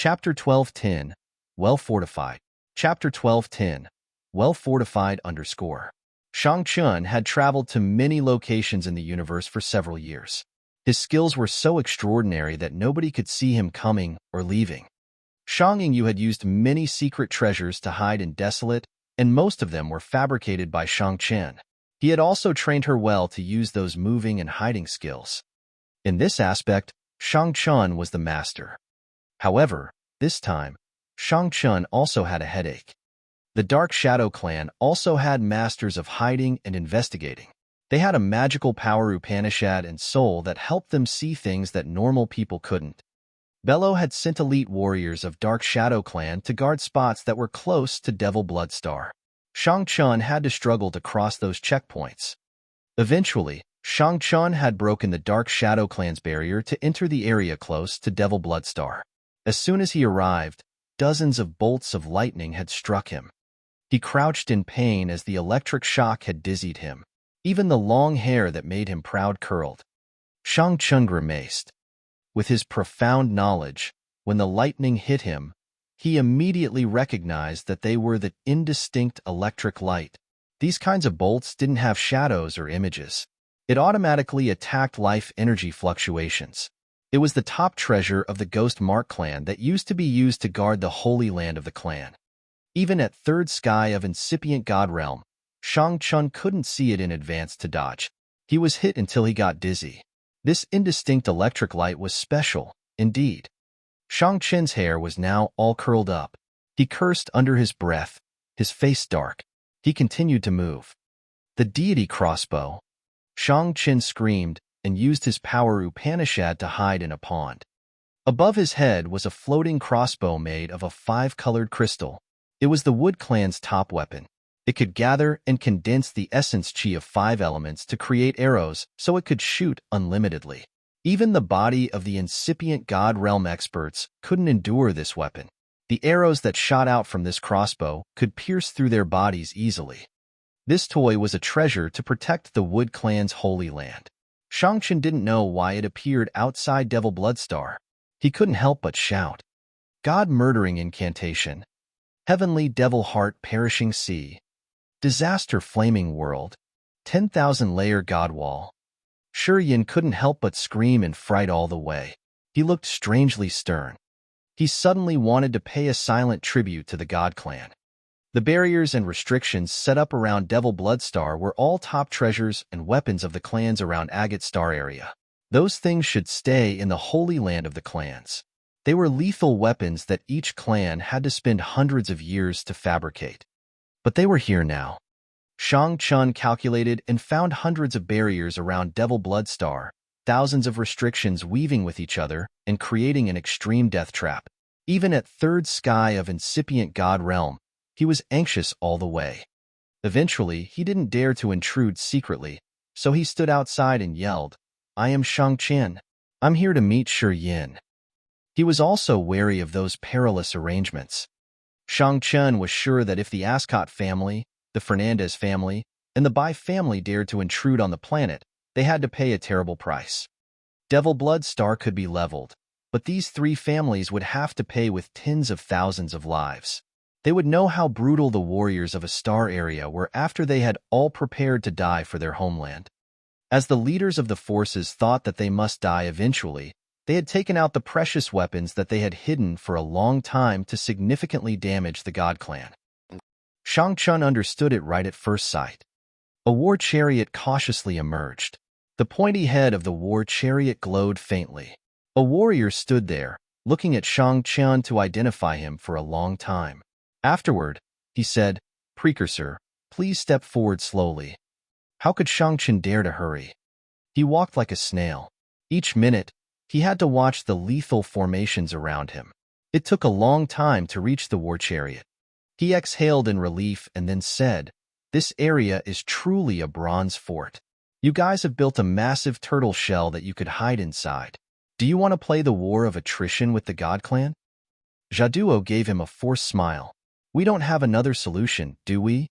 Chapter 1210, Well Fortified. Chapter 1210, Well Fortified _ Shang Chun had traveled to many locations in the universe for several years. His skills were so extraordinary that nobody could see him coming or leaving. Shang Yingyu had used many secret treasures to hide in Desolate, and most of them were fabricated by Shang Chen. He had also trained her well to use those moving and hiding skills. In this aspect, Shang Chun was the master. However, this time, Shang Chun also had a headache. The Dark Shadow clan also had masters of hiding and investigating. They had a magical power Upanishad and soul that helped them see things that normal people couldn't. Bello had sent elite warriors of Dark Shadow clan to guard spots that were close to Devil Blood Star. Shang Chun had to struggle to cross those checkpoints. Eventually, Shang Chun had broken the Dark Shadow clan's barrier to enter the area close to Devil Blood Star. As soon as he arrived, dozens of bolts of lightning had struck him. He crouched in pain as the electric shock had dizzied him. Even the long hair that made him proud curled. Shang Chun grimaced. With his profound knowledge, when the lightning hit him, he immediately recognized that they were the indistinct electric light. These kinds of bolts didn't have shadows or images. It automatically attacked life energy fluctuations. It was the top treasure of the Ghost Mark clan that used to be used to guard the holy land of the clan. Even at third sky of incipient god realm, Shang Chun couldn't see it in advance to dodge. He was hit until he got dizzy. This indistinct electric light was special, indeed. Shang Chun's hair was now all curled up. He cursed under his breath, his face dark. He continued to move. The deity crossbow. Shang Chun screamed and used his power Upanishad to hide in a pond. Above his head was a floating crossbow made of a 5-colored crystal. It was the Wood clan's top weapon. It could gather and condense the essence chi of 5 elements to create arrows so it could shoot unlimitedly. Even the body of the incipient god realm experts couldn't endure this weapon. The arrows that shot out from this crossbow could pierce through their bodies easily. This toy was a treasure to protect the Wood clan's holy land. Shang Chun didn't know why it appeared outside Devil Blood Star. He couldn't help but shout. God-murdering incantation. Heavenly devil heart perishing sea. Disaster flaming world. 10,000-layer god wall. Yin couldn't help but scream in fright all the way. He looked strangely stern. He suddenly wanted to pay a silent tribute to the God clan. The barriers and restrictions set up around Devil Blood Star were all top treasures and weapons of the clans around Agate Star area. Those things should stay in the holy land of the clans. They were lethal weapons that each clan had to spend hundreds of years to fabricate. But they were here now. Shang Chun calculated and found hundreds of barriers around Devil Blood Star, thousands of restrictions weaving with each other and creating an extreme death trap. Even at third sky of incipient god realm, he was anxious all the way. Eventually, he didn't dare to intrude secretly, so he stood outside and yelled, "I am Shang Chun. I'm here to meet Yin." He was also wary of those perilous arrangements. Shang Chun was sure that if the Ascot family, the Fernandez family, and the Bai family dared to intrude on the planet, they had to pay a terrible price. Devil Blood Star could be leveled, but these 3 families would have to pay with tens of thousands of lives. They would know how brutal the warriors of a star area were after they had all prepared to die for their homeland. As the leaders of the forces thought that they must die eventually, they had taken out the precious weapons that they had hidden for a long time to significantly damage the God clan. Shang Chun understood it right at first sight. A war chariot cautiously emerged. The pointy head of the war chariot glowed faintly. A warrior stood there, looking at Shang Chun to identify him for a long time. Afterward, he said, "Precursor, please step forward slowly." How could Shang Chun dare to hurry? He walked like a snail. Each minute, he had to watch the lethal formations around him. It took a long time to reach the war chariot. He exhaled in relief and then said, "This area is truly a bronze fort. You guys have built a massive turtle shell that you could hide inside. Do you want to play the war of attrition with the God clan?" Jaduo gave him a forced smile. "We don't have another solution, do we?"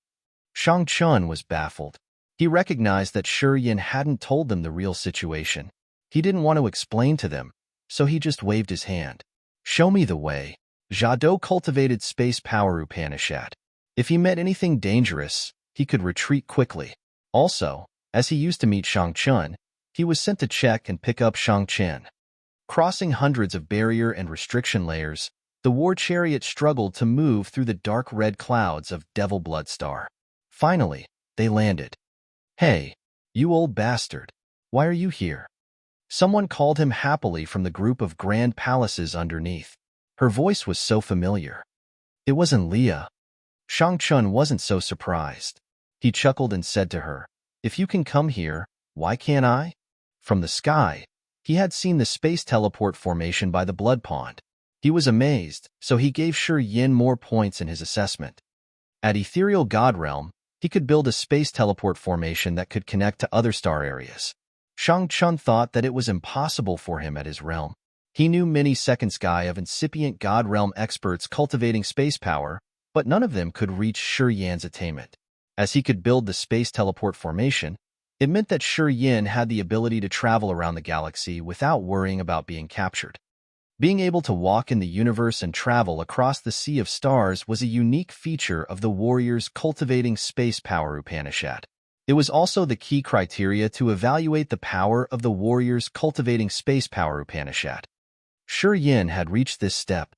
Shang Chun was baffled. He recognized that Yin hadn't told them the real situation. He didn't want to explain to them, so he just waved his hand. "Show me the way." Jadot cultivated space power Upanishad. If he met anything dangerous, he could retreat quickly. Also, as he used to meet Shang-Chun, he was sent to check and pick up Shang-Chen. Crossing hundreds of barrier and restriction layers, the war chariot struggled to move through the dark red clouds of Devil Bloodstar. Finally, they landed. "Hey, you old bastard. Why are you here?" Someone called him happily from the group of grand palaces underneath. Her voice was so familiar. It wasn't Leah. Shang-Chun wasn't so surprised. He chuckled and said to her, "If you can come here, why can't I?" From the sky, he had seen the space teleport formation by the blood pond. He was amazed, so he gave Shi Yin more points in his assessment. At Ethereal God Realm, he could build a space teleport formation that could connect to other star areas. Shang-Chun thought that it was impossible for him at his realm. He knew many second sky of incipient God Realm experts cultivating space power, but none of them could reach Shi Yan's attainment. As he could build the space teleport formation, it meant that Shi Yin had the ability to travel around the galaxy without worrying about being captured. Being able to walk in the universe and travel across the sea of stars was a unique feature of the warriors cultivating space power Upanishad. It was also the key criteria to evaluate the power of the warriors cultivating space power Upanishad. Shi Yin had reached this step.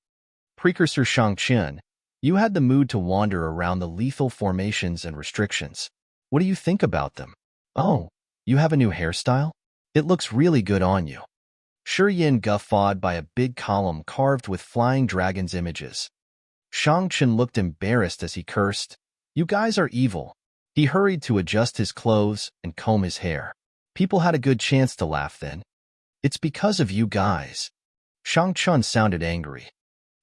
Precursor Shang-Chun, you had the mood to wander around the lethal formations and restrictions. What do you think about them? Oh, you have a new hairstyle? It looks really good on you. Shi Yin guffawed by a big column carved with flying dragons' images. Shang-Chun looked embarrassed as he cursed, "You guys are evil." He hurried to adjust his clothes and comb his hair. People had a good chance to laugh then. "It's because of you guys." Shang-Chun sounded angry.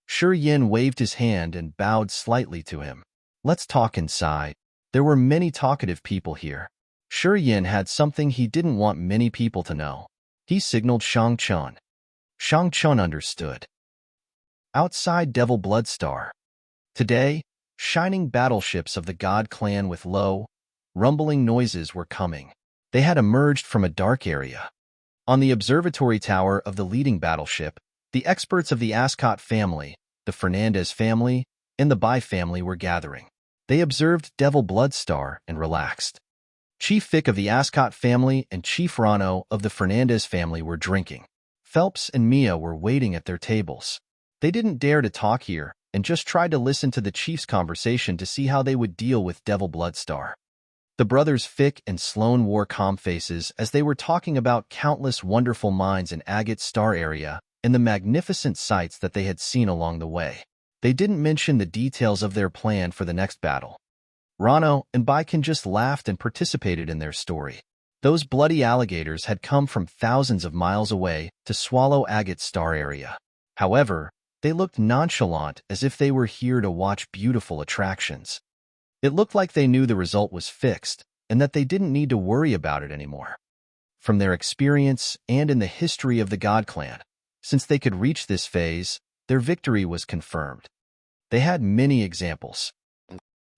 Shi Yin waved his hand and bowed slightly to him. "Let's talk inside." There were many talkative people here. Shi Yin had something he didn't want many people to know. He signaled Shang-Chun. Shang-Chun understood. Outside Devil Bloodstar. Today, shining battleships of the God Clan with low, rumbling noises were coming. They had emerged from a dark area. On the observatory tower of the leading battleship, the experts of the Ascot family, the Fernandez family, and the Bai family were gathering. They observed Devil Bloodstar and relaxed. Chief Vic of the Ascot family and Chief Rano of the Fernandez family were drinking. Phelps and Mia were waiting at their tables. They didn't dare to talk here and just tried to listen to the chief's conversation to see how they would deal with Devil Bloodstar. The brothers Fick and Sloan wore calm faces as they were talking about countless wonderful mines in Agate Star area and the magnificent sights that they had seen along the way. They didn't mention the details of their plan for the next battle. Rano and Baiken just laughed and participated in their story. Those bloody alligators had come from thousands of miles away to swallow Agate Star area. However, they looked nonchalant as if they were here to watch beautiful attractions. It looked like they knew the result was fixed and that they didn't need to worry about it anymore. From their experience and in the history of the God Clan, since they could reach this phase, their victory was confirmed. They had many examples.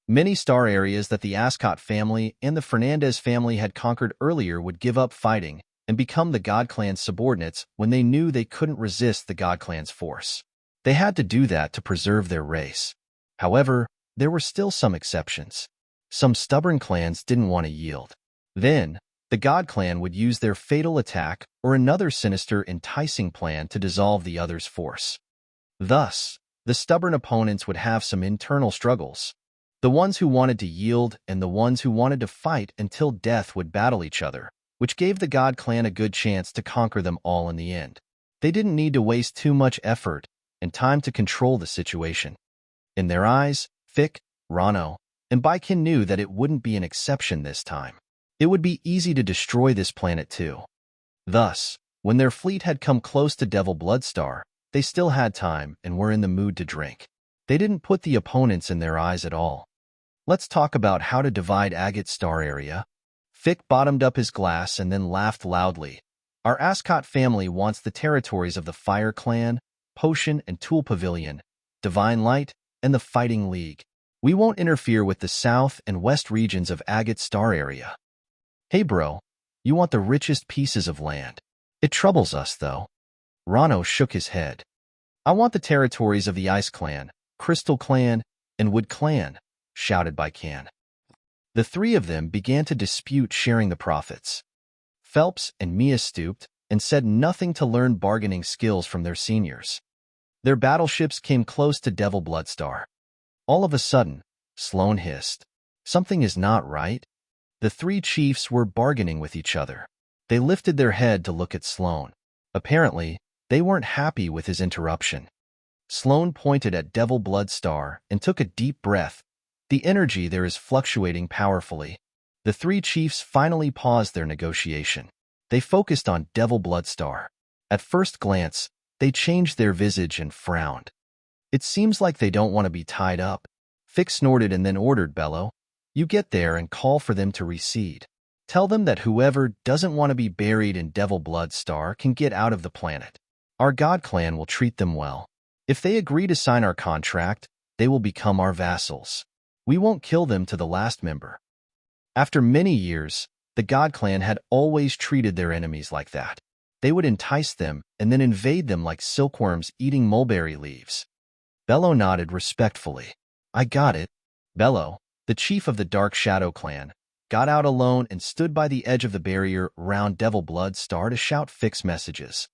Many star areas that the Ascot family and the Fernandez family had conquered earlier would give up fighting and become the God Clan's subordinates when they knew they couldn't resist the God Clan's force. They had to do that to preserve their race. However, there were still some exceptions. Some stubborn clans didn't want to yield. Then, the God Clan would use their fatal attack or another sinister, enticing plan to dissolve the other's force. Thus, the stubborn opponents would have some internal struggles. The ones who wanted to yield and the ones who wanted to fight until death would battle each other, which gave the God Clan a good chance to conquer them all in the end. They didn't need to waste too much effort and time to control the situation. In their eyes, Fick, Rano, and Baiken knew that it wouldn't be an exception this time. It would be easy to destroy this planet too. Thus, when their fleet had come close to Devil Bloodstar, they still had time and were in the mood to drink. They didn't put the opponents in their eyes at all. Let's talk about how to divide Agate Star area. Fick bottomed up his glass and then laughed loudly. Our Ascot family wants the territories of the Fire Clan, Potion and Tool Pavilion, Divine Light, and the Fighting League. We won't interfere with the south and west regions of Agate Star area. Hey bro, you want the richest pieces of land. It troubles us though. Rano shook his head. I want the territories of the Ice Clan, Crystal Clan, and Wood Clan, shouted by Can. The three of them began to dispute sharing the profits. Phelps and Mia stooped and said nothing to learn bargaining skills from their seniors. Their battleships came close to Devil Bloodstar. All of a sudden, Sloane hissed, "Something is not right." The three chiefs were bargaining with each other. They lifted their head to look at Sloane. Apparently, they weren't happy with his interruption. Sloane pointed at Devil Bloodstar and took a deep breath. The energy there is fluctuating powerfully. The three chiefs finally paused their negotiation. They focused on Devil Bloodstar. At first glance, they changed their visage and frowned. "It seems like they don't want to be tied up." Fick snorted and then ordered Bello, "You get there and call for them to recede. Tell them that whoever doesn't want to be buried in Devil Bloodstar can get out of the planet. Our God Clan will treat them well. If they agree to sign our contract, they will become our vassals. We won't kill them to the last member." After many years, the God Clan had always treated their enemies like that. They would entice them and then invade them like silkworms eating mulberry leaves. Bello nodded respectfully. "I got it." Bello, the chief of the Dark Shadow Clan, got out alone and stood by the edge of the barrier round Devil Bloodstar to shout Fick's messages.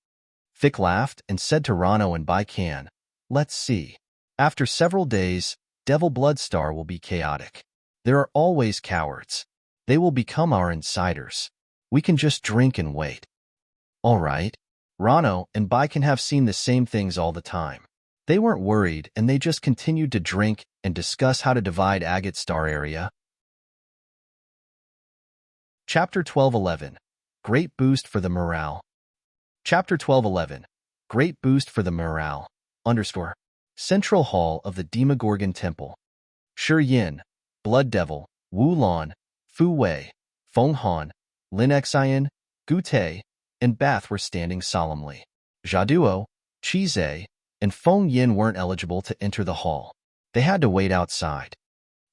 Fick laughed and said to Rano and Baikan, "Let's see. After several days, Devil Bloodstar will be chaotic. There are always cowards. They will become our insiders. We can just drink and wait." "All right." Rano and Baikan have seen the same things all the time. They weren't worried, and they just continued to drink and discuss how to divide Agate Star area. Chapter 12:11. Great Boost for the Morale. Chapter 12:11. Great Boost for the Morale. Central Hall of the Demogorgon Temple. Shi Yin, Blood Devil, Wu Lan, Fu Wei, Feng Han, Lin Xian, Gu Tei, and Bath were standing solemnly. Jiaduo, Qi Zhe, and Feng Yin weren't eligible to enter the hall. They had to wait outside.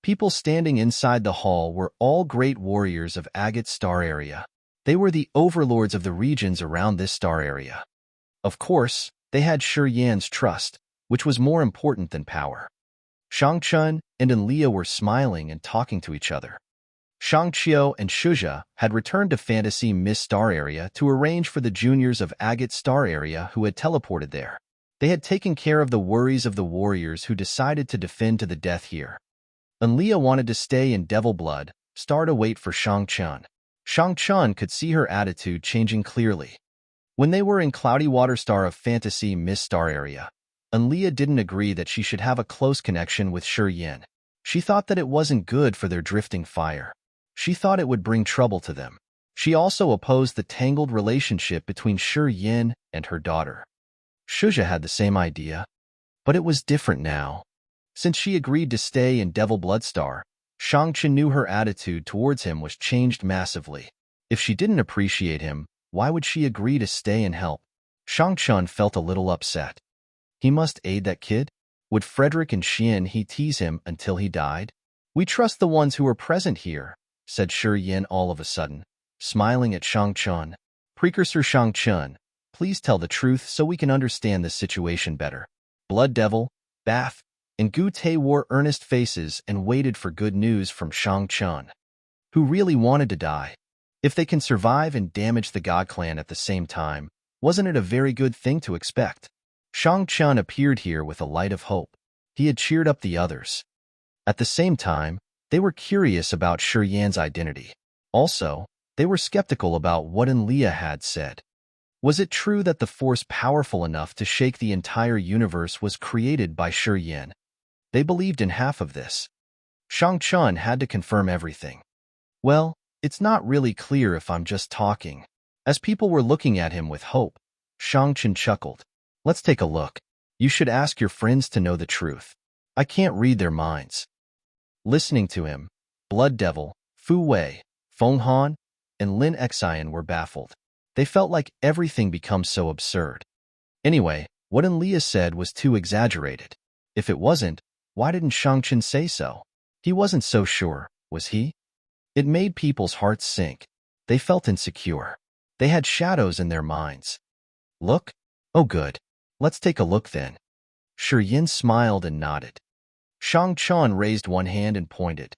People standing inside the hall were all great warriors of Agate Star area. They were the overlords of the regions around this star area. Of course, they had Shi Yan's trust, which was more important than power. Shangchun and Enlia were smiling and talking to each other. Shangqiu and Shuja had returned to Fantasy Mist Star area to arrange for the juniors of Agate Star area who had teleported there. They had taken care of the worries of the warriors who decided to defend to the death here. Enlia wanted to stay in Devil Blood, Star to wait for Shangchun. Shangchun could see her attitude changing clearly. When they were in Cloudy Water Star of Fantasy Mist Star area, Enlia didn't agree that she should have a close connection with Shi Yin. She thought that it wasn't good for their drifting fire. She thought it would bring trouble to them. She also opposed the tangled relationship between Shi Yin and her daughter. Shuja had the same idea, but it was different now. Since she agreed to stay in Devil Bloodstar, Shangchun knew her attitude towards him was changed massively. If she didn't appreciate him, why would she agree to stay and help? Shangchun felt a little upset. He must aid that kid? Would Frederick and Xian he tease him until he died? "We trust the ones who are present here," said Shi Yin all of a sudden, smiling at Shangchun. "Precursor Shangchun, please tell the truth so we can understand this situation better." Blood Devil, Bath, and Gu Tei wore earnest faces and waited for good news from Shangchun, who really wanted to die. If they can survive and damage the God Clan at the same time, wasn't it a very good thing to expect? Shangchun appeared here with a light of hope. He had cheered up the others. At the same time, they were curious about Shi Yan's identity. Also, they were skeptical about what Enlia had said. Was it true that the force powerful enough to shake the entire universe was created by Shi Yan? They believed in half of this. Shangchun had to confirm everything. "Well, it's not really clear if I'm just talking." As people were looking at him with hope, Shangchun chuckled. "Let's take a look. You should ask your friends to know the truth. I can't read their minds." Listening to him, Blood Devil, Fu Wei, Feng Han, and Lin Xian were baffled. They felt like everything becomes so absurd. Anyway, what Enlia said was too exaggerated. If it wasn't, why didn't Shangchun say so? He wasn't so sure, was he? It made people's hearts sink. They felt insecure. They had shadows in their minds. "Look? Oh good. Let's take a look then." Shi Yin smiled and nodded. Shang Chun raised one hand and pointed.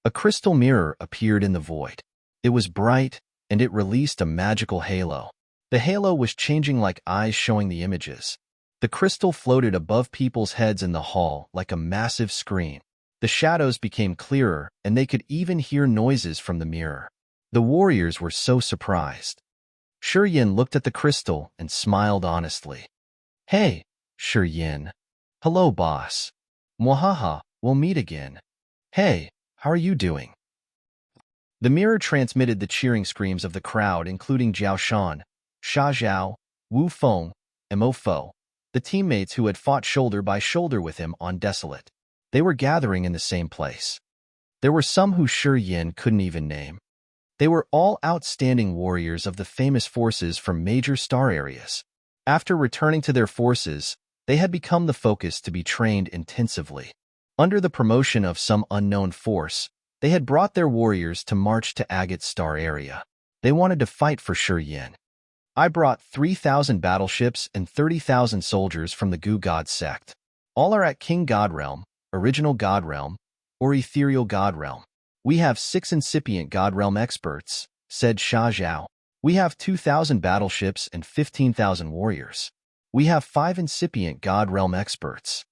A crystal mirror appeared in the void. It was bright, and it released a magical halo. The halo was changing like eyes showing the images. The crystal floated above people's heads in the hall like a massive screen. The shadows became clearer, and they could even hear noises from the mirror. The warriors were so surprised. Shi Yin looked at the crystal and smiled honestly. Hey, Shi Yin. Hello, boss. Mwahaha, we'll meet again. Hey, how are you doing? The mirror transmitted the cheering screams of the crowd, including Jiao Shan, Sha Zhao, Wu Feng, and Mo Fo, the teammates who had fought shoulder by shoulder with him on Desolate. They were gathering in the same place. There were some who Shi Yin couldn't even name. They were all outstanding warriors of the famous forces from major star areas. After returning to their forces, they had become the focus to be trained intensively. Under the promotion of some unknown force, they had brought their warriors to march to Agate's star area. They wanted to fight for Shi Yin. I brought 3,000 battleships and 30,000 soldiers from the Gu God sect. All are at King God Realm, Original God Realm, or Ethereal God Realm. We have 6 incipient God Realm experts, said Sha Zhao. We have 2,000 battleships and 15,000 warriors. We have 5 incipient God Realm experts.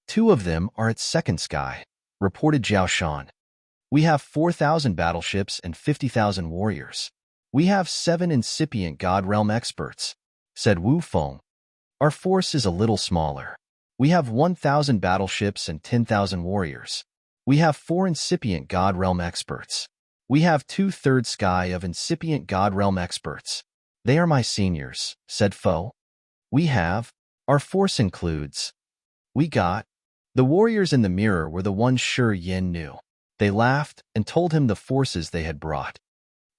2 of them are at Second Sky, reported Jiao Shan. We have 4,000 battleships and 50,000 warriors. We have 7 incipient God Realm experts, said Wu Feng. Our force is a little smaller. We have 1,000 battleships and 10,000 warriors. We have 4 incipient God Realm experts. We have 2/3 sky of incipient God Realm experts. They are my seniors, said Fo. Our force includes. We got. The warriors in the mirror were the ones Shi Yin knew. They laughed and told him the forces they had brought.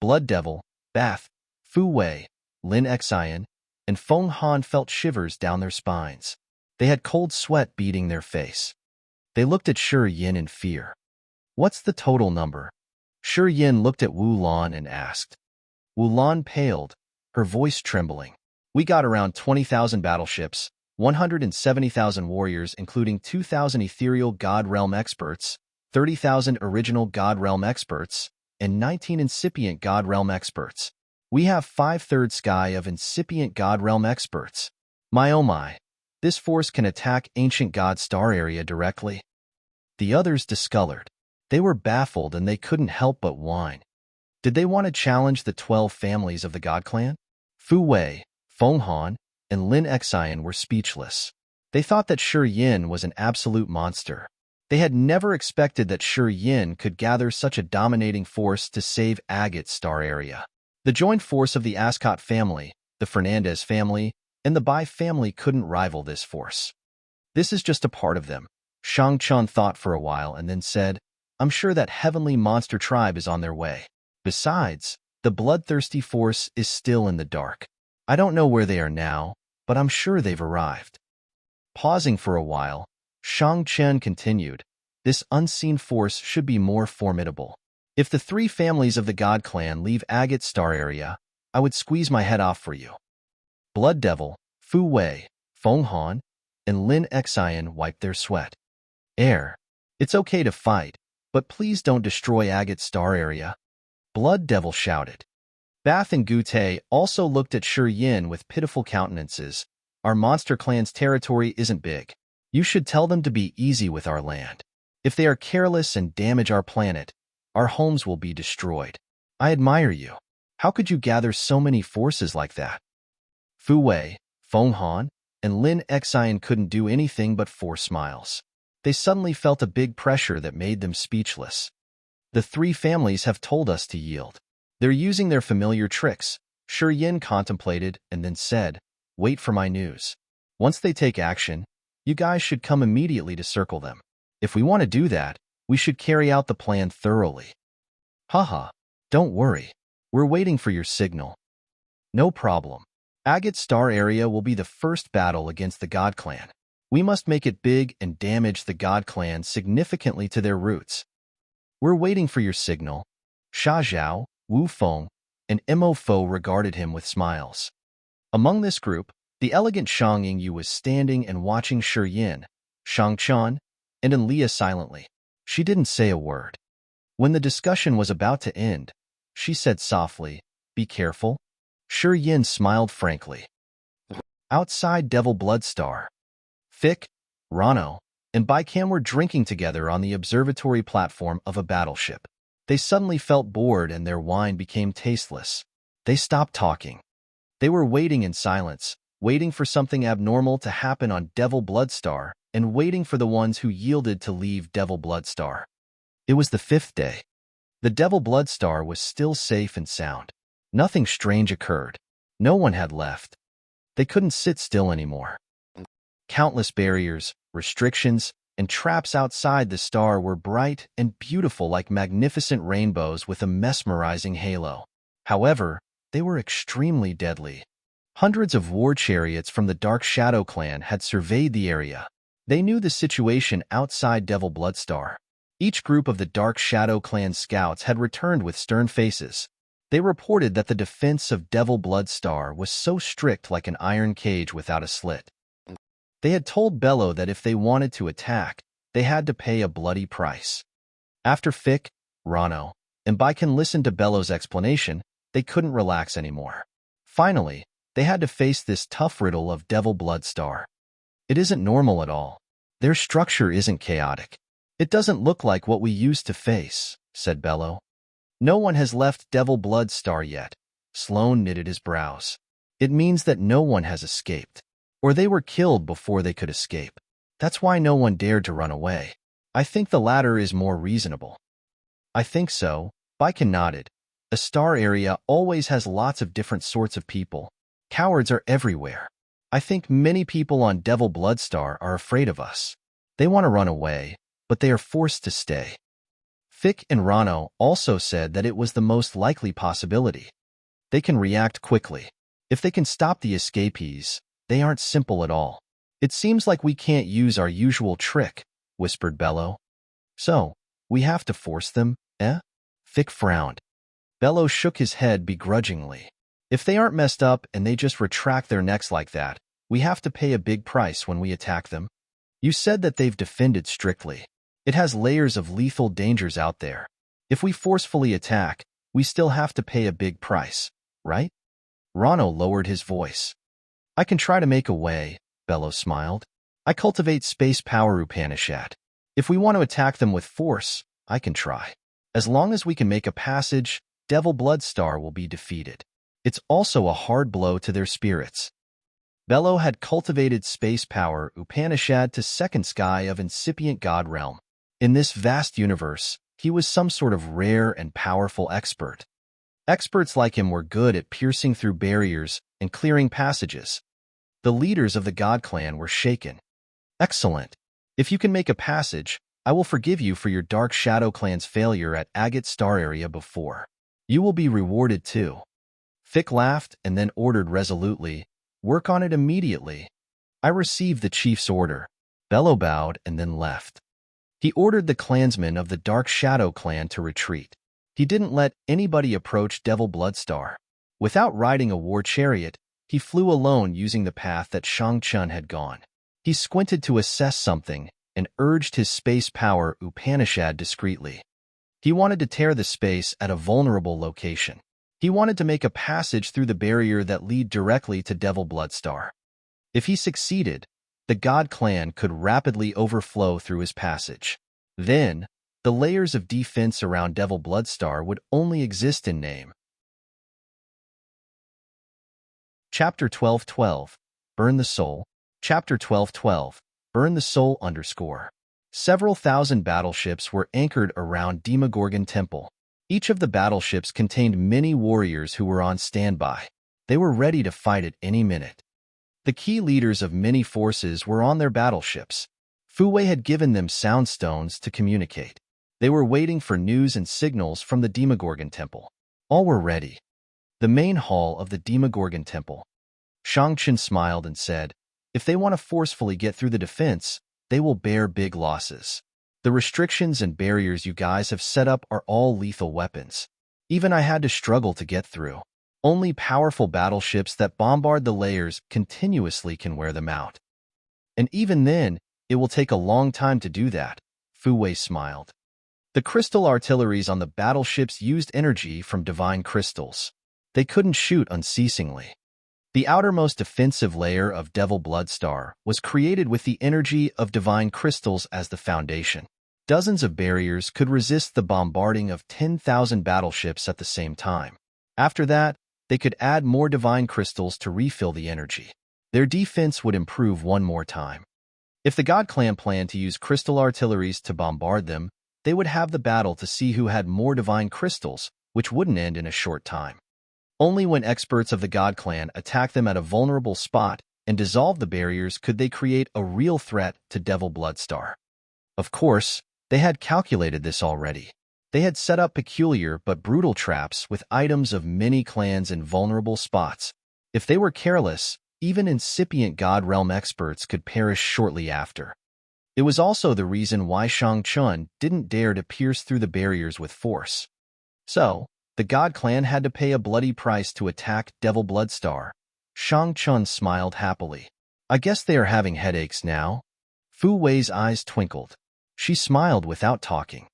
Blood Devil, Bath, Fu Wei, Lin Xian, and Feng Han felt shivers down their spines. They had cold sweat beading their face. They looked at Shi Yin in fear. What's the total number? Shi Yin looked at Wu Lan and asked. Wu Lan paled, her voice trembling. We got around 20,000 battleships, 170,000 warriors including 2,000 ethereal God Realm experts, 30,000 original God Realm experts, and 19 incipient God Realm experts. We have 5/3 sky of incipient God Realm experts. My oh my, this force can attack ancient God star area directly. The others discolored. They were baffled and they couldn't help but whine. Did they want to challenge the 12 families of the God clan? Fu Wei, Feng Han, and Lin Xian were speechless. They thought that Shi Yin was an absolute monster. They had never expected that Shi Yin could gather such a dominating force to save Agate's star area. The joint force of the Ascot family, the Fernandez family, and the Bai family couldn't rival this force. This is just a part of them. Shang Chun thought for a while and then said, I'm sure that heavenly monster tribe is on their way. Besides, the bloodthirsty force is still in the dark. I don't know where they are now, but I'm sure they've arrived. Pausing for a while, Shang Chen continued, this unseen force should be more formidable. If the 3 families of the God clan leave Agate's star area, I would squeeze my head off for you. Blood Devil, Fu Wei, Feng Han, and Lin Xian wiped their sweat. It's okay to fight, but please don't destroy Agate's star area. Blood Devil shouted. Bath and Gute also looked at Shi Yin with pitiful countenances. Our monster clan's territory isn't big. You should tell them to be easy with our land. If they are careless and damage our planet, our homes will be destroyed. I admire you. How could you gather so many forces like that? Fu Wei, Feng Han, and Lin Xian couldn't do anything but force smiles. They suddenly felt a big pressure that made them speechless. The 3 families have told us to yield. They're using their familiar tricks, Shi Yin contemplated and then said, wait for my news. Once they take action, you guys should come immediately to circle them. If we want to do that, we should carry out the plan thoroughly. Haha, don't worry. We're waiting for your signal. No problem. Agate's star area will be the first battle against the God clan. We must make it big and damage the God clan significantly to their roots. We're waiting for your signal. Sha Zhao, Wu Feng, and Mo Fo regarded him with smiles. Among this group, the elegant Shang Yingyu was standing and watching Shi Yin, Shang-Chun, and Enlia silently. She didn't say a word. When the discussion was about to end, she said softly, "Be careful." Shi Yin smiled frankly. Outside Devil Bloodstar, Fick, Rano, and Baikam were drinking together on the observatory platform of a battleship. They suddenly felt bored and their wine became tasteless. They stopped talking. They were waiting in silence, waiting for something abnormal to happen on Devil Bloodstar, and waiting for the ones who yielded to leave Devil Bloodstar. It was the 5th day. The Devil Bloodstar was still safe and sound. Nothing strange occurred. No one had left. They couldn't sit still anymore. Countless barriers, restrictions, and traps outside the star were bright and beautiful like magnificent rainbows with a mesmerizing halo. However, they were extremely deadly. Hundreds of war chariots from the Dark Shadow clan had surveyed the area. They knew the situation outside Devil Bloodstar. Each group of the Dark Shadow clan scouts had returned with stern faces. They reported that the defense of Devil Bloodstar was so strict like an iron cage without a slit. They had told Bello that if they wanted to attack, they had to pay a bloody price. After Fick, Rano, and Baikan listened to Bello's explanation, they couldn't relax anymore. Finally, they had to face this tough riddle of Devil Bloodstar. It isn't normal at all. Their structure isn't chaotic. It doesn't look like what we used to face, said Bello. No one has left Devil Bloodstar yet. Sloane knitted his brows. It means that no one has escaped. Or they were killed before they could escape. That's why no one dared to run away. I think the latter is more reasonable. I think so, Baikan nodded. A star area always has lots of different sorts of people. Cowards are everywhere. I think many people on Devil Bloodstar are afraid of us. They want to run away, but they are forced to stay. Fick and Rano also said that it was the most likely possibility. They can react quickly. If they can stop the escapees, they aren't simple at all. It seems like we can't use our usual trick, whispered Bello. So, we have to force them, eh? Fick frowned. Bello shook his head begrudgingly. If they aren't messed up and they just retract their necks like that, we have to pay a big price when we attack them. You said that they've defended strictly. It has layers of lethal dangers out there. If we forcefully attack, we still have to pay a big price, right? Rano lowered his voice. I can try to make a way, Bello smiled. I cultivate space power Upanishad. If we want to attack them with force, I can try. As long as we can make a passage, Devil Bloodstar will be defeated. It's also a hard blow to their spirits. Bello had cultivated space power Upanishad to second sky of incipient god realm. In this vast universe, he was some sort of rare and powerful expert. Experts like him were good at piercing through barriers and clearing passages. The leaders of the God Clan were shaken. Excellent. If you can make a passage, I will forgive you for your Dark Shadow Clan's failure at Agate Star Area before. You will be rewarded too. Fick laughed and then ordered resolutely, work on it immediately. I received the chief's order. Bello bowed and then left. He ordered the clansmen of the Dark Shadow Clan to retreat. He didn't let anybody approach Devil Bloodstar. Without riding a war chariot, he flew alone using the path that Shang-Chun had gone. He squinted to assess something and urged his space power Upanishad discreetly. He wanted to tear the space at a vulnerable location. He wanted to make a passage through the barrier that lead directly to Devil Bloodstar. If he succeeded, the God Clan could rapidly overflow through his passage. Then, the layers of defense around Devil Bloodstar would only exist in name. Chapter 12:12 Burn the Soul. Chapter 12:12 Burn the Soul _ Several thousand battleships were anchored around Demogorgon Temple. Each of the battleships contained many warriors who were on standby. They were ready to fight at any minute. The key leaders of many forces were on their battleships. Fu Wei had given them sound stones to communicate. They were waiting for news and signals from the Demogorgon Temple. All were ready. The main hall of the Demogorgon Temple. Shang-Chun smiled and said, if they want to forcefully get through the defense, they will bear big losses. The restrictions and barriers you guys have set up are all lethal weapons. Even I had to struggle to get through. Only powerful battleships that bombard the layers continuously can wear them out. And even then, It will take a long time to do that, Fu Wei smiled. The crystal artilleries on the battleships used energy from divine crystals. They couldn't shoot unceasingly. The outermost defensive layer of Devil Bloodstar was created with the energy of divine crystals as the foundation. Dozens of barriers could resist the bombarding of 10,000 battleships at the same time. After that, they could add more divine crystals to refill the energy. Their defense would improve one more time. If the God Clan planned to use crystal artilleries to bombard them, they would have the battle to see who had more divine crystals, which wouldn't end in a short time. Only when experts of the God Clan attack them at a vulnerable spot and dissolve the barriers could they create a real threat to Devil Bloodstar. Of course, they had calculated this already. They had set up peculiar but brutal traps with items of many clans in vulnerable spots. If they were careless, even incipient God Realm experts could perish shortly after. It was also the reason why Shang Chun didn't dare to pierce through the barriers with force. So, the God Clan had to pay a bloody price to attack Devil Bloodstar. Shang Chun smiled happily. I guess they are having headaches now. Fu Wei's eyes twinkled. She smiled without talking.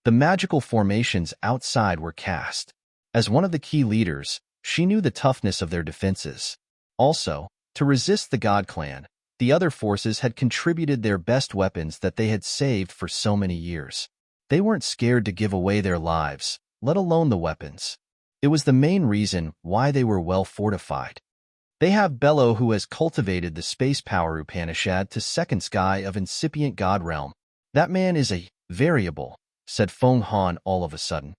The magical formations outside were cast. As one of the key leaders, she knew the toughness of their defenses. Also, to resist the God Clan, the other forces had contributed their best weapons that they had saved for so many years. They weren't scared to give away their lives, let alone the weapons. It was the main reason why they were well fortified. They have Bello, who has cultivated the space power Upanishad to second sky of incipient God Realm. That man is a variable, said Feng Han all of a sudden.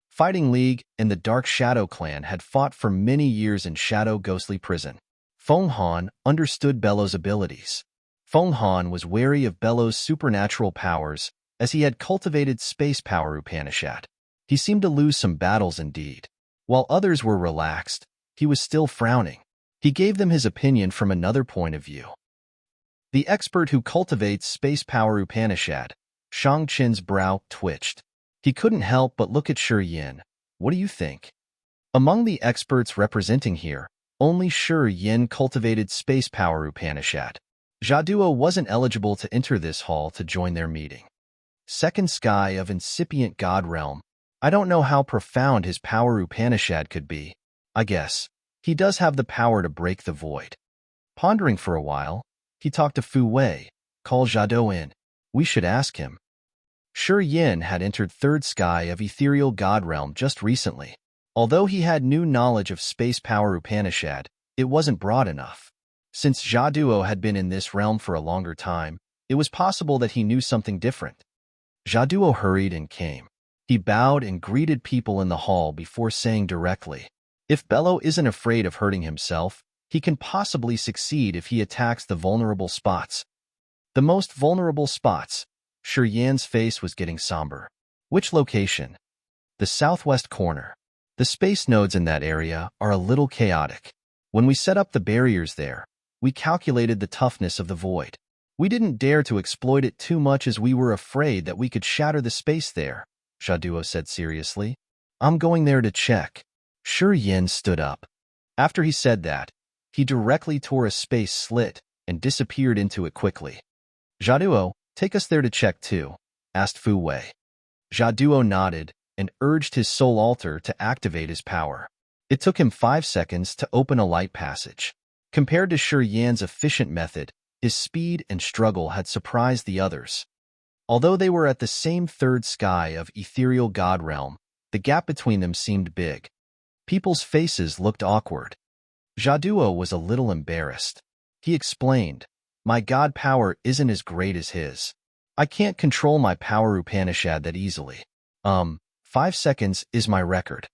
Fighting League and the Dark Shadow Clan had fought for many years in Shadow Ghostly Prison. Feng Han understood Bello's abilities. Feng Han was wary of Bello's supernatural powers as he had cultivated space power Upanishad. He seemed to lose some battles indeed. While others were relaxed, he was still frowning. He gave them his opinion from another point of view. The expert who cultivates space power Upanishad, Shang Chin's brow twitched. He couldn't help but look at Shi Yin. What do you think? Among the experts representing here, only Shi Yin cultivated space power Upanishad. Jaduo wasn't eligible to enter this hall to join their meeting. Second sky of incipient God Realm. I don't know how profound his power Upanishad could be. I guess he does have the power to break the void. Pondering for a while, he talked to Fu Wei. Call Jaduo in. We should ask him. Shi Yin had entered third sky of ethereal God Realm just recently. Although he had new knowledge of space power Upanishad, it wasn't broad enough. Since Jaduo had been in this realm for a longer time, it was possible that he knew something different. Jaduo hurried and came. He bowed and greeted people in the hall before saying directly, if Bello isn't afraid of hurting himself, he can possibly succeed if he attacks the vulnerable spots. The most vulnerable spots. Shi Yan's face was getting somber. Which location? The southwest corner. The space nodes in that area are a little chaotic. When we set up the barriers there, we calculated the toughness of the void. We didn't dare to exploit it too much as we were afraid that we could shatter the space there, Jaduo said seriously. I'm going there to check. Shi Yin stood up. After he said that, he directly tore a space slit and disappeared into it quickly. Jaduo, take us there to check too, asked Fu Wei. Jaduo nodded and urged his soul altar to activate his power. It took him 5 seconds to open a light passage. Compared to Shi Yan's efficient method, his speed and struggle had surprised the others. Although they were at the same third sky of ethereal God Realm, the gap between them seemed big. People's faces looked awkward. Jaduo was a little embarrassed. He explained, my God power isn't as great as his. I can't control my power Upanishad that easily. 5 seconds is my record.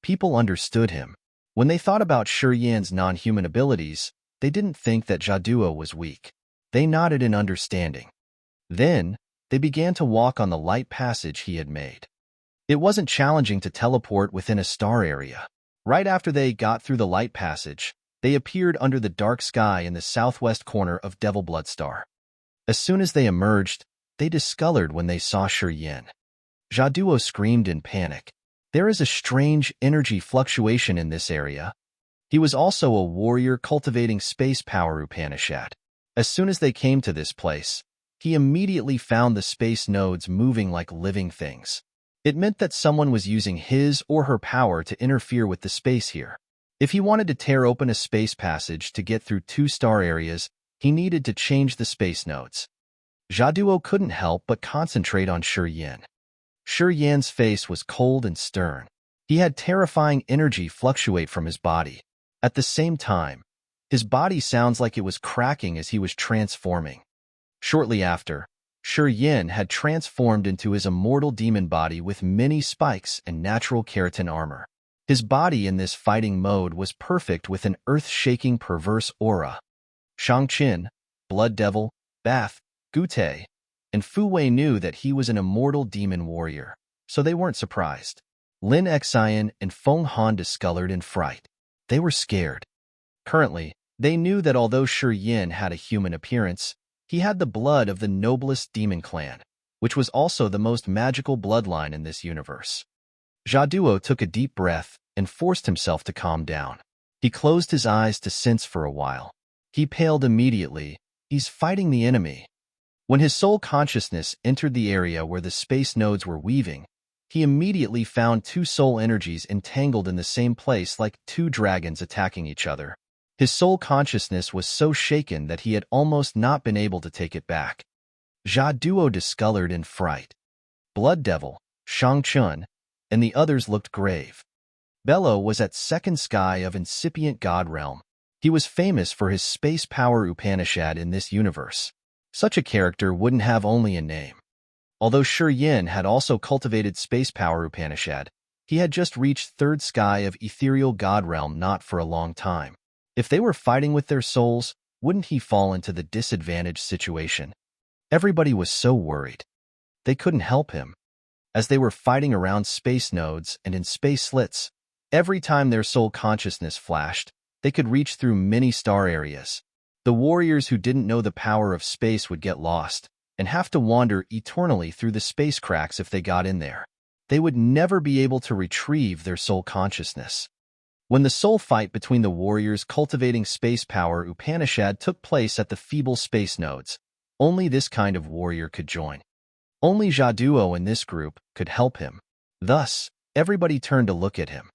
People understood him. When they thought about Shi Yan's non-human abilities, they didn't think that Jaduo was weak. They nodded in understanding. Then, they began to walk on the light passage he had made. It wasn't challenging to teleport within a star area. Right after they got through the light passage, they appeared under the dark sky in the southwest corner of Devil Bloodstar. As soon as they emerged, they discolored when they saw Shi Yin. Jaduo screamed in panic. There is a strange energy fluctuation in this area. He was also a warrior cultivating space power Upanishad. As soon as they came to this place, he immediately found the space nodes moving like living things. It meant that someone was using his or her power to interfere with the space here. If he wanted to tear open a space passage to get through 2 star areas, he needed to change the space nodes. Jaduo couldn't help but concentrate on Shi Yin. Shi Yin's face was cold and stern. He had terrifying energy fluctuate from his body. At the same time, his body sounds like it was cracking as he was transforming. Shortly after, Shi Yin had transformed into his immortal demon body with many spikes and natural keratin armor. His body in this fighting mode was perfect with an earth-shaking perverse aura. Shangqin, Blood Devil, Bath, Gute, and Fu Wei knew that he was an immortal demon warrior, so they weren't surprised. Lin Xian and Feng Han discolored in fright. They were scared. Currently, they knew that although Shi Yin had a human appearance, he had the blood of the noblest demon clan, which was also the most magical bloodline in this universe. Jaduo took a deep breath and forced himself to calm down. He closed his eyes to sense for a while. He paled immediately. He's fighting the enemy. When his soul consciousness entered the area where the space nodes were weaving, he immediately found 2 soul energies entangled in the same place like 2 dragons attacking each other. His soul consciousness was so shaken that he had almost not been able to take it back. Jaduo discolored in fright. Blood Devil, Shangchun, and the others looked grave. Bello was at second sky of incipient god realm. He was famous for his space power Upanishad in this universe. Such a character wouldn't have only a name. Although Shi Yin had also cultivated space power Upanishad, he had just reached third sky of ethereal god realm not for a long time. If they were fighting with their souls, wouldn't he fall into the disadvantaged situation? Everybody was so worried. They couldn't help him. As they were fighting around space nodes and in space slits, every time their soul consciousness flashed, they could reach through many star areas. The warriors who didn't know the power of space would get lost and have to wander eternally through the space cracks if they got in there. They would never be able to retrieve their soul consciousness. When the soul fight between the warriors cultivating space power Upanishad took place at the feeble space nodes, only this kind of warrior could join. Only Jaduo in this group could help him. Thus, everybody turned to look at him.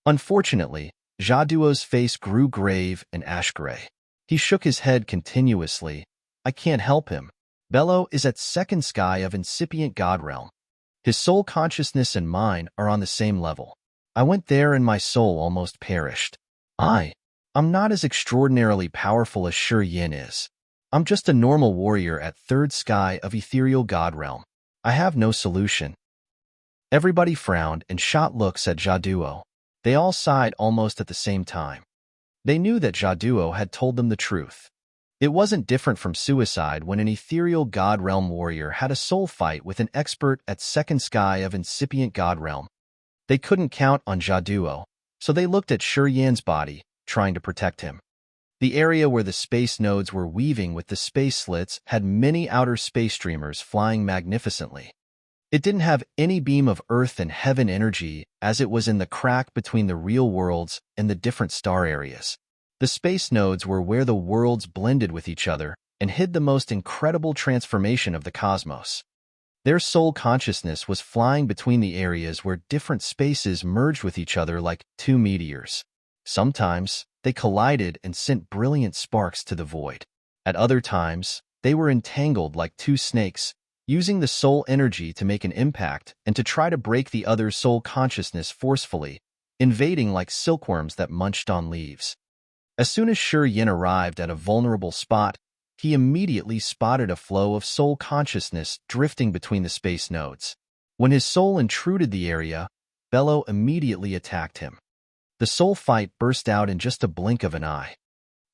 Unfortunately, Jaduo's face grew grave and ash-gray. He shook his head continuously. I can't help him. Bello is at second sky of incipient god realm. His soul consciousness and mine are on the same level. I went there and my soul almost perished. I'm not as extraordinarily powerful as Shi Yin is. I'm just a normal warrior at third sky of ethereal god realm. I have no solution. Everybody frowned and shot looks at Jaduo. They all sighed almost at the same time. They knew that Jaduo had told them the truth. It wasn't different from suicide when an ethereal god realm warrior had a soul fight with an expert at second sky of incipient god realm. They couldn't count on Jaduo, so they looked at Shi Yin's body, trying to protect him. The area where the space nodes were weaving with the space slits had many outer space streamers flying magnificently. It didn't have any beam of earth and heaven energy as it was in the crack between the real worlds and the different star areas. The space nodes were where the worlds blended with each other and hid the most incredible transformation of the cosmos. Their soul consciousness was flying between the areas where different spaces merged with each other like 2 meteors. Sometimes, they collided and sent brilliant sparks to the void. At other times, they were entangled like 2 snakes, using the soul energy to make an impact and to try to break the other's soul consciousness forcefully, invading like silkworms that munched on leaves. As soon as Shi Yin arrived at a vulnerable spot, he immediately spotted a flow of soul consciousness drifting between the space nodes. When his soul intruded the area, Bello immediately attacked him. The soul fight burst out in just a blink of an eye.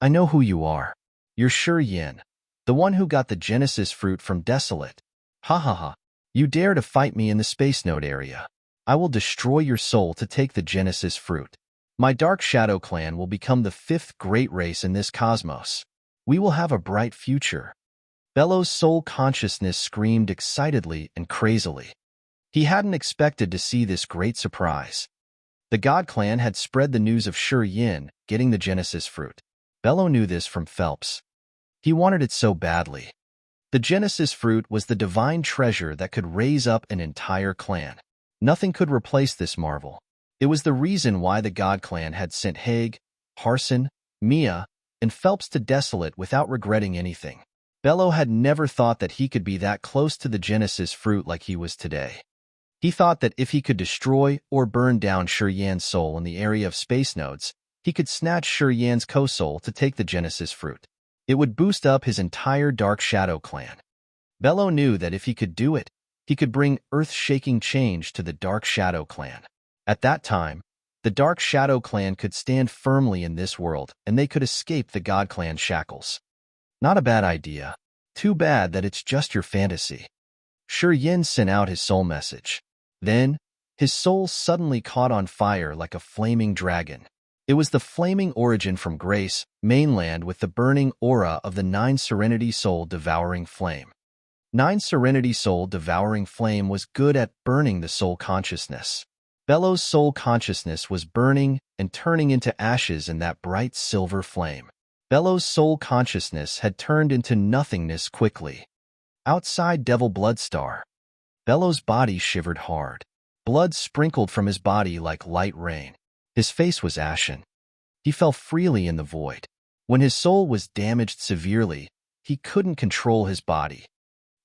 I know who you are. You're Shi Yin, the one who got the Genesis fruit from Desolate. Ha ha ha. You dare to fight me in the space node area. I will destroy your soul to take the Genesis fruit. My Dark Shadow clan will become the 5th great race in this cosmos. We will have a bright future. Bello's soul consciousness screamed excitedly and crazily. He hadn't expected to see this great surprise. The God Clan had spread the news of Shi Yin getting the Genesis fruit. Bello knew this from Phelps. He wanted it so badly. The Genesis fruit was the divine treasure that could raise up an entire clan. Nothing could replace this marvel. It was the reason why the God Clan had sent Haig, Harson, Mia, and Phelps to Desolate without regretting anything. Bello had never thought that he could be that close to the Genesis fruit like he was today. He thought that if he could destroy or burn down Shuriyan's soul in the area of space nodes, he could snatch Shuriyan's co-soul to take the Genesis fruit. It would boost up his entire Dark Shadow clan. Bello knew that if he could do it, he could bring earth-shaking change to the Dark Shadow clan. At that time, the Dark Shadow clan could stand firmly in this world, and they could escape the God Clan shackles. Not a bad idea. Too bad that it's just your fantasy. Shuriyan sent out his soul message. Then, his soul suddenly caught on fire like a flaming dragon. It was the flaming origin from Grace, mainland with the burning aura of the 9 Serenity Soul Devouring Flame. 9 Serenity Soul Devouring Flame was good at burning the soul consciousness. Bello's soul consciousness was burning and turning into ashes in that bright silver flame. Bello's soul consciousness had turned into nothingness quickly. Outside Devil Bloodstar, Bello's body shivered hard. Blood sprinkled from his body like light rain. His face was ashen. He fell freely in the void. When his soul was damaged severely, he couldn't control his body.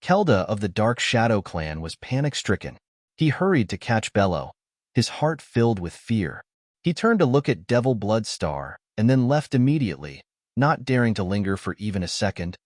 Kelda of the Dark Shadow clan was panic-stricken. He hurried to catch Bello, his heart filled with fear. He turned to look at Devil Bloodstar and then left immediately, not daring to linger for even a second.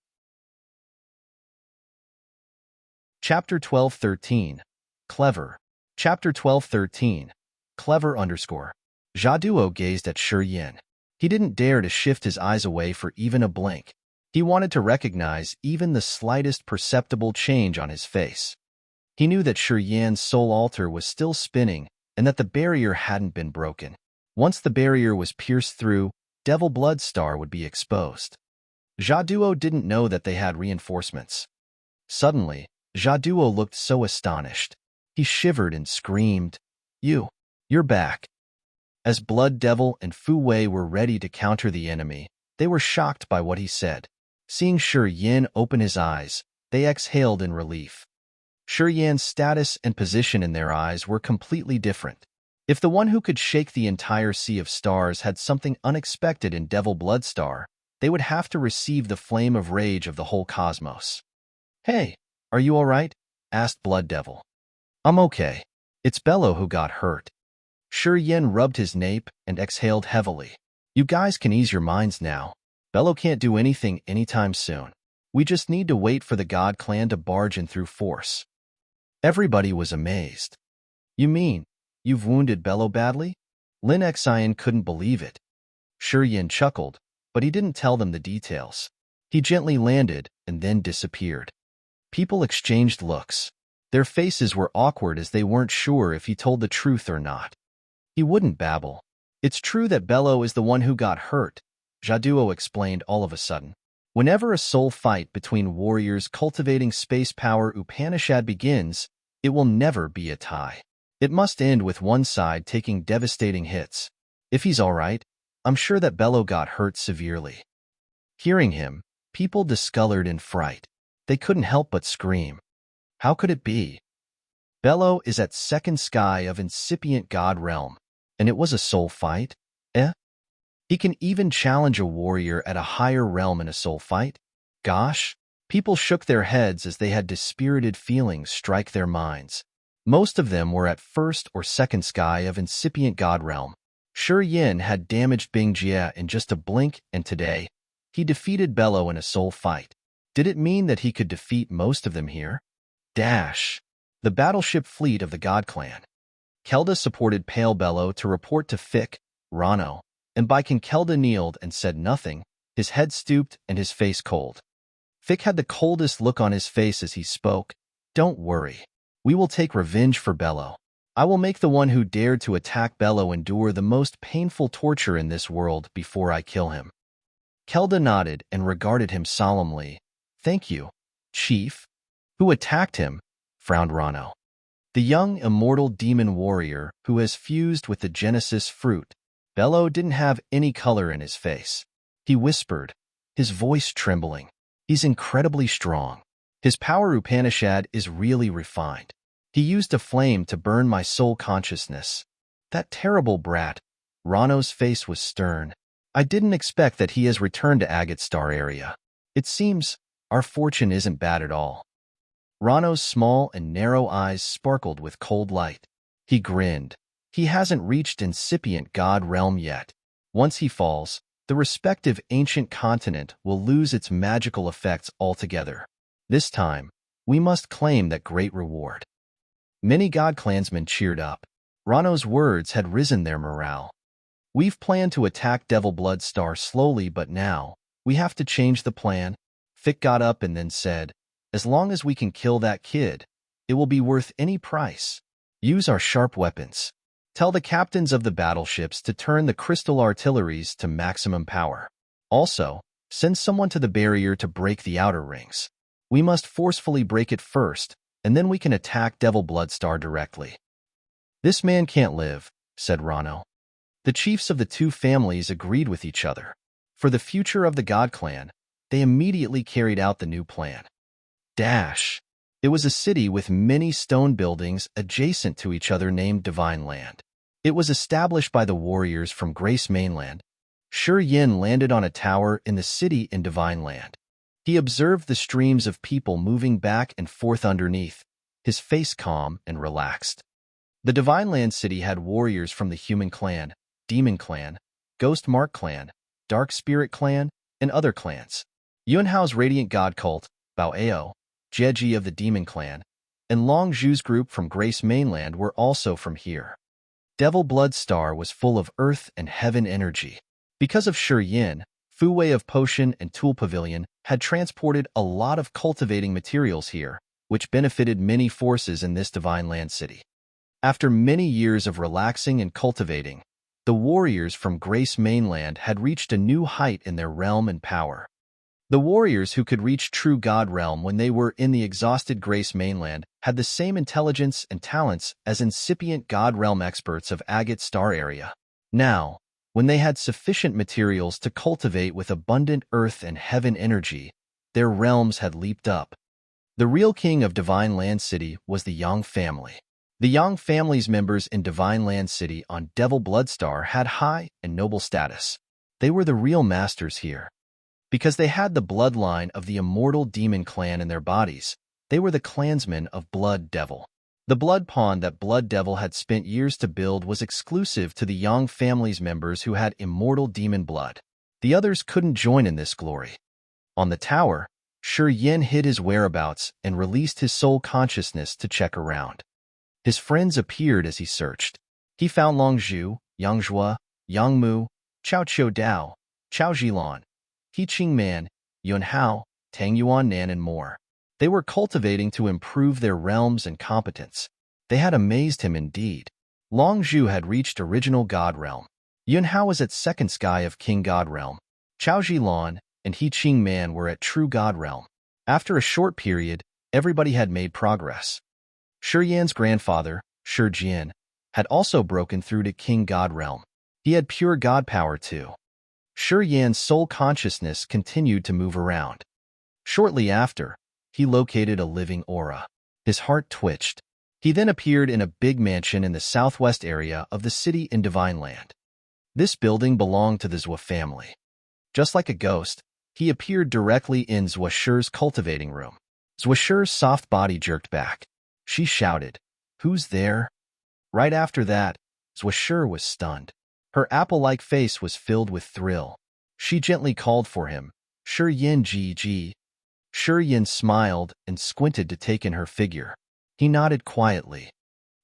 Chapter 12:13. Clever. Chapter 12:13. Clever _ Jaduo gazed at Shuriyan. He didn't dare to shift his eyes away for even a blink. He wanted to recognize even the slightest perceptible change on his face. He knew that Shuriyan's soul altar was still spinning and that the barrier hadn't been broken. Once the barrier was pierced through, Devil Bloodstar would be exposed. Jaduo didn't know that they had reinforcements. Suddenly, Jaduo looked so astonished. He shivered and screamed, You're back." As Blood Devil and Fu Wei were ready to counter the enemy, they were shocked by what he said. Seeing Shuriyan open his eyes, they exhaled in relief. Shuriyan's status and position in their eyes were completely different. If the one who could shake the entire sea of stars had something unexpected in Devil Bloodstar, they would have to receive the flame of rage of the whole cosmos. "Hey, are you all right?" asked Blood Devil. "I'm okay. It's Bello who got hurt." Shuriyan rubbed his nape and exhaled heavily. "You guys can ease your minds now. Bello can't do anything anytime soon. We just need to wait for the God Clan to barge in through force." Everybody was amazed. "You mean, you've wounded Bello badly?" Lin Xian couldn't believe it. Shuriyan chuckled, but he didn't tell them the details. He gently landed and then disappeared. People exchanged looks. Their faces were awkward as they weren't sure if he told the truth or not. He wouldn't babble. "It's true that Bello is the one who got hurt," Jaduo explained all of a sudden. "Whenever a soul fight between warriors cultivating space power Upanishad begins, it will never be a tie. It must end with one side taking devastating hits. If he's all right, I'm sure that Bello got hurt severely." Hearing him, people discolored in fright. They couldn't help but scream. How could it be? Bello is at second sky of incipient God realm, and it was a soul fight? He can even challenge a warrior at a higher realm in a soul fight? Gosh! People shook their heads as they had dispirited feelings strike their minds. Most of them were at first or second sky of incipient God realm. Shuriyan had damaged Bingjie in just a blink, and today, he defeated Bello in a soul fight. Did it mean that he could defeat most of them here? Dash! The battleship fleet of the God Clan. Kelda supported Pale Bello to report to Fick, Rano, and Baiken Kelda kneeled and said nothing, his head stooped and his face cold. Fick had the coldest look on his face as he spoke. "Don't worry. We will take revenge for Bello. I will make the one who dared to attack Bello endure the most painful torture in this world before I kill him." Kelda nodded and regarded him solemnly. "Thank you, Chief." "Who attacked him?" frowned Rano. "The young immortal demon warrior who has fused with the Genesis fruit." Bello didn't have any color in his face. He whispered, his voice trembling. "He's incredibly strong. His power Upanishad is really refined. He used a flame to burn my soul consciousness. That terrible brat. Rano's face was stern. I didn't expect that he has returned to Agate Star area. It seems our fortune isn't bad at all. Rano's small and narrow eyes sparkled with cold light. He grinned. He hasn't reached incipient God realm yet. Once he falls, the respective ancient continent will lose its magical effects altogether. This time, we must claim that great reward. Many God clansmen cheered up. Rano's words had risen their morale. We've planned to attack Devil Blood Star slowly, but now, we have to change the plan. Fick got up and then said, as long as we can kill that kid, it will be worth any price. Use our sharp weapons. Tell the captains of the battleships to turn the crystal artilleries to maximum power. Also, send someone to the barrier to break the outer rings. We must forcefully break it first, and then we can attack Devil Blood Star directly. This man can't live, said Rano. The chiefs of the two families agreed with each other. For the future of the God Clan, they immediately carried out the new plan. It was a city with many stone buildings adjacent to each other named Divine Land. It was established by the warriors from Grace Mainland. Shi Yin landed on a tower in the city in Divine Land. He observed the streams of people moving back and forth underneath, his face calm and relaxed. The Divine Land city had warriors from the Human Clan, Demon Clan, Ghost Mark Clan, Dark Spirit Clan, and other clans. Yunhao's Radiant God Cult, Bao Ao, Jeji of the Demon Clan, and Long Zhu's group from Grace Mainland were also from here. Devil Blood Star was full of earth and heaven energy. Because of Shi Yin, Fu Wei of Potion and Tool Pavilion had transported a lot of cultivating materials here, which benefited many forces in this Divine Land city. After many years of relaxing and cultivating, the warriors from Grace Mainland had reached a new height in their realm and power. The warriors who could reach true God realm when they were in the exhausted Grace Mainland had the same intelligence and talents as incipient God realm experts of Agate Star area. Now, when they had sufficient materials to cultivate with abundant earth and heaven energy, their realms had leaped up. The real king of Divine Land City was the Yang family. The Yang family's members in Divine Land City on Devil Blood Star had high and noble status. They were the real masters here. Because they had the bloodline of the immortal demon clan in their bodies, they were the clansmen of Blood Devil. The blood pond that Blood Devil had spent years to build was exclusive to the Yang family's members who had immortal demon blood. The others couldn't join in this glory. On the tower, Shi Yin hid his whereabouts and released his soul consciousness to check around. His friends appeared as he searched. He found Long Zhu, Yang Zhua, Yang Mu, Chao Qiu Dao, Chao Jilan, He Qing Man, Yun Hao, Tang Yuan Nan, and more. They were cultivating to improve their realms and competence. They had amazed him indeed. Long Zhu had reached original God realm. Yun Hao was at second sky of King God realm. Chao Jilan and He Qing Man were at true God realm. After a short period, everybody had made progress. Shi Yan's grandfather, Shi Jian, had also broken through to King God realm. He had pure God power too. Shi Yan's soul consciousness continued to move around. Shortly after, he located a living aura. His heart twitched. He then appeared in a big mansion in the southwest area of the city in Divine Land. This building belonged to the Zhua family. Just like a ghost, he appeared directly in Zhua Shi's cultivating room. Zhua Shi's soft body jerked back. She shouted, "Who's there?" Right after that, Zhua Shi was stunned. Her apple-like face was filled with thrill. She gently called for him, "Shi Yin Ji." Shi Yin smiled and squinted to take in her figure. He nodded quietly.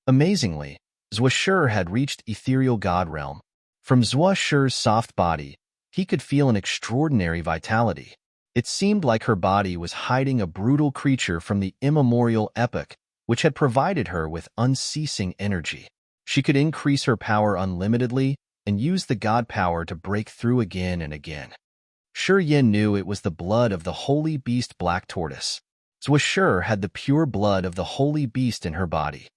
Amazingly, Zhua Shi had reached ethereal God realm. From Zhua Shi's soft body, he could feel an extraordinary vitality. It seemed like her body was hiding a brutal creature from the immemorial epoch, which had provided her with unceasing energy. She could increase her power unlimitedly and use the God power to break through again and again. Shi Yin knew it was the blood of the holy beast Black Tortoise. Zhua Shi had the pure blood of the holy beast in her body.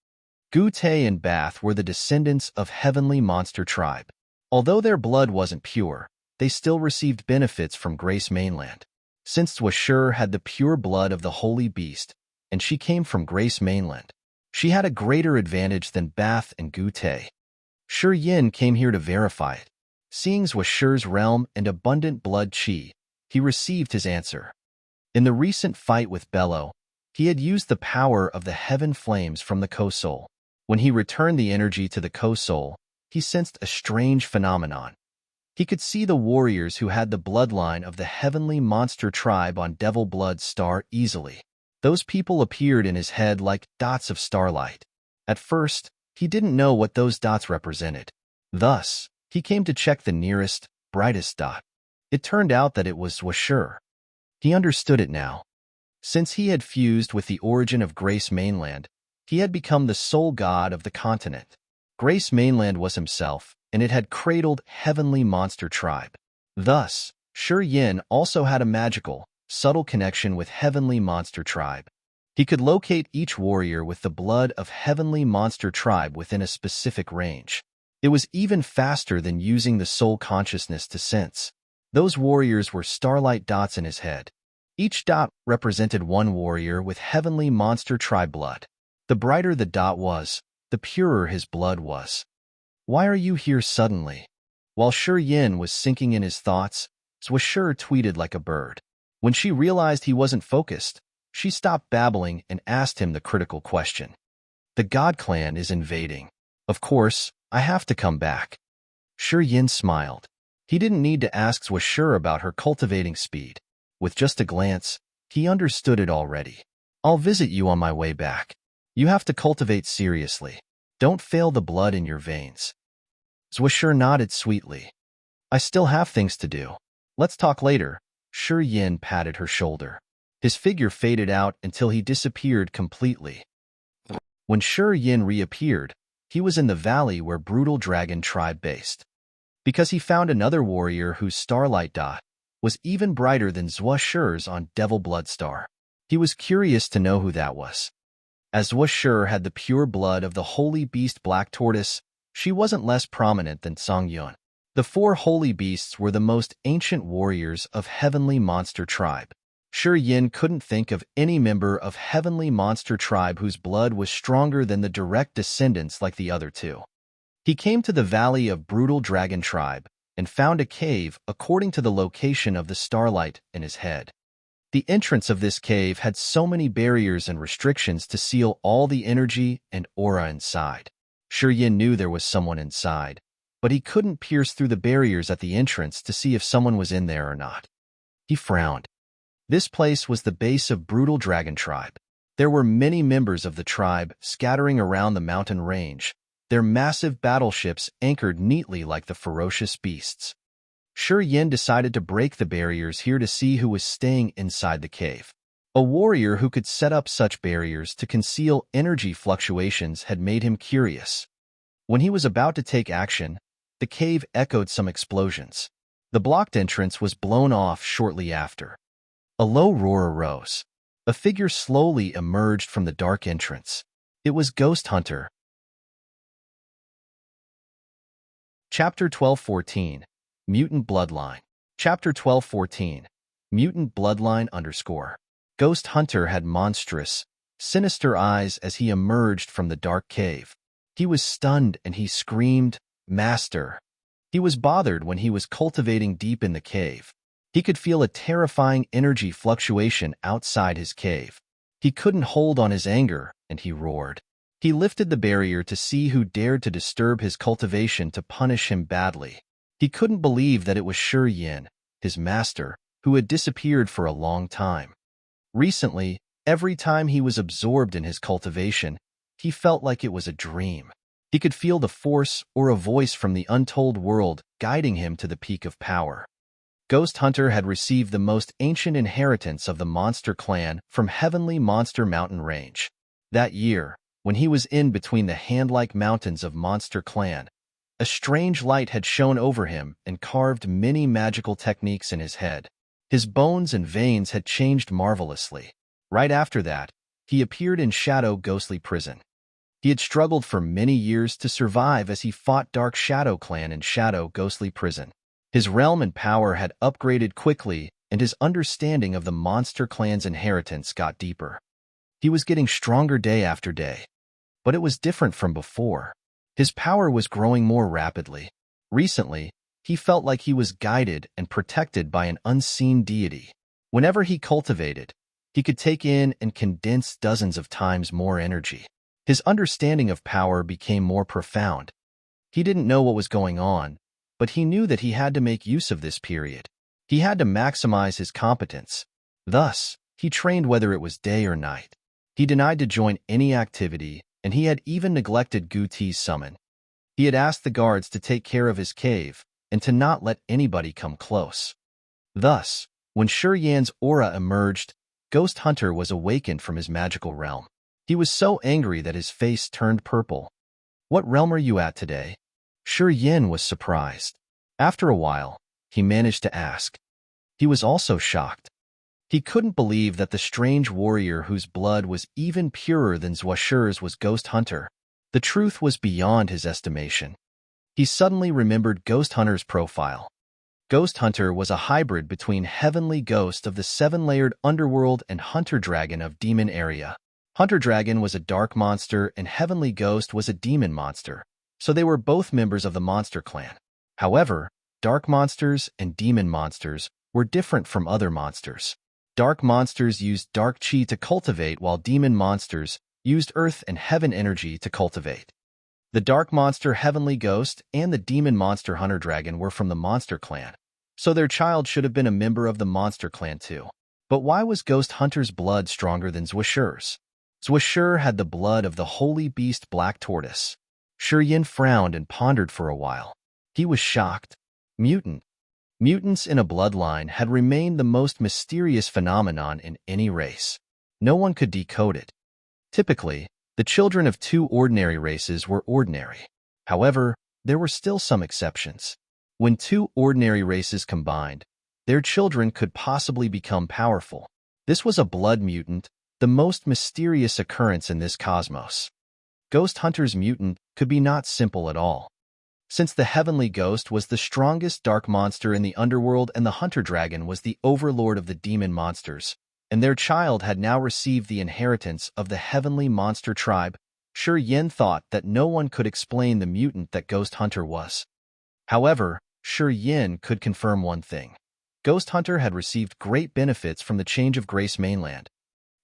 Gu Tai and Bath were the descendants of heavenly monster tribe. Although their blood wasn't pure, they still received benefits from Grace Mainland. since Azure had the pure blood of the holy beast, and she came from Grace Mainland. She had a greater advantage than Bath and Gute. Shi Yin came here to verify it. Seeing Azure's realm and abundant blood chi, he received his answer. In the recent fight with Bello, he had used the power of the heaven flames from the Co-Soul. When he returned the energy to the Co-Soul, he sensed a strange phenomenon. He could see the warriors who had the bloodline of the heavenly monster tribe on Devil Blood Star easily. Those people appeared in his head like dots of starlight. At first, he didn't know what those dots represented. Thus, he came to check the nearest, brightest dot. It turned out that it was Azure. He understood it now. Since he had fused with the origin of Grace Mainland, he had become the sole god of the continent. Grace Mainland was himself, and it had cradled heavenly monster tribe. Thus, Shi Yin also had a magical, subtle connection with heavenly monster tribe. He could locate each warrior with the blood of heavenly monster tribe within a specific range. It was even faster than using the soul consciousness to sense. Those warriors were starlight dots in his head. Each dot represented one warrior with heavenly monster tribe blood. The brighter the dot was, the purer his blood was. "Why are you here suddenly?" While Shi Yin was sinking in his thoughts, Azure tweeted like a bird. When she realized he wasn't focused, she stopped babbling and asked him the critical question. "The God Clan is invading. Of course, I have to come back." Shi Yin smiled. He didn't need to ask Azure about her cultivating speed. With just a glance, he understood it already. "I'll visit you on my way back. You have to cultivate seriously. Don't fail the blood in your veins." Azure nodded sweetly. "I still have things to do. Let's talk later." Shi Yin patted her shoulder. His figure faded out until he disappeared completely. When Shi Yin reappeared, he was in the valley where Brutal Dragon tribe based. Because he found another warrior whose starlight dot was even brighter than Azure's on Devil Blood Star. He was curious to know who that was. As Azure had the pure blood of the holy beast Black Tortoise, she wasn't less prominent than Songyun. The four holy beasts were the most ancient warriors of heavenly monster tribe. Shi Yin couldn't think of any member of heavenly monster tribe whose blood was stronger than the direct descendants like the other two. He came to the valley of Brutal Dragon tribe and found a cave according to the location of the starlight in his head. The entrance of this cave had so many barriers and restrictions to seal all the energy and aura inside. Shi Yin knew there was someone inside, but he couldn't pierce through the barriers at the entrance to see if someone was in there or not. He frowned. This place was the base of Brutal Dragon tribe. There were many members of the tribe scattering around the mountain range, their massive battleships anchored neatly like the ferocious beasts. Shi Yin decided to break the barriers here to see who was staying inside the cave. A warrior who could set up such barriers to conceal energy fluctuations had made him curious. When he was about to take action, the cave echoed some explosions. The blocked entrance was blown off shortly after. A low roar arose. A figure slowly emerged from the dark entrance. It was Ghost Hunter. Chapter 12:14 Mutant Bloodline. Chapter 12:14 Mutant Bloodline _ Ghost Hunter had monstrous, sinister eyes as he emerged from the dark cave. He was stunned and he screamed, "Master!" He was bothered when he was cultivating deep in the cave. He could feel a terrifying energy fluctuation outside his cave. He couldn't hold on his anger, and he roared. He lifted the barrier to see who dared to disturb his cultivation to punish him badly. He couldn't believe that it was Shi Yin, his master, who had disappeared for a long time. Recently, every time he was absorbed in his cultivation, he felt like it was a dream. He could feel the force or a voice from the untold world guiding him to the peak of power. Ghost Hunter had received the most ancient inheritance of the monster clan from Heavenly Monster Mountain Range. That year, when he was in between the hand-like mountains of Monster Clan, a strange light had shone over him and carved many magical techniques in his head. His bones and veins had changed marvelously. Right after that, he appeared in Shadow Ghostly Prison. He had struggled for many years to survive as he fought Dark Shadow Clan in Shadow Ghostly Prison. His realm and power had upgraded quickly and his understanding of the monster clan's inheritance got deeper. He was getting stronger day after day, but it was different from before. His power was growing more rapidly. Recently, he felt like he was guided and protected by an unseen deity. Whenever he cultivated, he could take in and condense dozens of times more energy. His understanding of power became more profound. He didn't know what was going on, but he knew that he had to make use of this period. He had to maximize his competence. Thus, he trained whether it was day or night. He denied to join any activity, and he had even neglected Gu Ti's summon. He had asked the guards to take care of his cave and to not let anybody come close. Thus, when Shi Yan's aura emerged, Ghost Hunter was awakened from his magical realm. He was so angry that his face turned purple. "What realm are you at today?" Shi Yan was surprised. After a while, he managed to ask. He was also shocked. He couldn't believe that the strange warrior whose blood was even purer than Zwashir's was Ghost Hunter. The truth was beyond his estimation. He suddenly remembered Ghost Hunter's profile. Ghost Hunter was a hybrid between Heavenly Ghost of the Seven-Layered Underworld and Hunter Dragon of Demon Area. Hunter Dragon was a dark monster and Heavenly Ghost was a demon monster, so they were both members of the monster clan. However, dark monsters and demon monsters were different from other monsters. Dark monsters used dark chi to cultivate, while demon monsters used earth and heaven energy to cultivate. The dark monster Heavenly Ghost and the demon monster Hunter Dragon were from the monster clan, so their child should have been a member of the monster clan too. But why was Ghost Hunter's blood stronger than Zwashir's? Zwashir had the blood of the holy beast Black Tortoise. Shi Yan frowned and pondered for a while. He was shocked. Mutant. Mutants in a bloodline had remained the most mysterious phenomenon in any race. No one could decode it. Typically, the children of two ordinary races were ordinary. However, there were still some exceptions. When two ordinary races combined, their children could possibly become powerful. This was a blood mutant, the most mysterious occurrence in this cosmos. Ghost Hunter's mutant could be not simple at all. Since the Heavenly Ghost was the strongest dark monster in the underworld and the Hunter Dragon was the overlord of the demon monsters, and their child had now received the inheritance of the Heavenly Monster tribe, Shi Yan thought that no one could explain the mutant that Ghost Hunter was. However, Shi Yan could confirm one thing. Ghost Hunter had received great benefits from the Change of Grace mainland.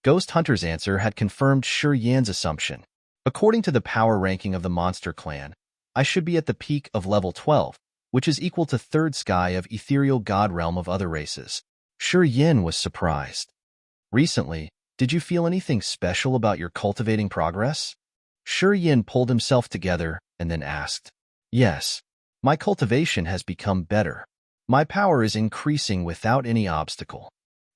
Ghost Hunter's answer had confirmed Shi Yan's assumption. According to the power ranking of the monster clan, I should be at the peak of level 12, which is equal to third sky of ethereal god realm of other races. Shi Yan was surprised. Recently, did you feel anything special about your cultivating progress? Shi Yan pulled himself together and then asked. Yes, my cultivation has become better. My power is increasing without any obstacle.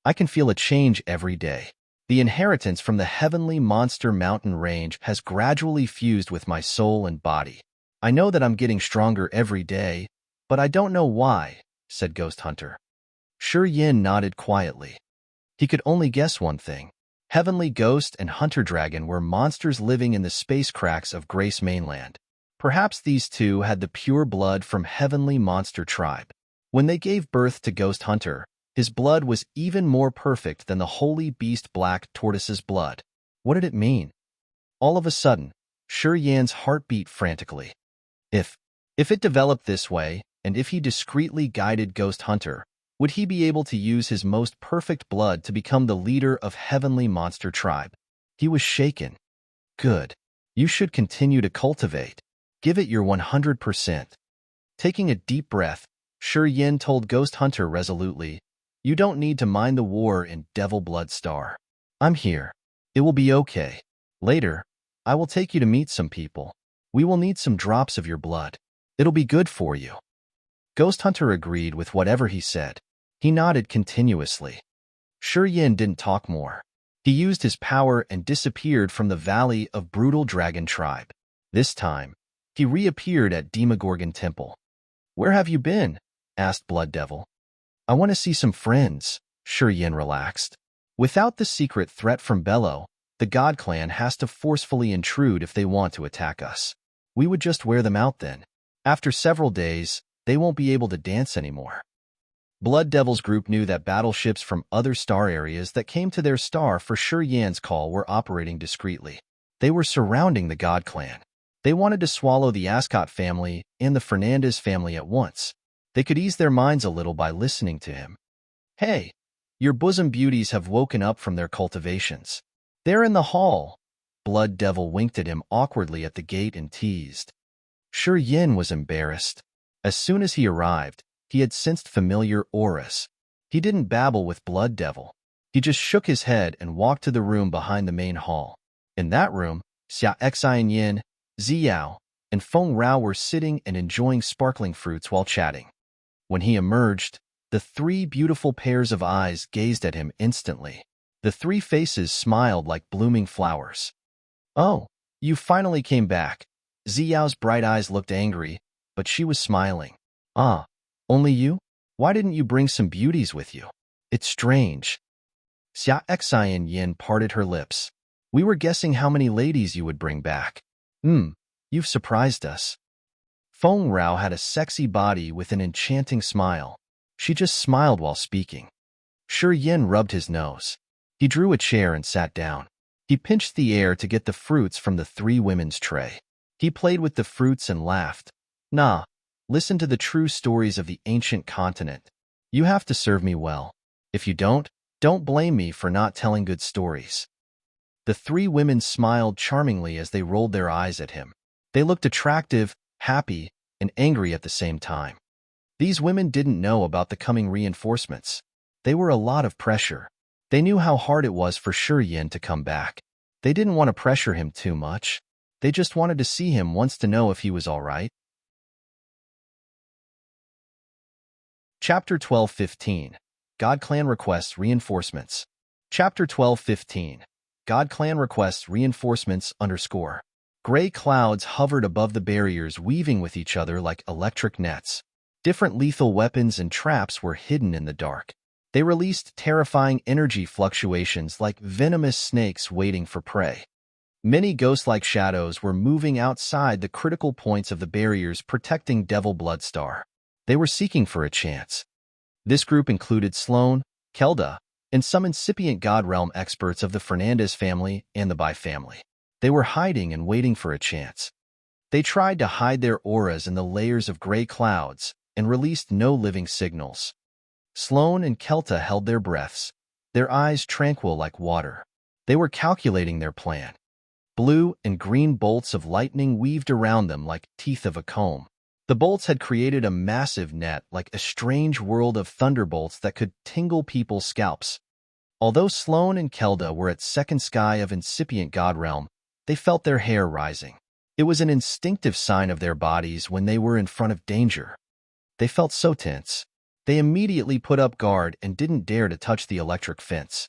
I can feel a change every day. The inheritance from the Heavenly Monster mountain range has gradually fused with my soul and body. I know that I'm getting stronger every day, but I don't know why, said Ghost Hunter. Shi Yan nodded quietly. He could only guess one thing. Heavenly Ghost and Hunter Dragon were monsters living in the space cracks of Grace Mainland. Perhaps these two had the pure blood from Heavenly Monster tribe. When they gave birth to Ghost Hunter, his blood was even more perfect than the holy beast Black Tortoise's blood. What did it mean? All of a sudden, Shi Yan's heart beat frantically. If it developed this way, and if he discreetly guided Ghost Hunter, would he be able to use his most perfect blood to become the leader of Heavenly Monster tribe? He was shaken. Good. You should continue to cultivate. Give it your 100%. Taking a deep breath, Shi Yan told Ghost Hunter resolutely, You don't need to mind the war in Devil Blood Star. I'm here. It will be okay. Later, I will take you to meet some people. We will need some drops of your blood. It'll be good for you. Ghost Hunter agreed with whatever he said. He nodded continuously. Shi Yan didn't talk more. He used his power and disappeared from the Valley of Brutal Dragon Tribe. This time, he reappeared at Demogorgon Temple. Where have you been? Asked Blood Devil. I want to see some friends, Shi Yan relaxed. Without the secret threat from Bello, the God Clan has to forcefully intrude if they want to attack us. We would just wear them out then. After several days, they won't be able to dance anymore. Blood Devils Group knew that battleships from other star areas that came to their star for Sure Yan's call were operating discreetly. They were surrounding the God Clan. They wanted to swallow the Ascot family and the Fernandez family at once. They could ease their minds a little by listening to him. "Hey, your bosom beauties have woken up from their cultivations. They're in the hall." Blood Devil winked at him awkwardly at the gate and teased. Sure Yin was embarrassed. As soon as he arrived, he had sensed familiar auras. He didn't babble with Blood Devil. He just shook his head and walked to the room behind the main hall. In that room, Xia Xian Yin, Ziyao, and Feng Rao were sitting and enjoying sparkling fruits while chatting. When he emerged, the three beautiful pairs of eyes gazed at him instantly. The three faces smiled like blooming flowers. "Oh, you finally came back." Ziyao's bright eyes looked angry, but she was smiling. "Ah, only you? Why didn't you bring some beauties with you? It's strange." Xia Xian Yin parted her lips. "We were guessing how many ladies you would bring back." You've surprised us." Feng Rao had a sexy body with an enchanting smile. She just smiled while speaking. Sure Yin rubbed his nose. He drew a chair and sat down. He pinched the air to get the fruits from the three women's tray. He played with the fruits and laughed. "Nah, listen to the true stories of the ancient continent. You have to serve me well. If you don't blame me for not telling good stories." The three women smiled charmingly as they rolled their eyes at him. They looked attractive, happy, and angry at the same time. These women didn't know about the coming reinforcements. They were a lot of pressure. They knew how hard it was for Sure Yin to come back. They didn't want to pressure him too much. They just wanted to see him once to know if he was all right. Chapter 12:15. God Clan requests reinforcements. Chapter 12:15. God Clan requests reinforcements _ Gray clouds hovered above the barriers, weaving with each other like electric nets. Different lethal weapons and traps were hidden in the dark. They released terrifying energy fluctuations like venomous snakes waiting for prey. Many ghost-like shadows were moving outside the critical points of the barriers protecting Devil Bloodstar. They were seeking for a chance. This group included Sloane, Kelda, and some incipient God Realm experts of the Fernandez family and the Bai family. They were hiding and waiting for a chance. They tried to hide their auras in the layers of gray clouds and released no living signals. Sloane and Kelta held their breaths, their eyes tranquil like water. They were calculating their plan. Blue and green bolts of lightning weaved around them like teeth of a comb. The bolts had created a massive net like a strange world of thunderbolts that could tingle people's scalps. Although Sloane and Kelda were at second sky of incipient God Realm, they felt their hair rising. It was an instinctive sign of their bodies when they were in front of danger. They felt so tense. They immediately put up guard and didn't dare to touch the electric fence.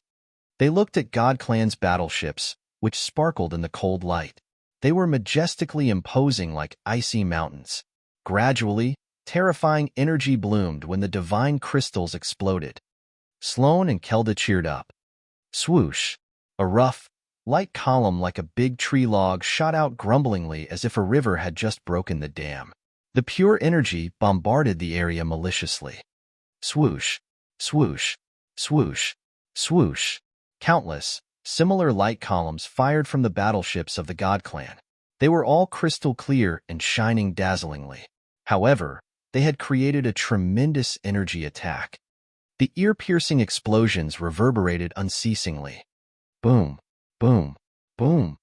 They looked at God Clan's battleships, which sparkled in the cold light. They were majestically imposing like icy mountains. Gradually, terrifying energy bloomed when the divine crystals exploded. Sloane and Kelda cheered up. Swoosh! A rough, light column like a big tree log shot out grumblingly as if a river had just broken the dam. The pure energy bombarded the area maliciously. Swoosh! Swoosh! Swoosh! Swoosh! Countless, similar light columns fired from the battleships of the God Clan. They were all crystal clear and shining dazzlingly. However, they had created a tremendous energy attack. The ear-piercing explosions reverberated unceasingly. Boom, boom, boom.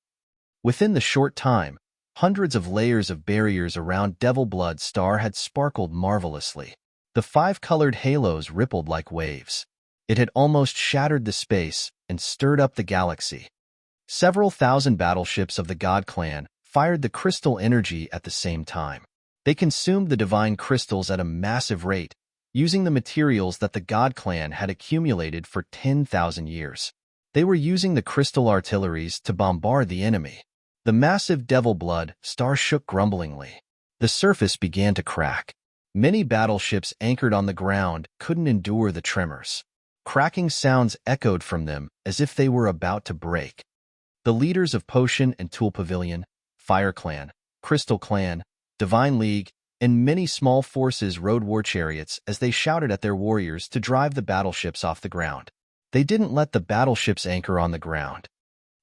Within the short time, hundreds of layers of barriers around Devil Blood Star had sparkled marvelously. The five-colored halos rippled like waves. It had almost shattered the space and stirred up the galaxy. Several thousand battleships of the God Clan fired the crystal energy at the same time. They consumed the divine crystals at a massive rate, using the materials that the God Clan had accumulated for 10,000 years. They were using the crystal artilleries to bombard the enemy. The massive Devil Blood Star shook grumblingly. The surface began to crack. Many battleships anchored on the ground couldn't endure the tremors. Cracking sounds echoed from them as if they were about to break. The leaders of Potion and Tool Pavilion, Fire Clan, Crystal Clan, Divine League, and many small forces rode war chariots as they shouted at their warriors to drive the battleships off the ground. They didn't let the battleships anchor on the ground.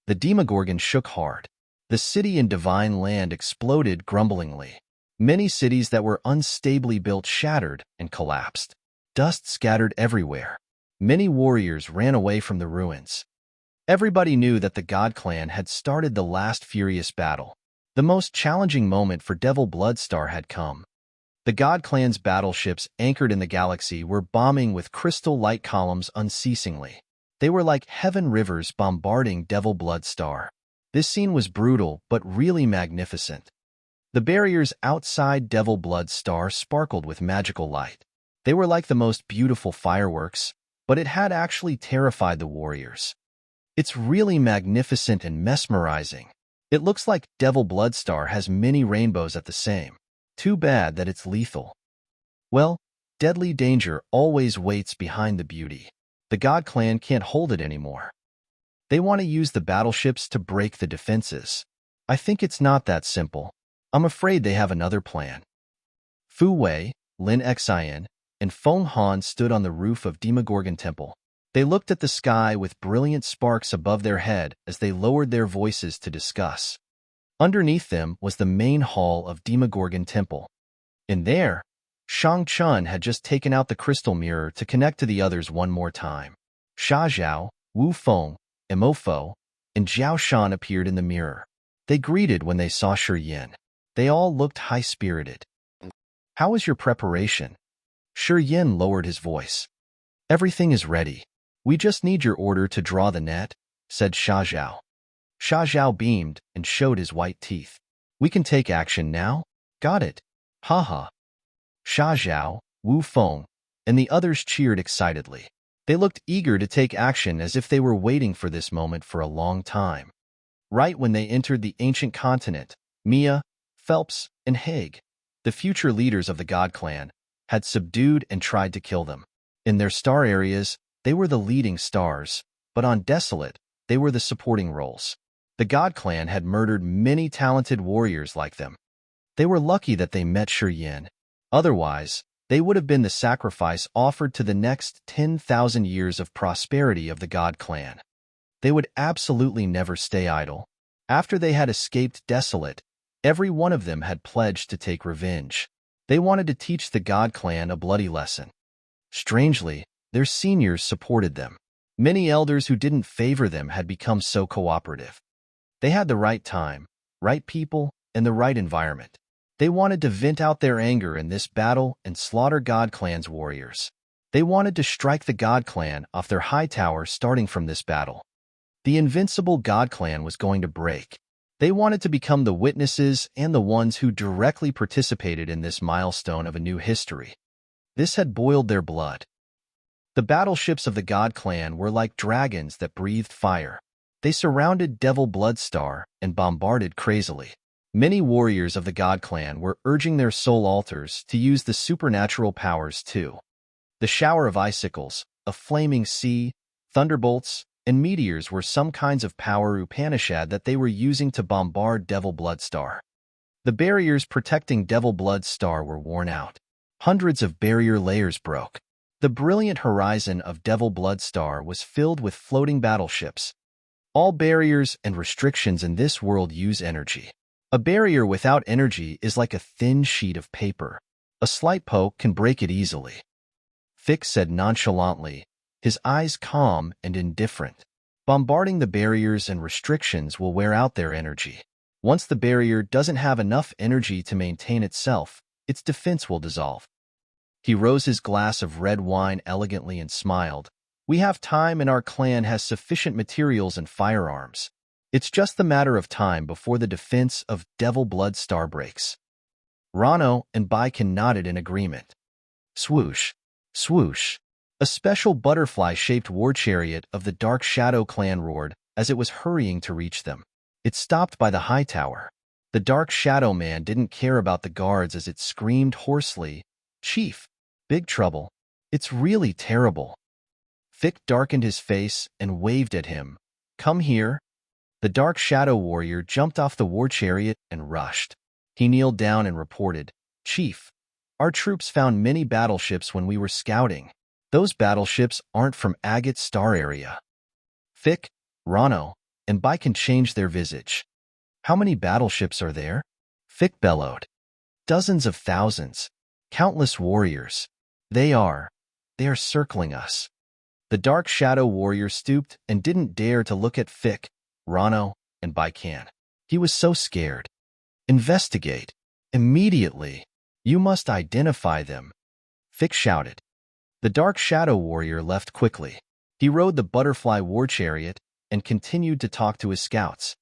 The Demogorgon shook hard. The city in Divine Land exploded grumblingly. Many cities that were unstably built shattered and collapsed. Dust scattered everywhere. Many warriors ran away from the ruins. Everybody knew that the God Clan had started the last furious battle. The most challenging moment for Devil Bloodstar had come. The God Clan's battleships anchored in the galaxy were bombing with crystal light columns unceasingly. They were like heaven rivers bombarding Devil Bloodstar. This scene was brutal but really magnificent. The barriers outside Devil Bloodstar sparkled with magical light. They were like the most beautiful fireworks, but it had actually terrified the warriors. It's really magnificent and mesmerizing. It looks like Devil Bloodstar has many rainbows at the same. Too bad that it's lethal. Well, deadly danger always waits behind the beauty. The God Clan can't hold it anymore. They want to use the battleships to break the defenses. I think it's not that simple. I'm afraid they have another plan. Fu Wei, Lin Xin, and Feng Han stood on the roof of Demogorgon Temple. They looked at the sky with brilliant sparks above their head as they lowered their voices to discuss. Underneath them was the main hall of Demogorgon Temple. In there, Shang Chun had just taken out the crystal mirror to connect to the others one more time. Sha Zhao, Wu Feng, Mo, and Zhao Shan appeared in the mirror. They greeted when they saw Shi Yin. They all looked high-spirited. "How is your preparation?" Shi Yin lowered his voice. "Everything is ready. We just need your order to draw the net," said Sha Zhao. Sha Zhao beamed and showed his white teeth. "We can take action now? Got it. Haha." Sha Zhao, Wu Feng, and the others cheered excitedly. They looked eager to take action as if they were waiting for this moment for a long time. Right when they entered the ancient continent, Mia, Phelps, and Haig, the future leaders of the God Clan, had subdued and tried to kill them. In their star areas, they were the leading stars, but on Desolate, they were the supporting roles. The God Clan had murdered many talented warriors like them. They were lucky that they met Shi Yin. Otherwise, they would have been the sacrifice offered to the next 10,000 years of prosperity of the God Clan. They would absolutely never stay idle. After they had escaped Desolate, every one of them had pledged to take revenge. They wanted to teach the God Clan a bloody lesson. Strangely, their seniors supported them. Many elders who didn't favor them had become so cooperative. They had the right time, right people, and the right environment. They wanted to vent out their anger in this battle and slaughter God Clan's warriors. They wanted to strike the God Clan off their high tower starting from this battle. The invincible God Clan was going to break. They wanted to become the witnesses and the ones who directly participated in this milestone of a new history. This had boiled their blood. The battleships of the God Clan were like dragons that breathed fire. They surrounded Devil Bloodstar and bombarded crazily. Many warriors of the God Clan were urging their soul altars to use the supernatural powers too. The shower of icicles, a flaming sea, thunderbolts, and meteors were some kinds of power Upanishad that they were using to bombard Devil Bloodstar. The barriers protecting Devil Bloodstar were worn out. Hundreds of barrier layers broke. The brilliant horizon of Devil Bloodstar was filled with floating battleships. All barriers and restrictions in this world use energy. A barrier without energy is like a thin sheet of paper. A slight poke can break it easily. Fick said nonchalantly, his eyes calm and indifferent. Bombarding the barriers and restrictions will wear out their energy. Once the barrier doesn't have enough energy to maintain itself, its defense will dissolve. He rose his glass of red wine elegantly and smiled. "We have time and our clan has sufficient materials and firearms. It's just the matter of time before the defense of Devil Bloodstar breaks." Rano and Baiken nodded in agreement. Swoosh, swoosh. A special butterfly-shaped war chariot of the Dark Shadow clan roared as it was hurrying to reach them. It stopped by the high tower. The Dark Shadow man didn't care about the guards as it screamed hoarsely, "Chief, big trouble. It's really terrible." Fick darkened his face and waved at him. "Come here." The Dark Shadow warrior jumped off the war chariot and rushed. He kneeled down and reported, Chief, our troops found many battleships when we were scouting. Those battleships aren't from Agate's star area. Fick, Rano, and Baikan changed their visage. How many battleships are there? Fick bellowed. Dozens of thousands. Countless warriors. They are circling us. The Dark Shadow warrior stooped and didn't dare to look at Fick, Rano, and Baikan. He was so scared. Investigate. Immediately. You must identify them. Fick shouted. The Dark Shadow warrior left quickly. He rode the butterfly war chariot and continued to talk to his scouts.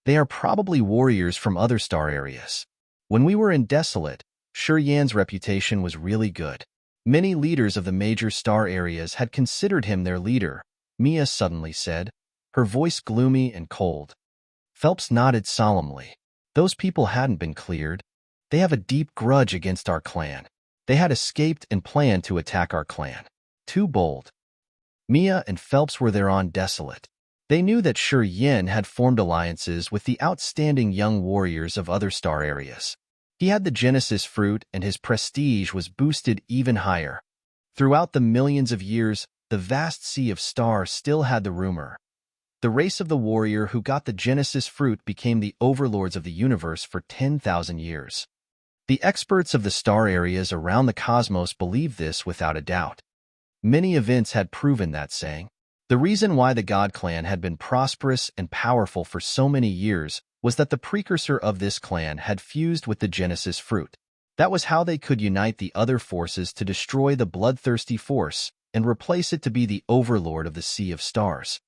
They are probably warriors from other star areas. When we were in Desolate, Yan's reputation was really good. Many leaders of the major star areas had considered him their leader, Mia suddenly said, her voice gloomy and cold. Phelps nodded solemnly. Those people hadn't been cleared. They have a deep grudge against our clan. They had escaped and planned to attack our clan. Too bold. Mia and Phelps were there on Desolate. They knew that Yen had formed alliances with the outstanding young warriors of other star areas. He had the Genesis fruit and his prestige was boosted even higher. Throughout the millions of years, the vast sea of stars still had the rumor. The race of the warrior who got the Genesis fruit became the overlords of the universe for 10,000 years. The experts of the star areas around the cosmos believed this without a doubt. Many events had proven that saying. The reason why the God Clan had been prosperous and powerful for so many years was that the precursor of this clan had fused with the Genesis fruit. That was how they could unite the other forces to destroy the bloodthirsty force and replace it to be the overlord of the Sea of Stars.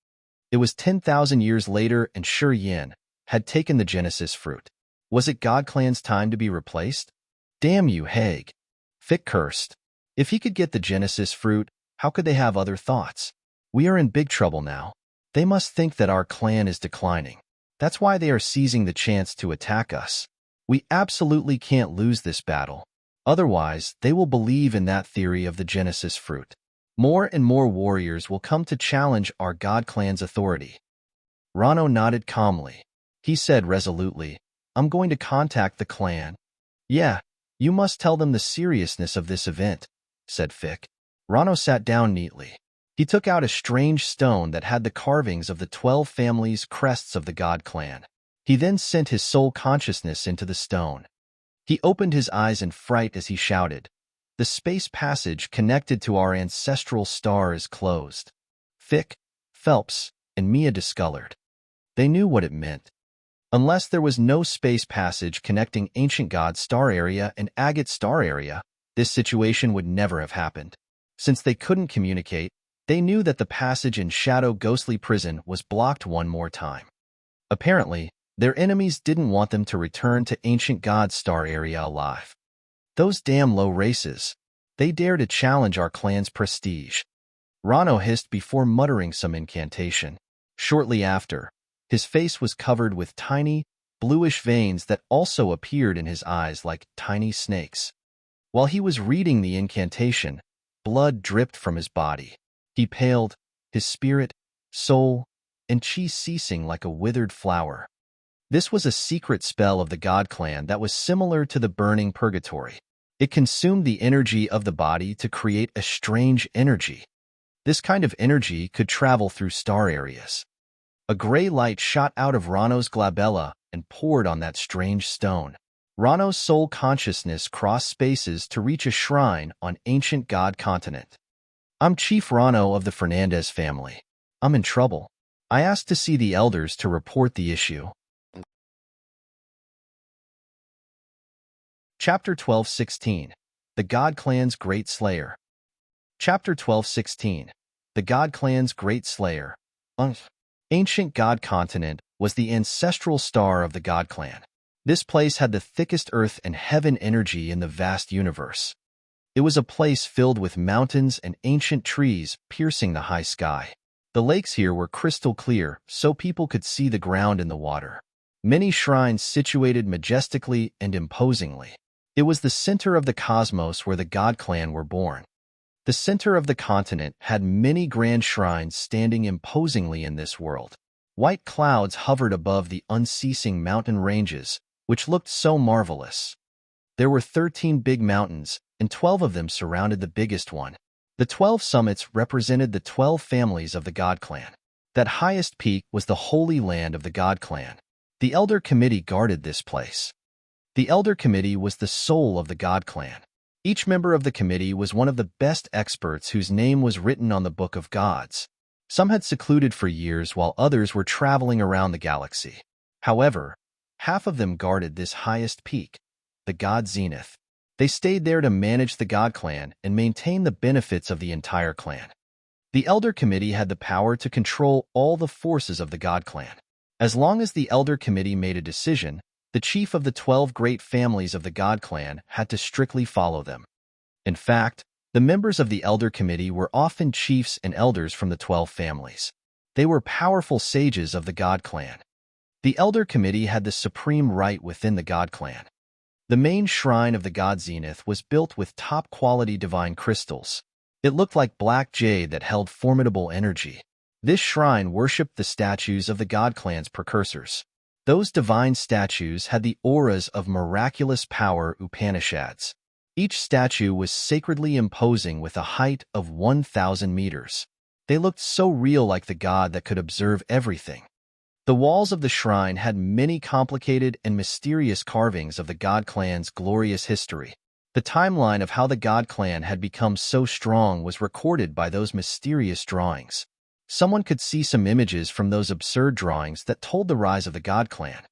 It was 10,000 years later and Yen had taken the Genesis fruit. Was it God Clan's time to be replaced? Damn you, Haig. Fick cursed. If he could get the Genesis fruit, how could they have other thoughts? We are in big trouble now. They must think that our clan is declining. That's why they are seizing the chance to attack us. We absolutely can't lose this battle. Otherwise, they will believe in that theory of the Genesis fruit. More and more warriors will come to challenge our God Clan's authority. Rano nodded calmly. He said resolutely, I'm going to contact the clan. Yeah, you must tell them the seriousness of this event, said Fick. Rano sat down neatly. He took out a strange stone that had the carvings of the 12 families' crests of the God Clan. He then sent his soul consciousness into the stone. He opened his eyes in fright as he shouted, the space passage connected to our ancestral star is closed. Fick, Phelps, and Mia discolored. They knew what it meant. Unless there was no space passage connecting Ancient God's star area and Agate's star area, this situation would never have happened. Since they couldn't communicate, they knew that the passage in Shadow Ghostly Prison was blocked one more time. Apparently, their enemies didn't want them to return to Ancient God's star area alive. Those damn low races. They dare to challenge our clan's prestige. Rano hissed before muttering some incantation. Shortly after, his face was covered with tiny, bluish veins that also appeared in his eyes like tiny snakes. While he was reading the incantation, blood dripped from his body. He paled, his spirit, soul, and chi ceasing like a withered flower. This was a secret spell of the God Clan that was similar to the burning purgatory. It consumed the energy of the body to create a strange energy. This kind of energy could travel through star areas. A gray light shot out of Rano's glabella and poured on that strange stone. Rano's soul consciousness crossed spaces to reach a shrine on Ancient God Continent. I'm Chief Rano of the Fernandez family. I'm in trouble. I asked to see the elders to report the issue. Chapter 12:16. The God Clan's Great Slayer. Chapter 12:16. The God Clan's Great Slayer. Ancient God Continent was the ancestral star of the God Clan. This place had the thickest earth and heaven energy in the vast universe. It was a place filled with mountains and ancient trees piercing the high sky. The lakes here were crystal clear, so people could see the ground in the water. Many shrines situated majestically and imposingly. It was the center of the cosmos where the God Clan were born. The center of the continent had many grand shrines standing imposingly in this world. White clouds hovered above the unceasing mountain ranges, which looked so marvelous. There were 13 big mountains, and 12 of them surrounded the biggest one. The 12 summits represented the 12 families of the God Clan. That highest peak was the holy land of the God Clan. The Elder Committee guarded this place. The Elder Committee was the soul of the God Clan. Each member of the committee was one of the best experts whose name was written on the Book of Gods. Some had secluded for years while others were traveling around the galaxy. However, half of them guarded this highest peak, the God Zenith. They stayed there to manage the God Clan and maintain the benefits of the entire clan. The Elder Committee had the power to control all the forces of the God Clan. As long as the Elder Committee made a decision, the chief of the 12 great families of the God Clan had to strictly follow them. In fact, the members of the Elder Committee were often chiefs and elders from the 12 families. They were powerful sages of the God Clan. The Elder Committee had the supreme right within the God Clan. The main shrine of the God Zenith was built with top-quality divine crystals. It looked like black jade that held formidable energy. This shrine worshipped the statues of the God Clan's precursors. Those divine statues had the auras of miraculous power Upanishads. Each statue was sacredly imposing with a height of 1,000 meters. They looked so real, like the god that could observe everything. The walls of the shrine had many complicated and mysterious carvings of the God Clan's glorious history. The timeline of how the God Clan had become so strong was recorded by those mysterious drawings. Someone could see some images from those absurd drawings that told the rise of the God Clan.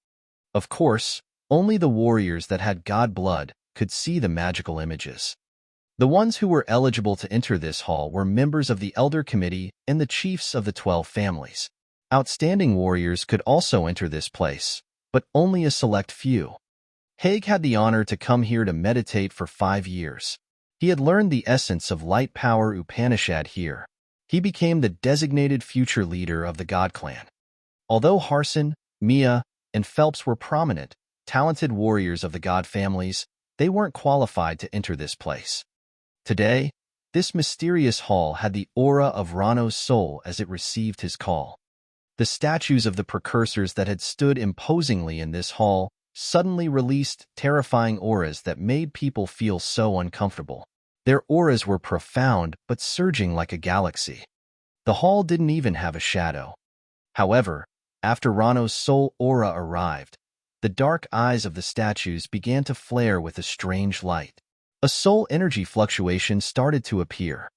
Of course, only the warriors that had God blood could see the magical images. The ones who were eligible to enter this hall were members of the Elder Committee and the chiefs of the 12 families. Outstanding warriors could also enter this place, but only a select few. Haig had the honor to come here to meditate for 5 years. He had learned the essence of light power Upanishad here. He became the designated future leader of the God Clan. Although Harson, Mia, and Phelps were prominent, talented warriors of the God families, they weren't qualified to enter this place. Today, this mysterious hall had the aura of Rano's soul as it received his call. The statues of the precursors that had stood imposingly in this hall suddenly released terrifying auras that made people feel so uncomfortable. Their auras were profound but surging like a galaxy. The hall didn't even have a shadow. However, after Rano's soul aura arrived, the dark eyes of the statues began to flare with a strange light. A soul energy fluctuation started to appear.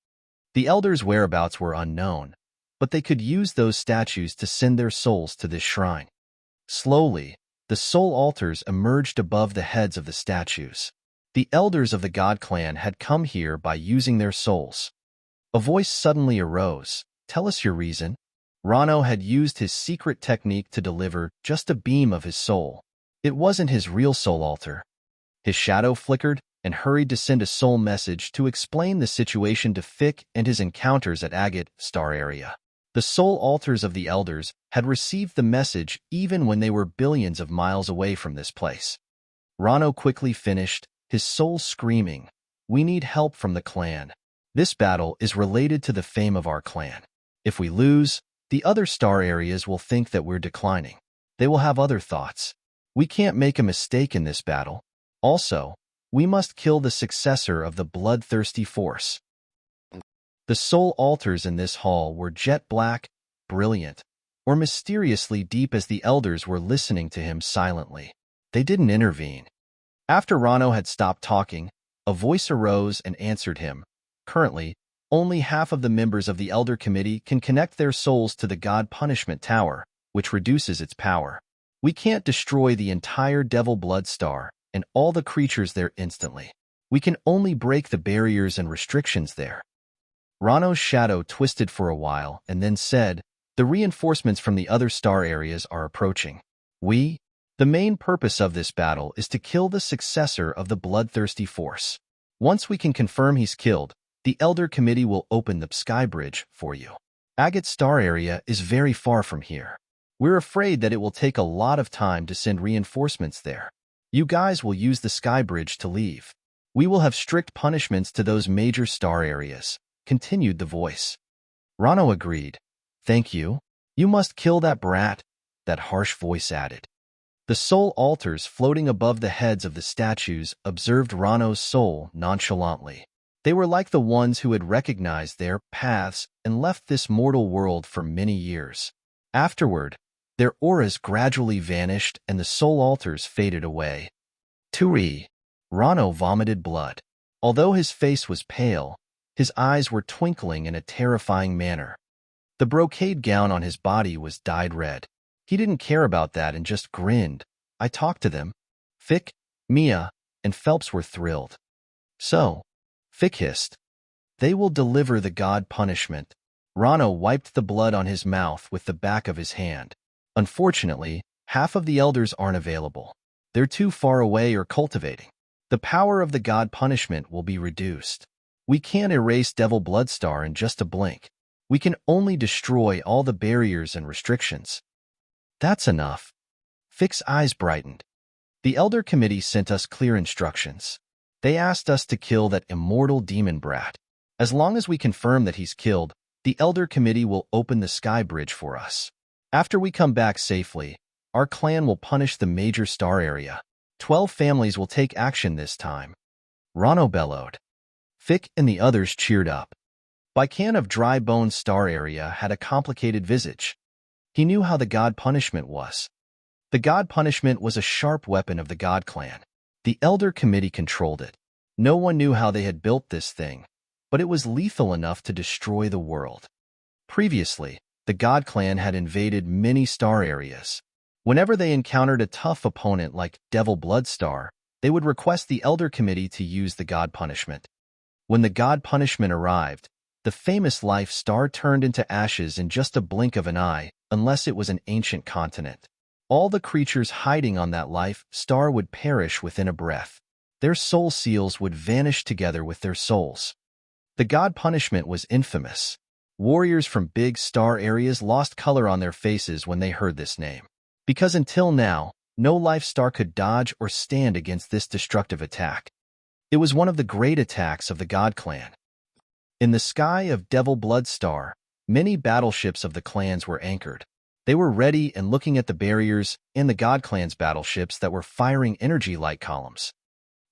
The elders' whereabouts were unknown, but they could use those statues to send their souls to this shrine. Slowly, the soul altars emerged above the heads of the statues. The elders of the God Clan had come here by using their souls. A voice suddenly arose. "Tell us your reason." Rano had used his secret technique to deliver just a beam of his soul. It wasn't his real soul altar. His shadow flickered and hurried to send a soul message to explain the situation to Fick and his encounters at Agate Star Area. The soul altars of the elders had received the message even when they were billions of miles away from this place. Rano quickly finished, his soul screaming, "We need help from the clan. This battle is related to the fame of our clan. If we lose, the other star areas will think that we're declining. They will have other thoughts. We can't make a mistake in this battle. Also, we must kill the successor of the bloodthirsty force." The soul altars in this hall were jet black, brilliant, or mysteriously deep as the elders were listening to him silently. They didn't intervene. After Rano had stopped talking, a voice arose and answered him. Currently, only half of the members of the Elder Committee can connect their souls to the God Punishment Tower, which reduces its power. We can't destroy the entire Devil Blood Star and all the creatures there instantly. We can only break the barriers and restrictions there. Rano's shadow twisted for a while and then said, "The reinforcements from the other star areas are approaching. The main purpose of this battle is to kill the successor of the bloodthirsty force. Once we can confirm he's killed, the Elder Committee will open the sky bridge for you. Agate Star Area is very far from here. We're afraid that it will take a lot of time to send reinforcements there. You guys will use the sky bridge to leave. We will have strict punishments to those major star areas," continued the voice. Rano agreed. "Thank you. You must kill that brat," that harsh voice added. The soul altars floating above the heads of the statues observed Rano's soul nonchalantly. They were like the ones who had recognized their paths and left this mortal world for many years. Afterward, their auras gradually vanished and the soul altars faded away. Turi. Rano vomited blood. Although his face was pale, his eyes were twinkling in a terrifying manner. The brocade gown on his body was dyed red. He didn't care about that and just grinned. I talked to them. Fick, Mia, and Phelps were thrilled. So, Fick hissed, they will deliver the god punishment. Rano wiped the blood on his mouth with the back of his hand. Unfortunately, half of the elders aren't available. They're too far away or cultivating. The power of the god punishment will be reduced. We can't erase Devil Bloodstar in just a blink. We can only destroy all the barriers and restrictions. That's enough. Fick's eyes brightened. The Elder Committee sent us clear instructions. They asked us to kill that immortal demon brat. As long as we confirm that he's killed, the Elder Committee will open the Sky Bridge for us. After we come back safely, our clan will punish the major star area. 12 families will take action this time. Rano bellowed. Fick and the others cheered up. Bycan of Dry Bones Star Area had a complicated visage. He knew how the god punishment was. The god punishment was a sharp weapon of the god clan. The Elder Committee controlled it. No one knew how they had built this thing, but it was lethal enough to destroy the world. Previously, the god clan had invaded many star areas. Whenever they encountered a tough opponent like Devil Bloodstar, they would request the Elder Committee to use the god punishment. When the god punishment arrived, the famous life star turned into ashes in just a blink of an eye, unless it was an ancient continent. All the creatures hiding on that life star would perish within a breath. Their soul seals would vanish together with their souls. The god punishment was infamous. Warriors from big star areas lost color on their faces when they heard this name. Because until now, no life star could dodge or stand against this destructive attack. It was one of the great attacks of the god clan. In the sky of Devil Bloodstar, many battleships of the clans were anchored. They were ready and looking at the barriers and the god clan's battleships that were firing energy light columns.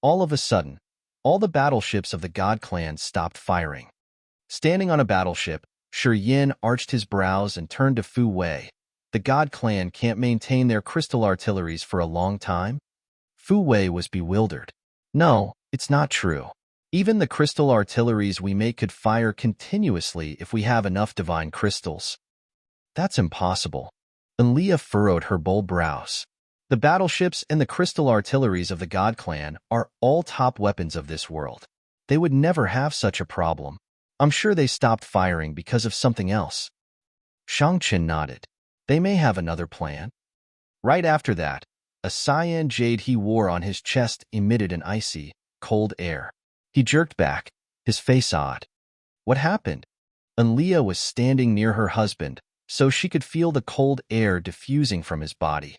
All of a sudden, all the battleships of the god clan stopped firing. Standing on a battleship, Shi Yin arched his brows and turned to Fu Wei. The god clan can't maintain their crystal artilleries for a long time? Fu Wei was bewildered. No, it's not true. Even the crystal artilleries we make could fire continuously if we have enough divine crystals. That's impossible. Leah furrowed her bold brows. The battleships and the crystal artilleries of the god clan are all top weapons of this world. They would never have such a problem. I'm sure they stopped firing because of something else. Shang-Chen nodded. They may have another plan. Right after that, a cyan jade he wore on his chest emitted an icy, cold air. He jerked back, his face odd. What happened? Leah was standing near her husband, so she could feel the cold air diffusing from his body.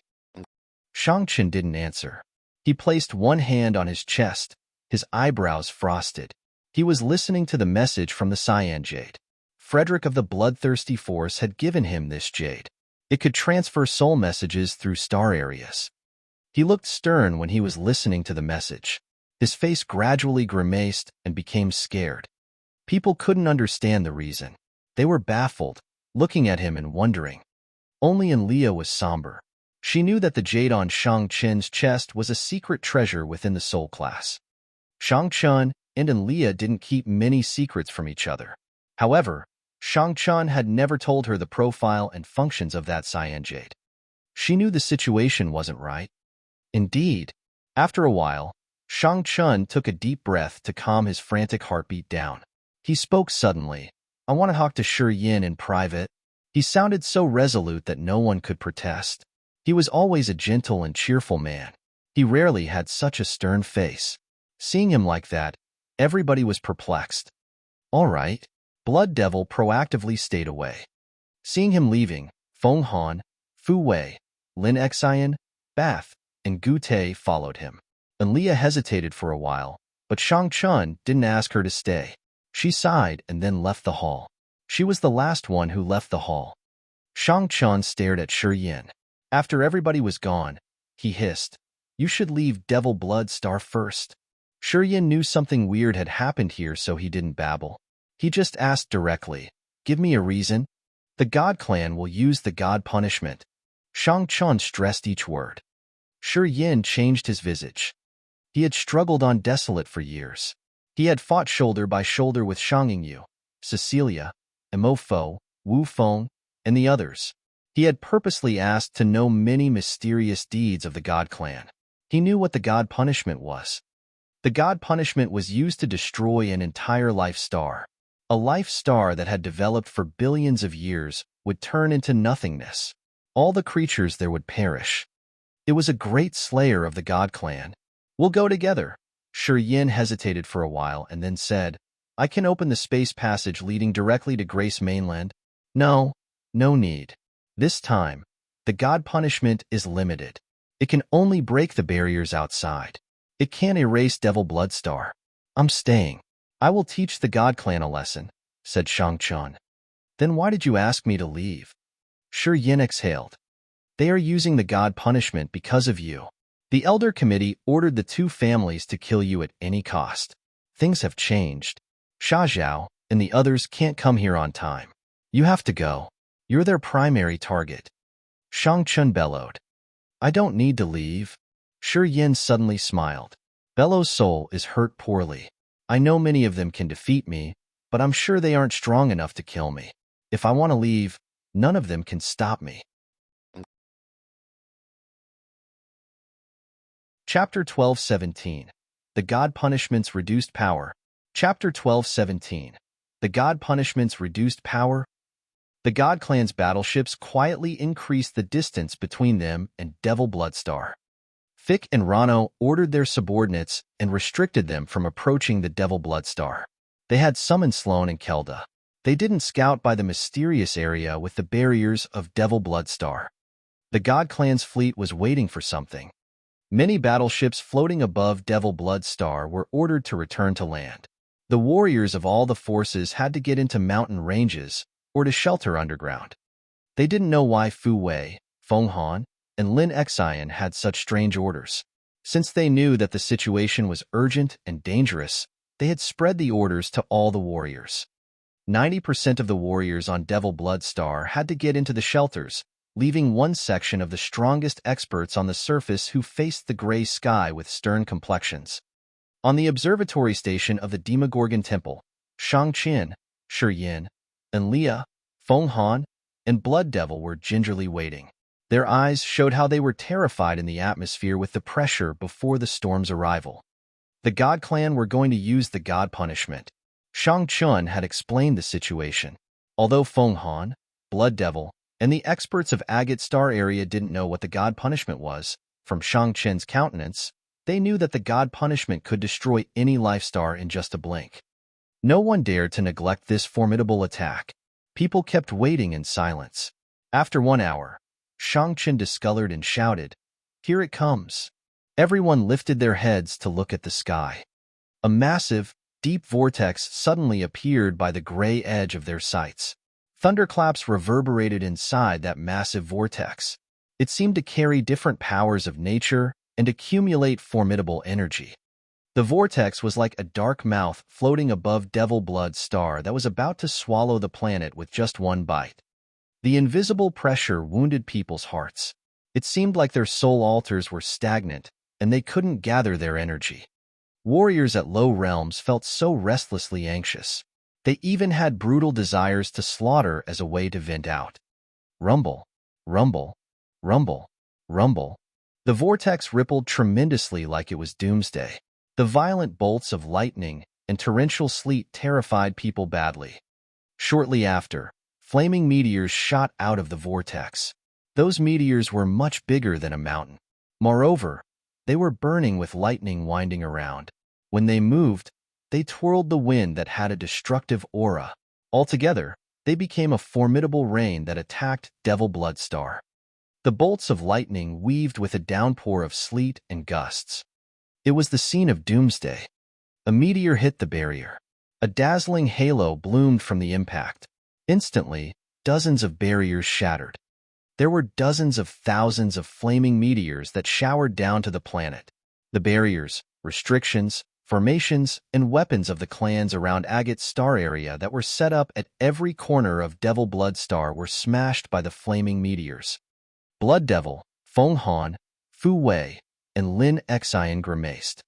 Shang-Chen didn't answer. He placed one hand on his chest, his eyebrows frosted. He was listening to the message from the cyan jade. Frederick of the Bloodthirsty Force had given him this jade. It could transfer soul messages through star areas. He looked stern when he was listening to the message. His face gradually grimaced and became scared. People couldn't understand the reason. They were baffled, looking at him and wondering. Only Leah was somber. She knew that the jade on Shang-Chen's chest was a secret treasure within the soul class. Shang-Chen and Leah didn't keep many secrets from each other. However, Shang-Chen had never told her the profile and functions of that cyan jade. She knew the situation wasn't right. Indeed, after a while, Shang-Chen took a deep breath to calm his frantic heartbeat down. He spoke suddenly. I want to talk to Shi Yin in private. He sounded so resolute that no one could protest. He was always a gentle and cheerful man. He rarely had such a stern face. Seeing him like that, everybody was perplexed. All right. Blood Devil proactively stayed away. Seeing him leaving, Feng Han, Fu Wei, Lin Xian, Bath, and Gu Tei followed him. Leah hesitated for a while, but Shang-Chen didn't ask her to stay. She sighed and then left the hall. She was the last one who left the hall. Shang-Chen stared at Shi Yin. After everybody was gone, he hissed. You should leave Devil Blood Star first. Shurien knew something weird had happened here, so he didn't babble. He just asked directly, give me a reason. The God Clan will use the God punishment. Shang Chun stressed each word. Shurien changed his visage. He had struggled on Desolate for years. He had fought shoulder by shoulder with Shang Yingyu, Cecilia, Mo Fo, Wu Feng, and the others. He had purposely asked to know many mysterious deeds of the God Clan. He knew what the God punishment was. The God punishment was used to destroy an entire life star. A life star that had developed for billions of years would turn into nothingness. All the creatures there would perish. It was a great slayer of the God Clan. We'll go together. Shurien hesitated for a while and then said, I can open the space passage leading directly to Grace Mainland. No need. This time, the God punishment is limited. It can only break the barriers outside. It can't erase Devil Blood Star. I'm staying. I will teach the God Clan a lesson, said Shang Chun. Then why did you ask me to leave? Shurien exhaled. They are using the God punishment because of you. The Elder Committee ordered the two families to kill you at any cost. Things have changed. Sha Zhao and the others can't come here on time. You have to go. You're their primary target. Shang Chun bellowed. I don't need to leave. Shurien suddenly smiled. Bellow's soul is hurt poorly. I know many of them can defeat me, but I'm sure they aren't strong enough to kill me. If I want to leave, none of them can stop me. Chapter 12:17. The God Punishment's Reduced Power. Chapter 12:17. The God Punishment's Reduced Power. The God Clan's battleships quietly increased the distance between them and Devil Blood Star. Fick and Rano ordered their subordinates and restricted them from approaching the Devil Blood Star. They had summoned Sloane and Kelda. They didn't scout by the mysterious area with the barriers of Devil Blood Star. The God Clan's fleet was waiting for something. Many battleships floating above Devil Blood Star were ordered to return to land. The warriors of all the forces had to get into mountain ranges or to shelter underground. They didn't know why Fu Wei, Feng Han, and Lin Xian had such strange orders. Since they knew that the situation was urgent and dangerous, they had spread the orders to all the warriors. 90% of the warriors on Devil Blood Star had to get into the shelters, leaving one section of the strongest experts on the surface who faced the gray sky with stern complexions. On the observatory station of the Demogorgon Temple, Shang Qin, Shurien, and Leah, Feng Han, and Blood Devil were gingerly waiting. Their eyes showed how they were terrified in the atmosphere with the pressure before the storm's arrival. The God Clan were going to use the God punishment. Shang Chun had explained the situation. Although Feng Han, Blood Devil, and the experts of Agate Star area didn't know what the God punishment was, from Shang Chen's countenance, they knew that the God punishment could destroy any life star in just a blink. No one dared to neglect this formidable attack. People kept waiting in silence. After 1 hour, Shang Chen discolored and shouted, "Here it comes." Everyone lifted their heads to look at the sky. A massive, deep vortex suddenly appeared by the gray edge of their sights. Thunderclaps reverberated inside that massive vortex. It seemed to carry different powers of nature and accumulate formidable energy. The vortex was like a dark mouth floating above Devil Blood Star that was about to swallow the planet with just one bite. The invisible pressure wounded people's hearts. It seemed like their soul altars were stagnant, and they couldn't gather their energy. Warriors at low realms felt so restlessly anxious. They even had brutal desires to slaughter as a way to vent out. Rumble, rumble, rumble, rumble. The vortex rippled tremendously like it was doomsday. The violent bolts of lightning and torrential sleet terrified people badly. Shortly after, flaming meteors shot out of the vortex. Those meteors were much bigger than a mountain. Moreover, they were burning with lightning winding around. When they moved, they twirled the wind that had a destructive aura. Altogether, they became a formidable rain that attacked Devil Blood Star. The bolts of lightning weaved with a downpour of sleet and gusts. It was the scene of doomsday. A meteor hit the barrier. A dazzling halo bloomed from the impact. Instantly, dozens of barriers shattered. There were dozens of thousands of flaming meteors that showered down to the planet. The barriers, restrictions, formations, and weapons of the clans around Agate's star area that were set up at every corner of Devil Blood Star were smashed by the flaming meteors. Blood Devil, Feng Han, Fu Wei, and Lin Xian grimaced.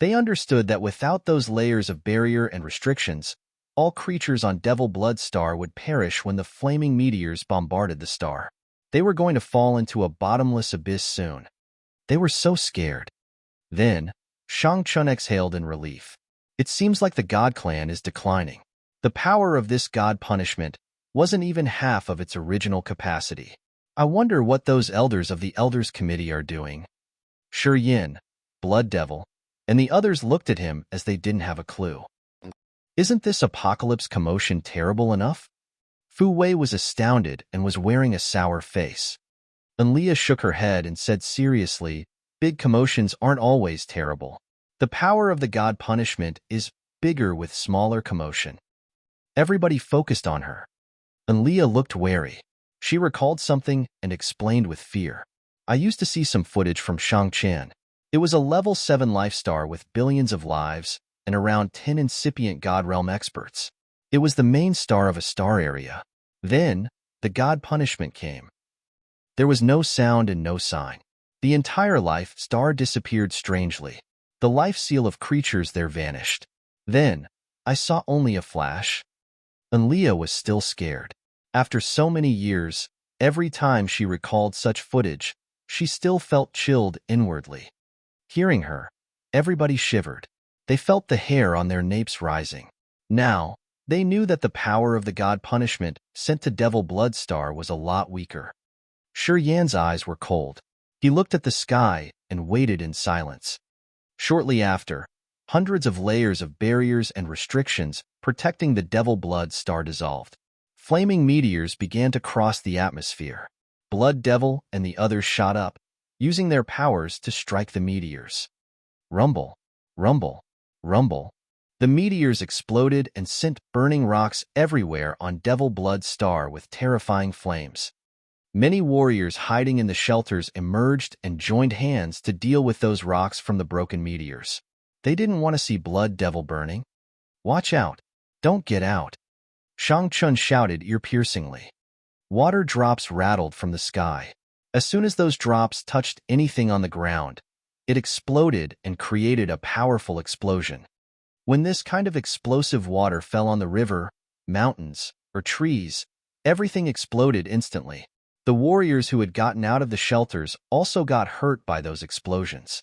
They understood that without those layers of barrier and restrictions, all creatures on Devil Blood Star would perish when the flaming meteors bombarded the star. They were going to fall into a bottomless abyss soon. They were so scared. Then, Shang Chun exhaled in relief. It seems like the God Clan is declining. The power of this God punishment wasn't even half of its original capacity. I wonder what those elders of the Elders Committee are doing. Shi Yin, Blood Devil, and the others looked at him as they didn't have a clue. Isn't this apocalypse commotion terrible enough? Fu Wei was astounded and was wearing a sour face. Enlia shook her head and said seriously, big commotions aren't always terrible. The power of the God punishment is bigger with smaller commotion. Everybody focused on her. Enlia looked wary. She recalled something and explained with fear. I used to see some footage from Shangqian. It was a level 7 life star with billions of lives and around 10 incipient God Realm experts. It was the main star of a star area. Then, the God punishment came. There was no sound and no sign. The entire life star disappeared strangely. The life seal of creatures there vanished. Then, I saw only a flash. Enlia was still scared. After so many years, every time she recalled such footage, she still felt chilled inwardly. Hearing her, everybody shivered. They felt the hair on their napes rising. Now, they knew that the power of the God punishment sent to Devil Blood Star was a lot weaker. Shi Yan's eyes were cold. He looked at the sky and waited in silence. Shortly after, hundreds of layers of barriers and restrictions protecting the Devil Blood Star dissolved. Flaming meteors began to cross the atmosphere. Blood Devil and the others shot up, using their powers to strike the meteors. Rumble, rumble, rumble. The meteors exploded and sent burning rocks everywhere on Devil Blood Star with terrifying flames. Many warriors hiding in the shelters emerged and joined hands to deal with those rocks from the broken meteors. They didn't want to see Blood Devil burning. Watch out. Don't get out. Shang Chun shouted ear-piercingly. Water drops rattled from the sky. As soon as those drops touched anything on the ground, it exploded and created a powerful explosion. When this kind of explosive water fell on the river, mountains, or trees, everything exploded instantly. The warriors who had gotten out of the shelters also got hurt by those explosions.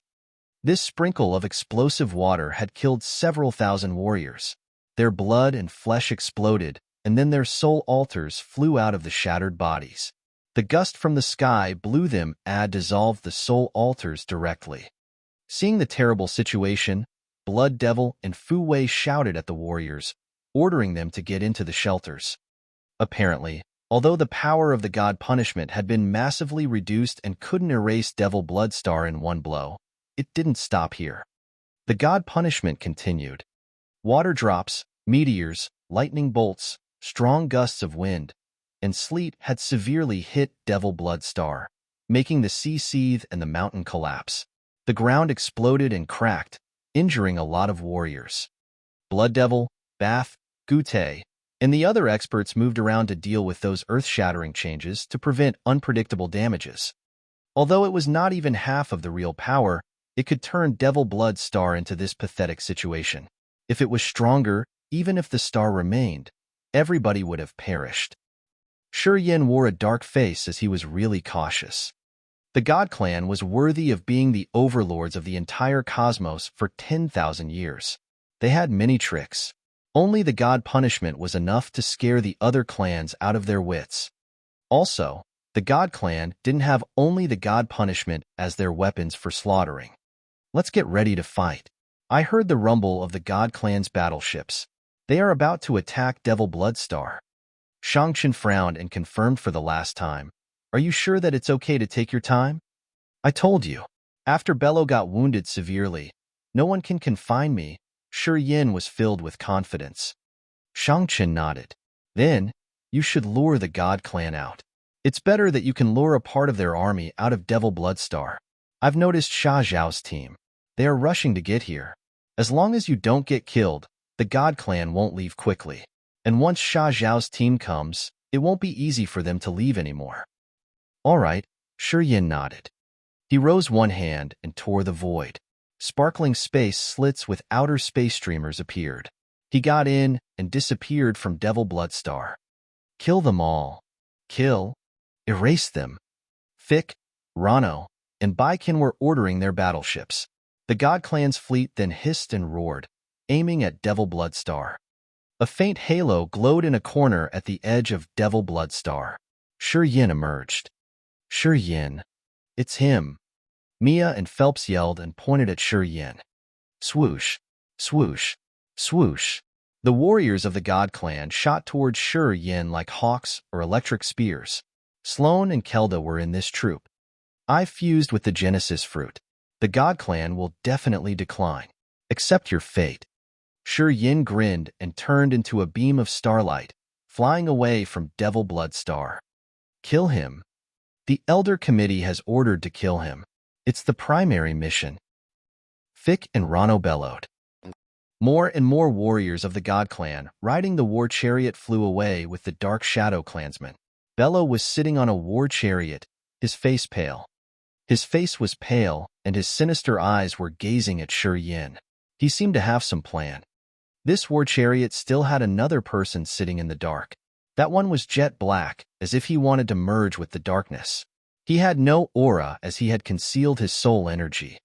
This sprinkle of explosive water had killed several thousand warriors. Their blood and flesh exploded, and then their soul altars flew out of the shattered bodies. The gust from the sky blew them and dissolved the soul altars directly. Seeing the terrible situation, Blood Devil and Fu Wei shouted at the warriors, ordering them to get into the shelters. Apparently, although the power of the God punishment had been massively reduced and couldn't erase Devil Blood Star in one blow, it didn't stop here. The God punishment continued. Water drops, meteors, lightning bolts, strong gusts of wind, and sleet had severely hit Devil Blood Star, making the sea seethe and the mountain collapse. The ground exploded and cracked, injuring a lot of warriors. Blood Devil, Bath, Gute, and the other experts moved around to deal with those earth-shattering changes to prevent unpredictable damages. Although it was not even half of the real power, it could turn Devil Blood Star into this pathetic situation. If it was stronger, even if the star remained, everybody would have perished. Shi Yin wore a dark face as he was really cautious. The God Clan was worthy of being the overlords of the entire cosmos for 10,000 years. They had many tricks. Only the God punishment was enough to scare the other clans out of their wits. Also, the God Clan didn't have only the God punishment as their weapons for slaughtering. Let's get ready to fight. I heard the rumble of the God Clan's battleships. They are about to attack Devil Blood Star. Shang Chun frowned and confirmed for the last time. Are you sure that it's okay to take your time? I told you. After Bello got wounded severely, no one can confine me. Shi Yin was filled with confidence. Shang Chun nodded. Then, you should lure the God Clan out. It's better that you can lure a part of their army out of Devil Bloodstar. I've noticed Sha Zhao's team. They are rushing to get here. As long as you don't get killed, the God Clan won't leave quickly. And once Sha Zhao's team comes, it won't be easy for them to leave anymore. All right, Shi Yin nodded. He rose one hand and tore the void. Sparkling space slits with outer space streamers appeared. He got in and disappeared from Devil Bloodstar. Kill them all. Kill. Erase them. Fick, Rano, and Baikin were ordering their battleships. The God Clan's fleet then hissed and roared, aiming at Devil Bloodstar. A faint halo glowed in a corner at the edge of Devil Bloodstar. Shi Yin emerged. Shi Yin. It's him. Mia and Phelps yelled and pointed at Shi Yin. Swoosh, swoosh, swoosh. The warriors of the God Clan shot towards Shi Yin like hawks or electric spears. Sloane and Kelda were in this troop. I fused with the Genesis fruit. The God Clan will definitely decline. Accept your fate. Shi Yin grinned and turned into a beam of starlight, flying away from Devil Bloodstar. Kill him. The Elder Committee has ordered to kill him. It's the primary mission. Fick and Rano bellowed. More and more warriors of the God Clan riding the war chariot flew away with the Dark Shadow clansmen. Bello was sitting on a war chariot, his face pale. His face was pale, and his sinister eyes were gazing at Shi Yin. He seemed to have some plan. This war chariot still had another person sitting in the dark. That one was jet black, as if he wanted to merge with the darkness. He had no aura as he had concealed his soul energy.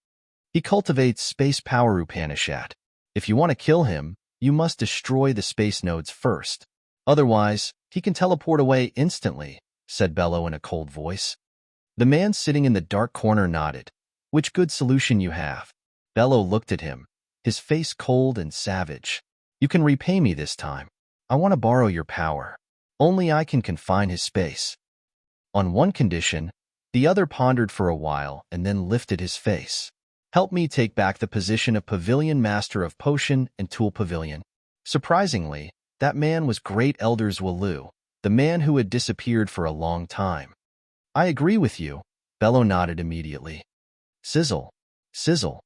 He cultivates space power Upanishad. If you want to kill him, you must destroy the space nodes first. Otherwise, he can teleport away instantly, said Bello in a cold voice. The man sitting in the dark corner nodded. Which good solution you have? Bello looked at him, his face cold and savage. You can repay me this time. I want to borrow your power. Only I can confine his space. On one condition, the other pondered for a while and then lifted his face. Help me take back the position of Pavilion Master of Potion and Tool Pavilion. Surprisingly, that man was Great Elder Zwalu, the man who had disappeared for a long time. I agree with you, Bello nodded immediately. Sizzle, sizzle.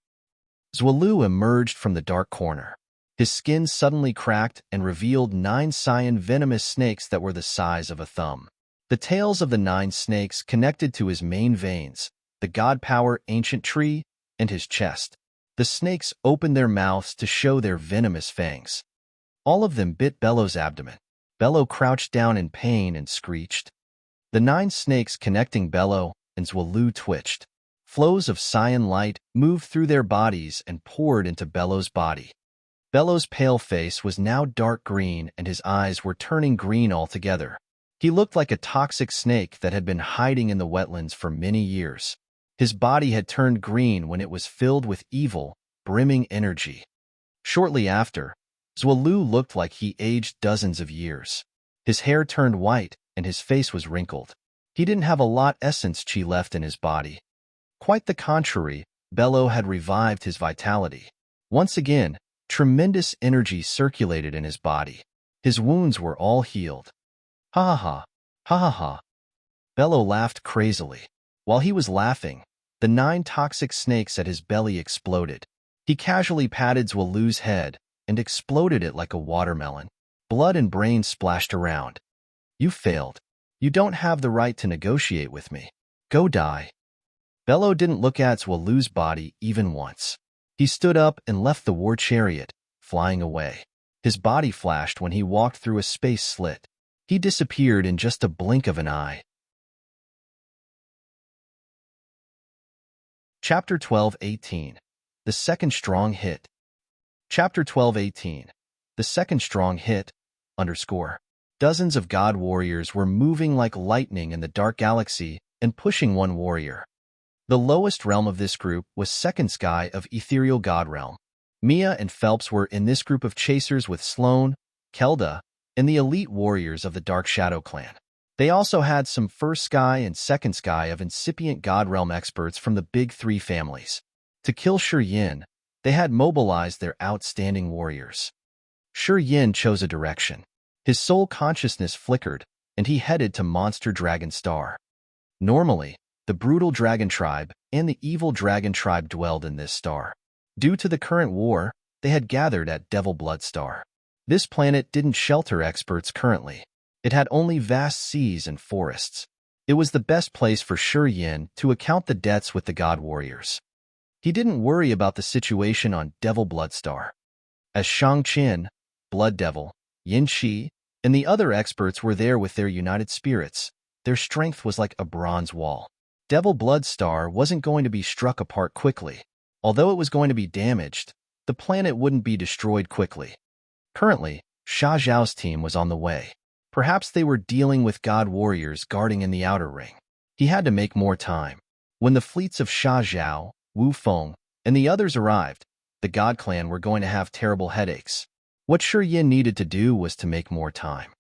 Zwalu emerged from the dark corner. His skin suddenly cracked and revealed 9 cyan venomous snakes that were the size of a thumb. The tails of the 9 snakes connected to his main veins, the God Power Ancient Tree, and his chest. The snakes opened their mouths to show their venomous fangs. All of them bit Bello's abdomen. Bello crouched down in pain and screeched. The 9 snakes connecting Bello and Zwalu twitched. Flows of cyan light moved through their bodies and poured into Bello's body. Bello's pale face was now dark green and his eyes were turning green altogether. He looked like a toxic snake that had been hiding in the wetlands for many years. His body had turned green when it was filled with evil, brimming energy. Shortly after, Zwalu looked like he aged dozens of years. His hair turned white and his face was wrinkled. He didn't have a lot essence chi left in his body. Quite the contrary, Bello had revived his vitality. Once again, tremendous energy circulated in his body. His wounds were all healed. Ha ha ha, ha ha ha. Bello laughed crazily. While he was laughing, the 9 toxic snakes at his belly exploded. He casually patted Zwalu's head and exploded it like a watermelon. Blood and brains splashed around. You failed. You don't have the right to negotiate with me. Go die. Bello didn't look at Zwalu's body even once. He stood up and left the war chariot, flying away. His body flashed when he walked through a space slit. He disappeared in just a blink of an eye. Chapter 12:18. The Second Strong Hit. Chapter 12:18. The Second Strong Hit, _ Dozens of god warriors were moving like lightning in the dark galaxy and pushing one warrior. The lowest realm of this group was Second Sky of Ethereal God Realm. Mia and Phelps were in this group of chasers with Sloane, Kelda, and the elite warriors of the Dark Shadow clan. They also had some First Sky and Second Sky of incipient God Realm experts from the Big 3 families. To kill Shi Yin, they had mobilized their outstanding warriors. Shi Yin chose a direction. His soul consciousness flickered, and he headed to Monster Dragon Star. Normally, the brutal dragon tribe and the evil dragon tribe dwelled in this star. Due to the current war, they had gathered at Devil Blood Star. This planet didn't shelter experts currently. It had only vast seas and forests. It was the best place for Shi Yin to account the debts with the God Warriors. He didn't worry about the situation on Devil Blood Star. As Shang Qin, Blood Devil, Yin Shi, and the other experts were there with their united spirits, their strength was like a bronze wall. Devil Blood Star wasn't going to be struck apart quickly. Although it was going to be damaged, the planet wouldn't be destroyed quickly. Currently, Sha Zhao's team was on the way. Perhaps they were dealing with God Warriors guarding in the outer ring. He had to make more time. When the fleets of Sha Zhao, Wu Feng, and the others arrived, the God Clan were going to have terrible headaches. What Shi Yin needed to do was to make more time.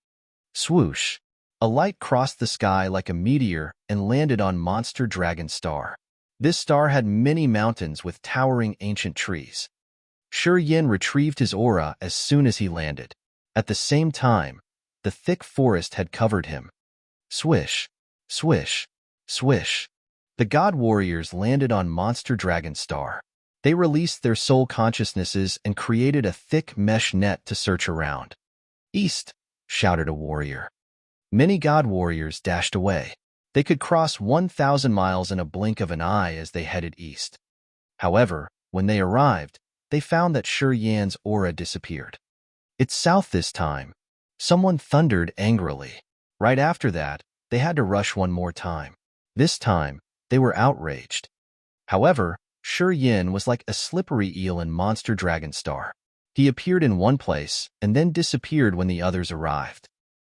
Swoosh! A light crossed the sky like a meteor and landed on Monster Dragon Star. This star had many mountains with towering ancient trees. Shi Yin retrieved his aura as soon as he landed. At the same time, the thick forest had covered him. Swish, swish, swish. The God Warriors landed on Monster Dragon Star. They released their soul consciousnesses and created a thick mesh net to search around. East, shouted a warrior. Many God Warriors dashed away. They could cross 1,000 miles in a blink of an eye as they headed east. However, when they arrived, they found that Shi Yan's aura disappeared. It's south this time. Someone thundered angrily. Right after that, they had to rush one more time. This time, they were outraged. However, Shi Yin was like a slippery eel in Monster Dragon Star. He appeared in one place and then disappeared when the others arrived.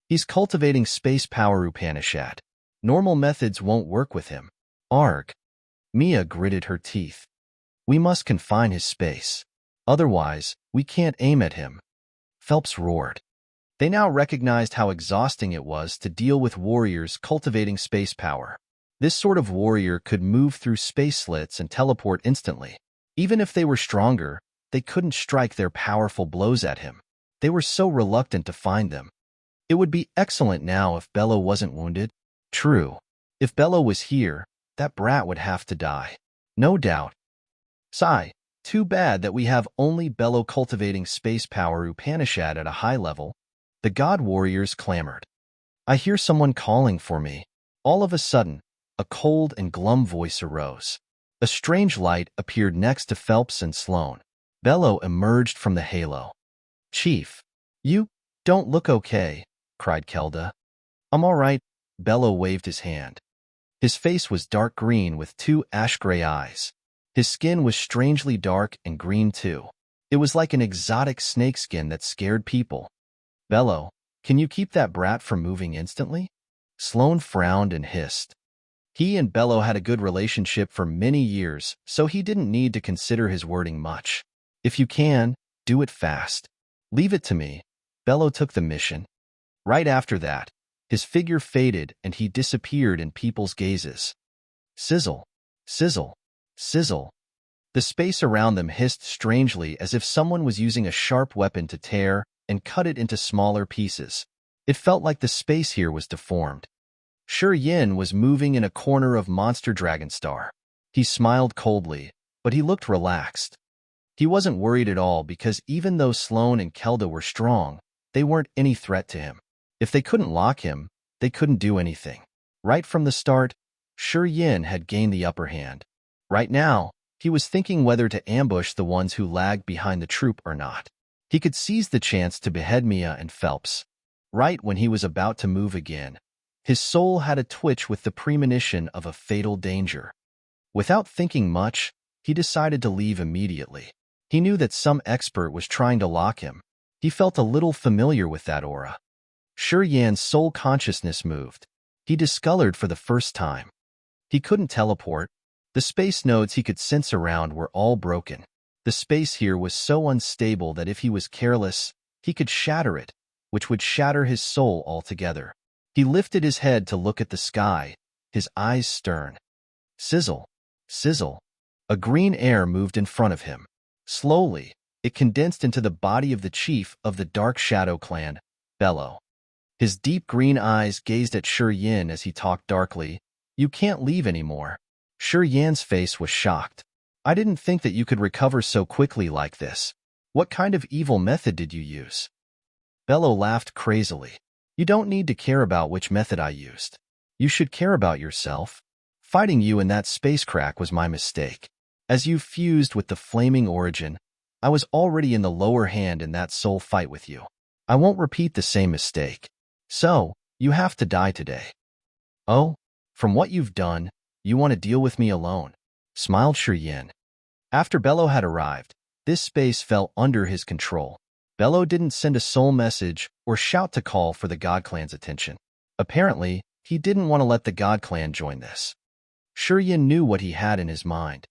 He's cultivating space power Upanishad. Normal methods won't work with him. Arg. Mia gritted her teeth. We must confine his space. Otherwise, we can't aim at him. Phelps roared. They now recognized how exhausting it was to deal with warriors cultivating space power. This sort of warrior could move through space slits and teleport instantly. Even if they were stronger, they couldn't strike their powerful blows at him. They were so reluctant to find them. It would be excellent now if Bello wasn't wounded. True. If Bello was here, that brat would have to die. No doubt. Sigh. Too bad that we have only Bello cultivating space power Upanishad at a high level. The God Warriors clamored. I hear someone calling for me. All of a sudden, a cold and glum voice arose. A strange light appeared next to Phelps and Sloane. Bello emerged from the halo. Chief, you don't look okay, cried Kelda. I'm all right. Bello waved his hand. His face was dark green with two ash-gray eyes. His skin was strangely dark and green too. It was like an exotic snakeskin that scared people. Bello, can you keep that brat from moving instantly? Sloane frowned and hissed. He and Bello had a good relationship for many years, so he didn't need to consider his wording much. If you can, do it fast. Leave it to me. Bello took the mission. Right after that, his figure faded and he disappeared in people's gazes. Sizzle, sizzle, sizzle. The space around them hissed strangely as if someone was using a sharp weapon to tear and cut it into smaller pieces. It felt like the space here was deformed. Shi Yin was moving in a corner of Monster Dragon Star. He smiled coldly, but he looked relaxed. He wasn't worried at all because even though Sloane and Kelda were strong, they weren't any threat to him. If they couldn't lock him, they couldn't do anything. Right from the start, Shi Yin had gained the upper hand. Right now, he was thinking whether to ambush the ones who lagged behind the troop or not. He could seize the chance to behead Mia and Phelps. Right when he was about to move again, his soul had a twitch with the premonition of a fatal danger. Without thinking much, he decided to leave immediately. He knew that some expert was trying to lock him. He felt a little familiar with that aura. Shi Yan's soul consciousness moved. He discolored for the first time. He couldn't teleport. The space nodes he could sense around were all broken. The space here was so unstable that if he was careless, he could shatter it, which would shatter his soul altogether. He lifted his head to look at the sky, his eyes stern. Sizzle, sizzle. A green air moved in front of him. Slowly, it condensed into the body of the chief of the Dark Shadow clan, Bello. His deep green eyes gazed at Shi Yin as he talked darkly. You can't leave anymore. Shi Yan's face was shocked. I didn't think that you could recover so quickly like this. What kind of evil method did you use? Bello laughed crazily. You don't need to care about which method I used. You should care about yourself. Fighting you in that space crack was my mistake. As you fused with the flaming origin, I was already in the lower hand in that soul fight with you. I won't repeat the same mistake. So, you have to die today. Oh, from what you've done, you want to deal with me alone, smiled Shi Yin. After Bello had arrived, this space fell under his control. Bello didn't send a soul message or shout to call for the God Clan's attention. Apparently, he didn't want to let the God Clan join this. Shi Yin knew what he had in his mind.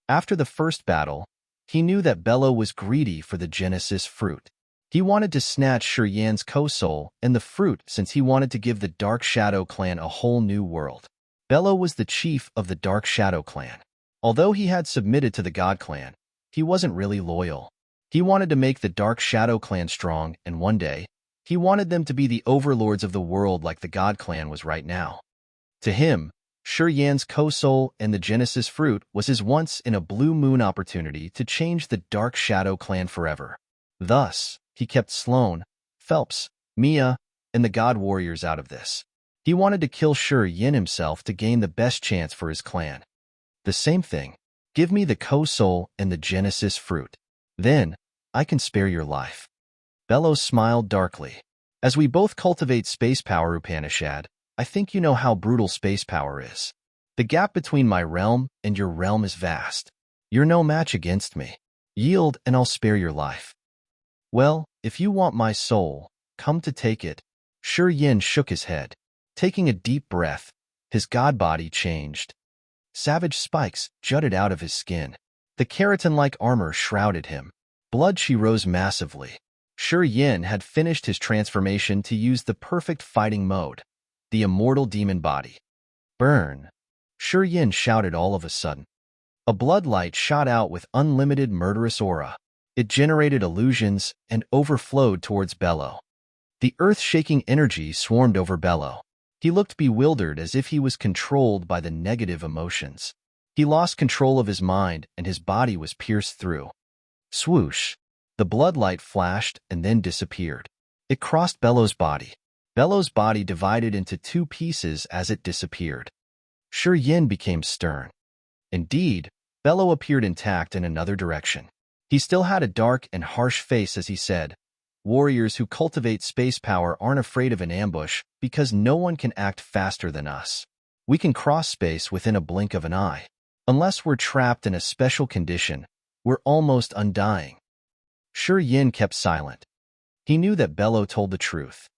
After the first battle, he knew that Bello was greedy for the Genesis fruit. He wanted to snatch Shi Yan's co-soul and the fruit since he wanted to give the Dark Shadow Clan a whole new world. Bello was the chief of the Dark Shadow Clan. Although he had submitted to the God Clan, he wasn't really loyal. He wanted to make the Dark Shadow Clan strong, and one day, he wanted them to be the overlords of the world like the God Clan was right now. To him, Shi Yan's co-soul and the Genesis fruit was his once-in-a-blue-moon opportunity to change the Dark Shadow Clan forever. Thus, he kept Sloane, Phelps, Mia, and the God Warriors out of this. He wanted to kill Shi Yin himself to gain the best chance for his clan. The same thing. Give me the co-soul and the Genesis fruit. Then, I can spare your life. Bello smiled darkly. As we both cultivate space power, Upanishad, I think you know how brutal space power is. The gap between my realm and your realm is vast. You're no match against me. Yield and I'll spare your life. Well, if you want my soul, come to take it. Shi Yin shook his head. Taking a deep breath, his god body changed. Savage spikes jutted out of his skin. The keratin-like armor shrouded him. Blood she rose massively. Shi Yin had finished his transformation to use the perfect fighting mode, the immortal demon body. Burn! Shi Yin shouted all of a sudden. A blood light shot out with unlimited murderous aura. It generated illusions and overflowed towards Bello. The earth-shaking energy swarmed over Bello. He looked bewildered as if he was controlled by the negative emotions. He lost control of his mind and his body was pierced through. Swoosh! The blood light flashed and then disappeared. It crossed Bello's body. Bello's body divided into two pieces as it disappeared. Shi Yin became stern. Indeed, Bello appeared intact in another direction. He still had a dark and harsh face as he said, "Warriors who cultivate space power aren't afraid of an ambush because no one can act faster than us. We can cross space within a blink of an eye. Unless we're trapped in a special condition, we're almost undying." Shi Yin kept silent. He knew that Bello told the truth.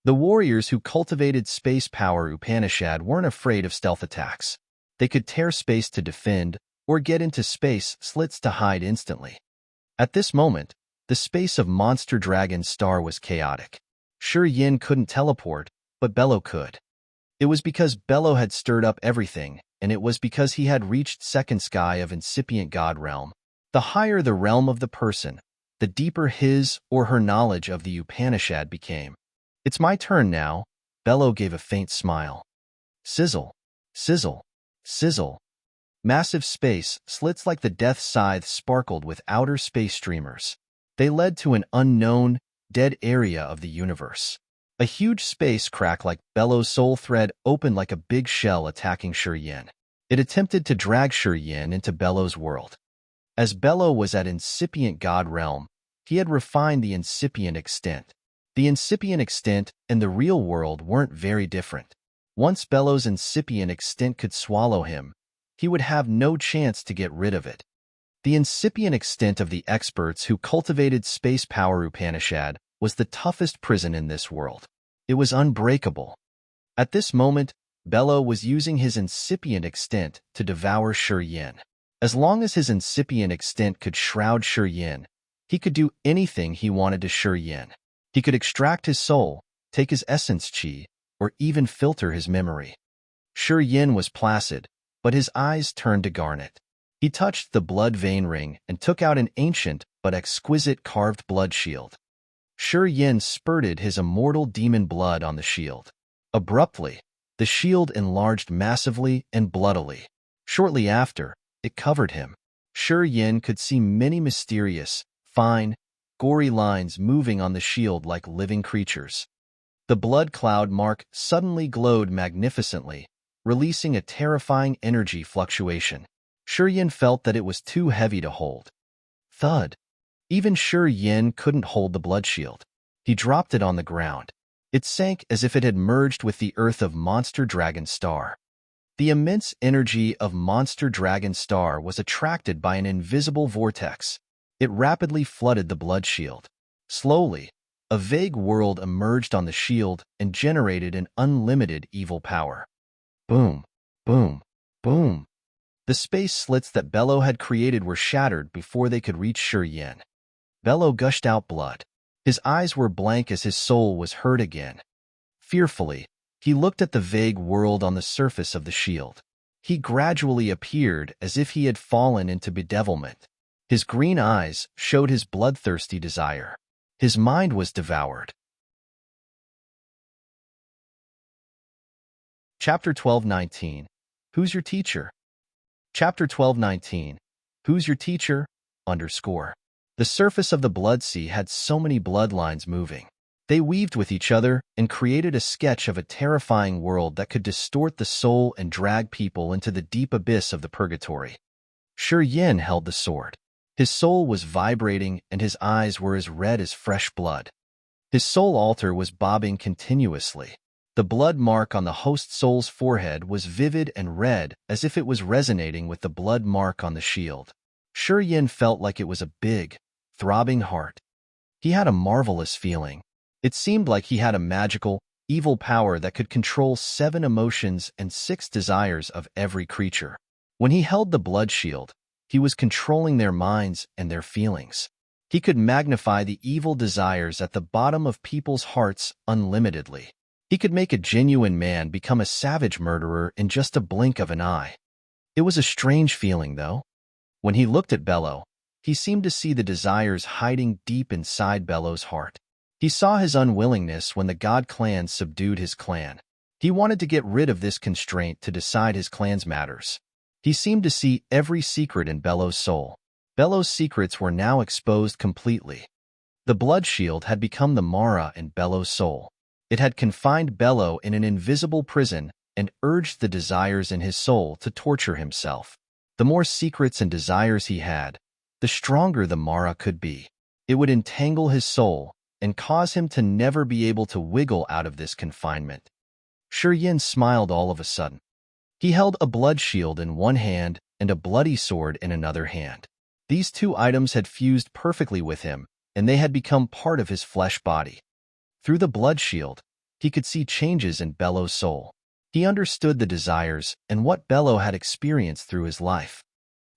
The warriors who cultivated space power Upanishad weren't afraid of stealth attacks. They could tear space to defend or get into space slits to hide instantly. At this moment, the space of Monster Dragon's star was chaotic. Shi Yin couldn't teleport, but Bello could. It was because Bello had stirred up everything, and it was because he had reached second sky of incipient God realm. The higher the realm of the person, the deeper his or her knowledge of the Upanishad became. It's my turn now. Bello gave a faint smile. Sizzle, sizzle, sizzle. Massive space slits like the death scythe sparkled with outer space streamers. They led to an unknown, dead area of the universe. A huge space crack like Bello's soul thread opened like a big shell attacking Shi Yin. It attempted to drag Shi Yin into Bello's world. As Bello was at incipient God realm, he had refined the incipient extent. The incipient extent and the real world weren't very different. Once Bello's incipient extent could swallow him, he would have no chance to get rid of it. The incipient extent of the experts who cultivated space power Upanishad was the toughest prison in this world. It was unbreakable. At this moment, Bello was using his incipient extent to devour Shi Yin. As long as his incipient extent could shroud Shi Yin, he could do anything he wanted to Shi Yin. He could extract his soul, take his essence chi, or even filter his memory. Shi Yin was placid, but his eyes turned to garnet. He touched the blood vein ring and took out an ancient but exquisite carved blood shield. Yin spurted his immortal demon blood on the shield. Abruptly, the shield enlarged massively and bloodily. Shortly after, it covered him. Yin could see many mysterious, fine, gory lines moving on the shield like living creatures. The blood cloud mark suddenly glowed magnificently, releasing a terrifying energy fluctuation. Yin felt that it was too heavy to hold. Thud. Even Yin couldn't hold the blood shield. He dropped it on the ground. It sank as if it had merged with the earth of Monster Dragon Star. The immense energy of Monster Dragon Star was attracted by an invisible vortex. It rapidly flooded the blood shield. Slowly, a vague world emerged on the shield and generated an unlimited evil power. Boom, boom, boom. The space slits that Bello had created were shattered before they could reach Yin. Bello gushed out blood. His eyes were blank as his soul was hurt again. Fearfully, he looked at the vague world on the surface of the shield. He gradually appeared as if he had fallen into bedevilment. His green eyes showed his bloodthirsty desire. His mind was devoured. Chapter 12:19. Who's your teacher? Chapter 12:19. Who's your teacher? The surface of the blood sea had so many bloodlines moving. They weaved with each other and created a sketch of a terrifying world that could distort the soul and drag people into the deep abyss of the purgatory. Yin held the sword. His soul was vibrating and his eyes were as red as fresh blood. His soul altar was bobbing continuously. The blood mark on the host soul's forehead was vivid and red as if it was resonating with the blood mark on the shield. Yin felt like it was a big, throbbing heart. He had a marvelous feeling. It seemed like he had a magical, evil power that could control 7 emotions and 6 desires of every creature. When he held the blood shield, he was controlling their minds and their feelings. He could magnify the evil desires at the bottom of people's hearts unlimitedly. He could make a genuine man become a savage murderer in just a blink of an eye. It was a strange feeling, though. When he looked at Bello, he seemed to see the desires hiding deep inside Bello's heart. He saw his unwillingness when the God clan subdued his clan. He wanted to get rid of this constraint to decide his clan's matters. He seemed to see every secret in Bello's soul. Bello's secrets were now exposed completely. The blood shield had become the Mara in Bello's soul. It had confined Bello in an invisible prison and urged the desires in his soul to torture himself. The more secrets and desires he had, the stronger the Mara could be. It would entangle his soul and cause him to never be able to wiggle out of this confinement. Yin smiled all of a sudden. He held a blood shield in one hand and a bloody sword in another hand. These 2 items had fused perfectly with him, and they had become part of his flesh body. Through the blood shield, he could see changes in Bello's soul. He understood the desires and what Bello had experienced through his life.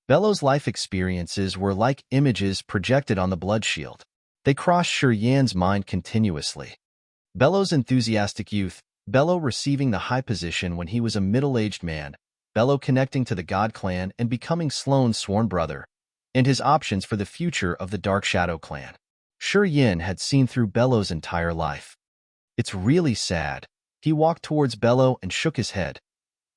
Bello's life experiences were like images projected on the blood shield. They crossed Yin's mind continuously. Bello's enthusiastic youth, Bello receiving the high position when he was a middle-aged man, Bello connecting to the God clan and becoming Sloane's sworn brother, and his options for the future of the Dark Shadow clan. Yin had seen through Bello's entire life. It's really sad. He walked towards Bello and shook his head.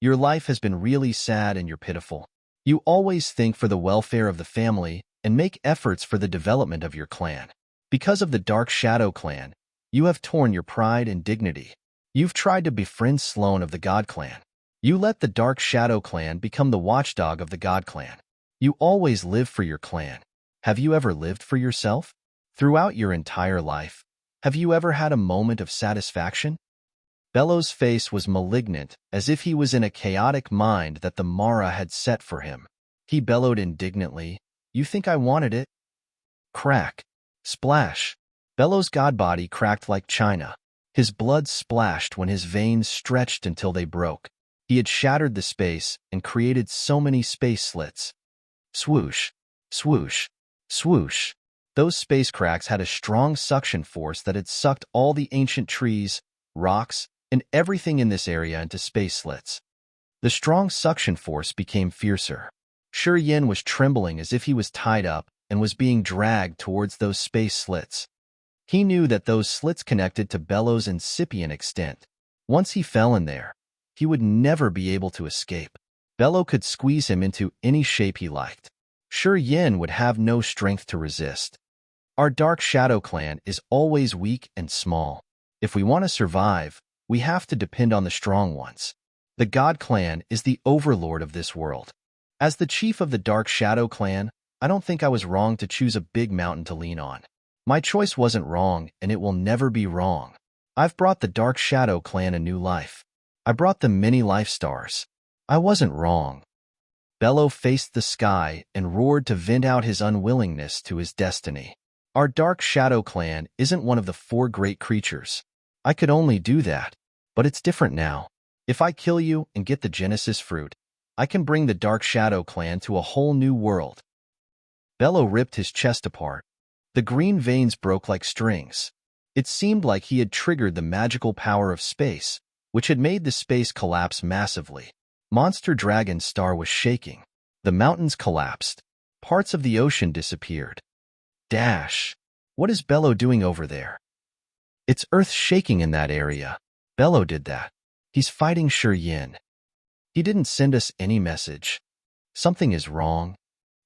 Your life has been really sad and you're pitiful. You always think for the welfare of the family and make efforts for the development of your clan. Because of the Dark Shadow clan, you have torn your pride and dignity. You've tried to befriend Sloane of the God clan. You let the Dark Shadow clan become the watchdog of the God clan. You always live for your clan. Have you ever lived for yourself? Throughout your entire life, have you ever had a moment of satisfaction? Bello's face was malignant, as if he was in a chaotic mind that the Mara had set for him. He bellowed indignantly, "You think I wanted it?" Crack. Splash. Bello's god body cracked like china. His blood splashed when his veins stretched until they broke. He had shattered the space and created so many space slits. Swoosh. Swoosh. Swoosh. Those space cracks had a strong suction force that had sucked all the ancient trees, rocks, and everything in this area into space slits. The strong suction force became fiercer. Yin was trembling as if he was tied up and was being dragged towards those space slits. He knew that those slits connected to Bello's incipient extent. Once he fell in there, he would never be able to escape. Bello could squeeze him into any shape he liked. Sure Yin would have no strength to resist. Our Dark Shadow clan is always weak and small. If we want to survive, we have to depend on the strong ones. The God clan is the overlord of this world. As the chief of the Dark Shadow clan, I don't think I was wrong to choose a big mountain to lean on. My choice wasn't wrong, and it will never be wrong. I've brought the Dark Shadow clan a new life. I brought them many life stars. I wasn't wrong. Bello faced the sky and roared to vent out his unwillingness to his destiny. Our Dark Shadow clan isn't one of the 4 great creatures. I could only do that, but it's different now. If I kill you and get the Genesis fruit, I can bring the Dark Shadow clan to a whole new world. Bello ripped his chest apart. The green veins broke like strings. It seemed like he had triggered the magical power of space, which had made the space collapse massively. Monster Dragon's star was shaking. The mountains collapsed. Parts of the ocean disappeared. Dash! What is Bello doing over there? It's earth shaking in that area. Bello did that. He's fighting Sure Yin. He didn't send us any message. Something is wrong.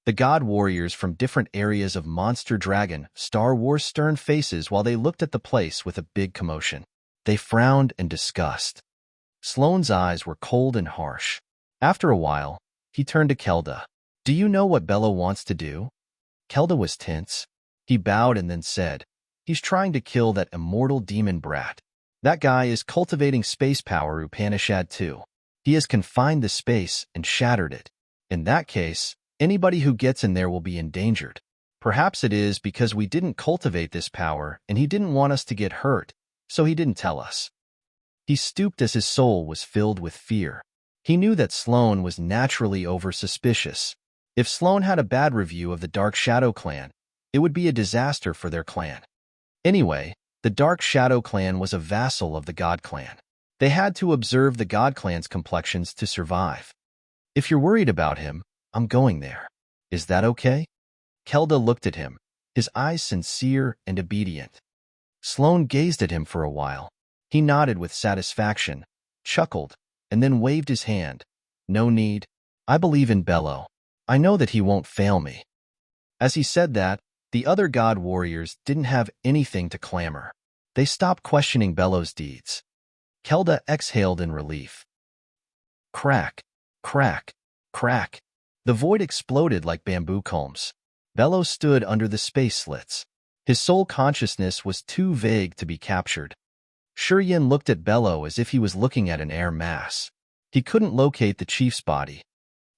The god warriors from different areas of Monster Dragon Star wore stern faces while they looked at the place with a big commotion. They frowned in disgust. Sloane's eyes were cold and harsh. After a while, he turned to Kelda. Do you know what Bello wants to do? Kelda was tense. He bowed and then said, he's trying to kill that immortal demon brat. That guy is cultivating space power Upanishad too. He has confined the space and shattered it. In that case, anybody who gets in there will be endangered. Perhaps it is because we didn't cultivate this power and he didn't want us to get hurt, so he didn't tell us. He stooped as his soul was filled with fear. He knew that Sloane was naturally over-suspicious. If Sloane had a bad review of the Dark Shadow clan, it would be a disaster for their clan. Anyway, the Dark Shadow clan was a vassal of the God clan. They had to observe the God clan's complexions to survive. If you're worried about him, I'm going there. Is that okay? Kelda looked at him, his eyes sincere and obedient. Sloane gazed at him for a while. He nodded with satisfaction, chuckled, and then waved his hand. No need. I believe in Bello. I know that he won't fail me. As he said that, the other god warriors didn't have anything to clamor. They stopped questioning Bello's deeds. Kelda exhaled in relief. Crack, crack, crack. The void exploded like bamboo culms. Bello stood under the space slits. His soul consciousness was too vague to be captured. Sure Yin looked at Bello as if he was looking at an air mass. He couldn't locate the chief's body.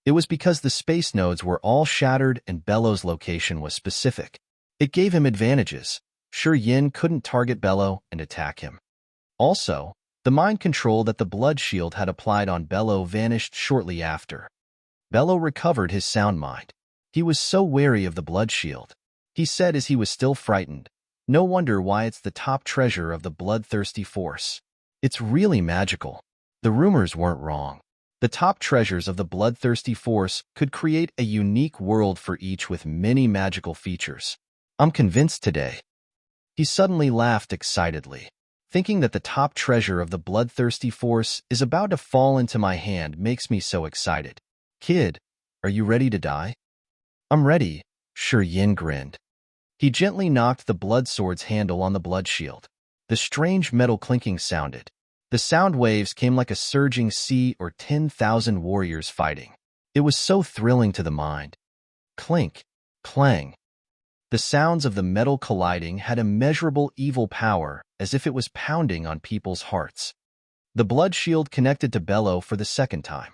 It was because the space nodes were all shattered and Bello's location was specific. It gave him advantages. Sure Yin couldn't target Bello and attack him. Also, the mind control that the blood shield had applied on Bello vanished shortly after. Bello recovered his sound mind. He was so wary of the blood shield. He said as he was still frightened, no wonder why it's the top treasure of the bloodthirsty force. It's really magical. The rumors weren't wrong. The top treasures of the bloodthirsty force could create a unique world for each with many magical features. I'm convinced today. He suddenly laughed excitedly. Thinking that the top treasure of the bloodthirsty force is about to fall into my hand makes me so excited. Kid, are you ready to die? I'm ready, Sure Yin grinned. He gently knocked the blood sword's handle on the blood shield. The strange metal clinking sounded. The sound waves came like a surging sea or 10,000 warriors fighting. It was so thrilling to the mind. Clink, clang. The sounds of the metal colliding had immeasurable evil power, as if it was pounding on people's hearts. The blood shield connected to Bello for the second time.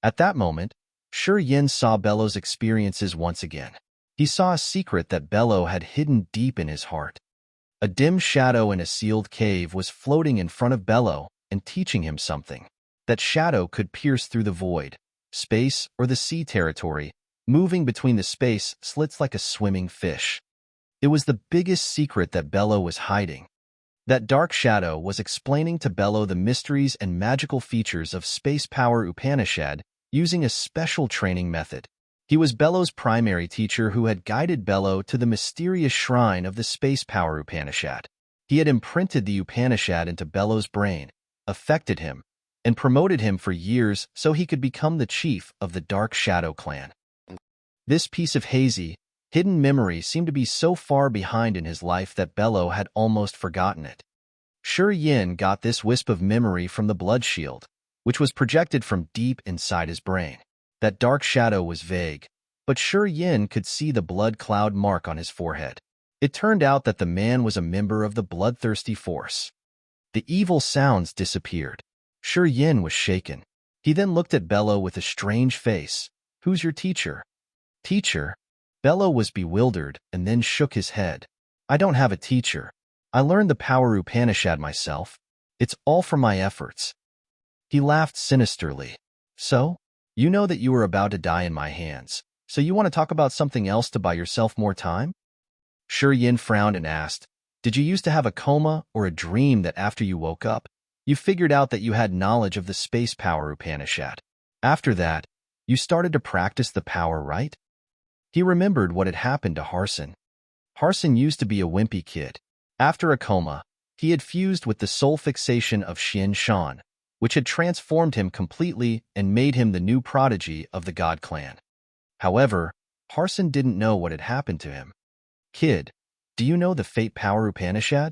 At that moment, Sure Yin saw Bello's experiences once again. He saw a secret that Bello had hidden deep in his heart. A dim shadow in a sealed cave was floating in front of Bello and teaching him something. That shadow could pierce through the void, space, or the sea territory, moving between the space slits like a swimming fish. It was the biggest secret that Bello was hiding. That dark shadow was explaining to Bello the mysteries and magical features of space power Upanishad using a special training method. He He was Bello's primary teacher who had guided Bello to the mysterious shrine of the space power Upanishad. He had imprinted the Upanishad into Bello's brain, affected him, and promoted him for years so he could become the chief of the Dark Shadow clan. This piece of hazy, hidden memory seemed to be so far behind in his life that Bello had almost forgotten it. Yin got this wisp of memory from the blood shield, which was projected from deep inside his brain. That dark shadow was vague, but Yin could see the blood cloud mark on his forehead. It turned out that the man was a member of the bloodthirsty force. The evil sounds disappeared. Yin was shaken. He then looked at Bello with a strange face. "Who's your teacher?" "Teacher?" Bello was bewildered and then shook his head. "I don't have a teacher. I learned the power Upanishad myself. It's all from my efforts." He laughed sinisterly. "So? You know that you were about to die in my hands, so you want to talk about something else to buy yourself more time?" Yin frowned and asked, "Did you used to have a coma or a dream that after you woke up, you figured out that you had knowledge of the space power Upanishad? After that, you started to practice the power, right?" He remembered what had happened to Harson. Harson used to be a wimpy kid. After a coma, he had fused with the soul fixation of Xian Shan, which had transformed him completely and made him the new prodigy of the God Clan. However, Harson didn't know what had happened to him. "Kid, do you know the fate power Upanishad?"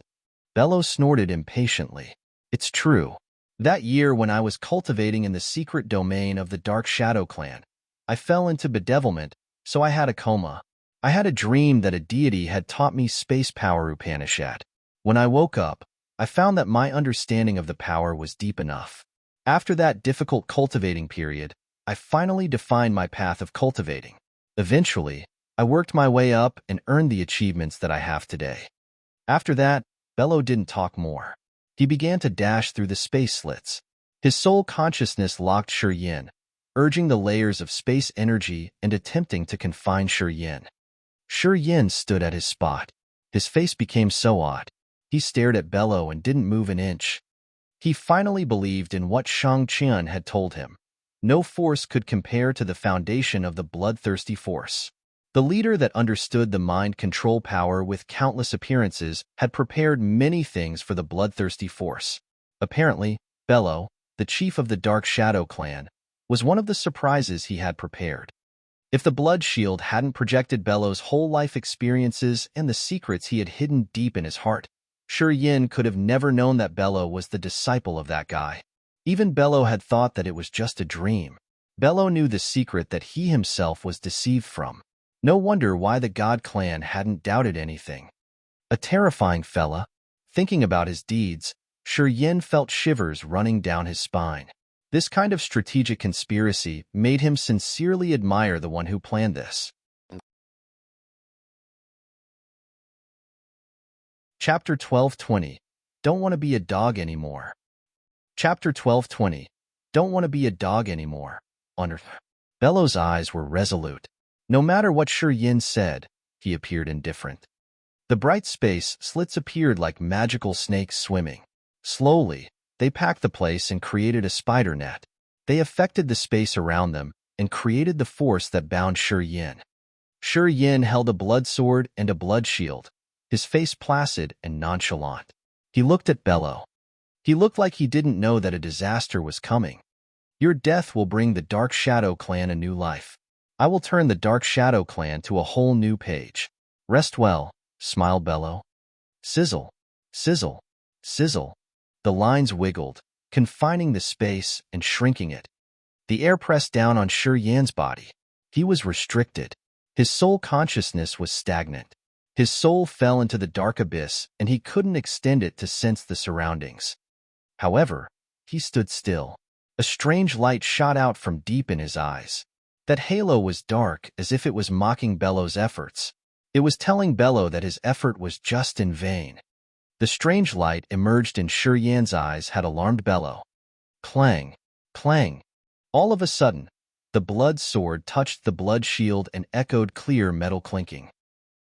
Bello snorted impatiently. "It's true. That year when I was cultivating in the secret domain of the Dark Shadow clan, I fell into bedevilment, so I had a coma. I had a dream that a deity had taught me space power Upanishad. When I woke up, I found that my understanding of the power was deep enough. After that difficult cultivating period, I finally defined my path of cultivating. Eventually, I worked my way up and earned the achievements that I have today." After that, Bello didn't talk more. He began to dash through the space slits. His soul consciousness locked Yin, urging the layers of space energy and attempting to confine Yin. Yin stood at his spot. His face became so odd. He stared at Bello and didn't move an inch. He finally believed in what Shang-Chun had told him. No force could compare to the foundation of the bloodthirsty force. The leader that understood the mind control power with countless appearances had prepared many things for the bloodthirsty force. Apparently, Bello, the chief of the Dark Shadow clan, was one of the surprises he had prepared. If the blood shield hadn't projected Bello's whole life experiences and the secrets he had hidden deep in his heart, Yin could have never known that Bello was the disciple of that guy. Even Bello had thought that it was just a dream. Bello knew the secret that he himself was deceived from. No wonder why the God Clan hadn't doubted anything. A terrifying fella. Thinking about his deeds, Yin felt shivers running down his spine. This kind of strategic conspiracy made him sincerely admire the one who planned this. Chapter 12:20. Don't want to be a dog anymore. Chapter 12:20. Don't want to be a dog anymore. Bello's eyes were resolute. No matter what Yin said, he appeared indifferent. The bright space slits appeared like magical snakes swimming. Slowly, they packed the place and created a spider net. They affected the space around them and created the force that bound Yin. Yin held a blood sword and a blood shield, his face placid and nonchalant. He looked at Bello. He looked like he didn't know that a disaster was coming. "Your death will bring the Dark Shadow clan a new life. I will turn the Dark Shadow clan to a whole new page. Rest well," smiled Bello. Sizzle, sizzle, sizzle. The lines wiggled, confining the space and shrinking it. The air pressed down on Yin's body. He was restricted. His soul consciousness was stagnant. His soul fell into the dark abyss, and he couldn't extend it to sense the surroundings. However, he stood still. A strange light shot out from deep in his eyes. That halo was dark, as if it was mocking Bello's efforts. It was telling Bello that his effort was just in vain. The strange light emerged in Yin's eyes had alarmed Bello. Clang, clang. All of a sudden, the blood sword touched the blood shield and echoed clear metal clinking.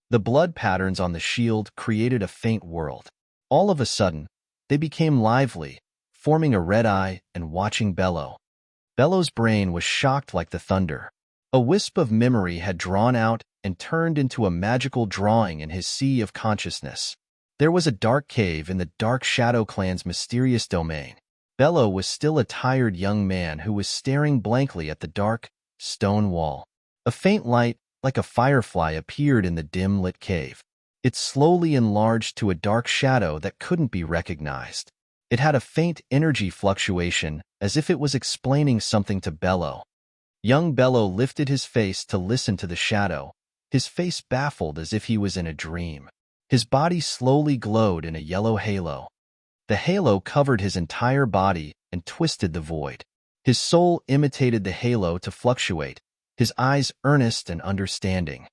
The blood patterns on the shield created a faint world. All of a sudden, they became lively, forming a red eye and watching Bello. Bello's brain was shocked like the thunder. A wisp of memory had drawn out and turned into a magical drawing in his sea of consciousness. There was a dark cave in the Dark Shadow Clan's mysterious domain. Bello was still a tired young man who was staring blankly at the dark, stone wall. A faint light, like a firefly, appeared in the dim-lit cave. It slowly enlarged to a dark shadow that couldn't be recognized. It had a faint energy fluctuation, as if it was explaining something to Bello. Young Bello lifted his face to listen to the shadow, his face baffled as if he was in a dream. His body slowly glowed in a yellow halo. The halo covered his entire body and twisted the void. His soul imitated the halo to fluctuate, his eyes earnest and understanding.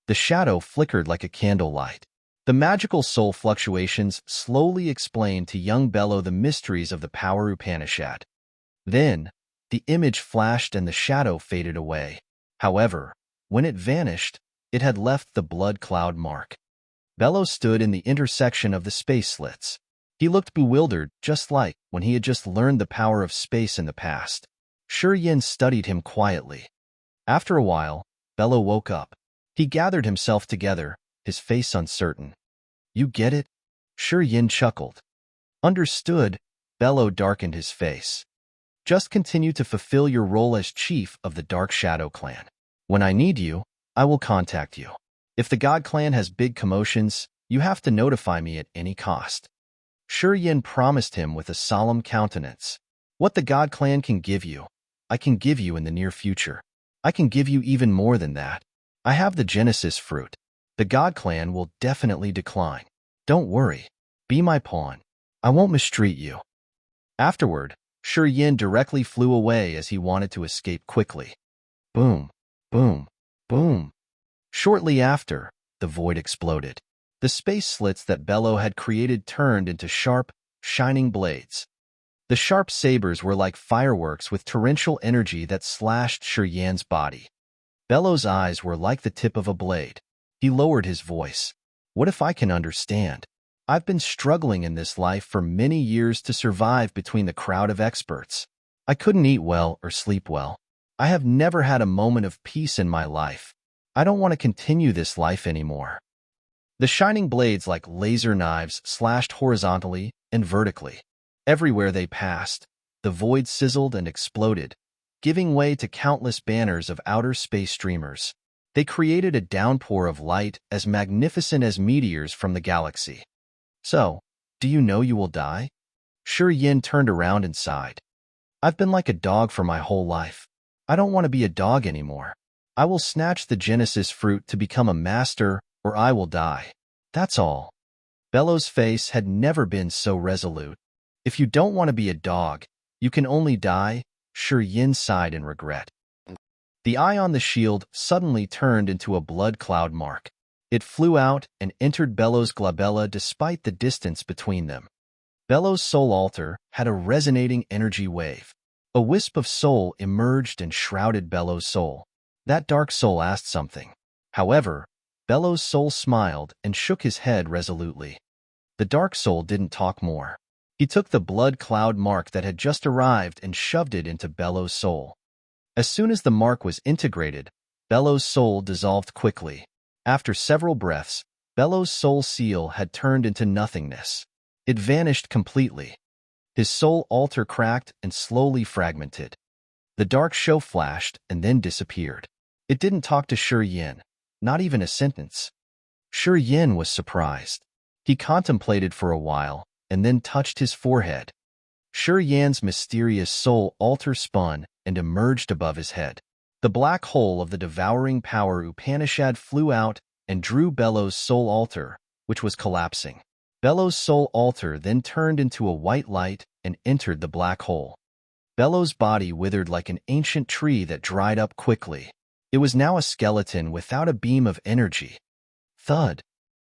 The shadow flickered like a candlelight. The magical soul fluctuations slowly explained to young Bello the mysteries of the power Upanishad. Then, the image flashed and the shadow faded away. However, when it vanished, it had left the blood cloud mark. Bello stood in the intersection of the space slits. He looked bewildered, just like when he had just learned the power of space in the past. Shi Yin studied him quietly. After a while, Bello woke up. He gathered himself together, his face uncertain. "You get it?" Shi Yin chuckled. "Understood." Bello darkened his face. "Just continue to fulfill your role as chief of the Dark Shadow Clan. When I need you, I will contact you. If the God Clan has big commotions, you have to notify me at any cost." Shi Yin promised him with a solemn countenance. "What the God Clan can give you, I can give you in the near future. I can give you even more than that. I have the Genesis fruit. The God Clan will definitely decline. Don't worry. Be my pawn. I won't mistreat you." Afterward, Shi Yin directly flew away as he wanted to escape quickly. Boom, boom, boom. Shortly after, the void exploded. The space slits that Bello had created turned into sharp, shining blades. The sharp sabers were like fireworks with torrential energy that slashed Shi Yin's body. Bello's eyes were like the tip of a blade. He lowered his voice. "What if I can understand? I've been struggling in this life for many years to survive between the crowd of experts. I couldn't eat well or sleep well. I have never had a moment of peace in my life. I don't want to continue this life anymore." The shining blades like laser knives slashed horizontally and vertically. Everywhere they passed, the void sizzled and exploded, giving way to countless banners of outer space streamers. They created a downpour of light as magnificent as meteors from the galaxy. "So, do you know you will die?" Shi Yin turned around and sighed. "I've been like a dog for my whole life. I don't want to be a dog anymore. I will snatch the Genesis fruit to become a master, or I will die. That's all." Bello's face had never been so resolute. "If you don't want to be a dog, you can only die." Shi Yin sighed in regret. The eye on the shield suddenly turned into a blood cloud mark. It flew out and entered Bello's glabella despite the distance between them. Bello's soul altar had a resonating energy wave. A wisp of soul emerged and shrouded Bello's soul. That dark soul asked something. However, Bello's soul smiled and shook his head resolutely. The dark soul didn't talk more. He took the blood cloud mark that had just arrived and shoved it into Bello's soul. As soon as the mark was integrated, Bello's soul dissolved quickly. After several breaths, Bello's soul seal had turned into nothingness. It vanished completely. His soul altar cracked and slowly fragmented. The dark show flashed and then disappeared. It didn't talk to Shi Yin, not even a sentence. Shi Yin was surprised. He contemplated for a while and then touched his forehead. Shi Yin's mysterious soul altar spun and emerged above his head. The black hole of the devouring power Upanishad flew out and drew Bello's soul altar, which was collapsing. Bello's soul altar then turned into a white light and entered the black hole. Bello's body withered like an ancient tree that dried up quickly. It was now a skeleton without a beam of energy. Thud!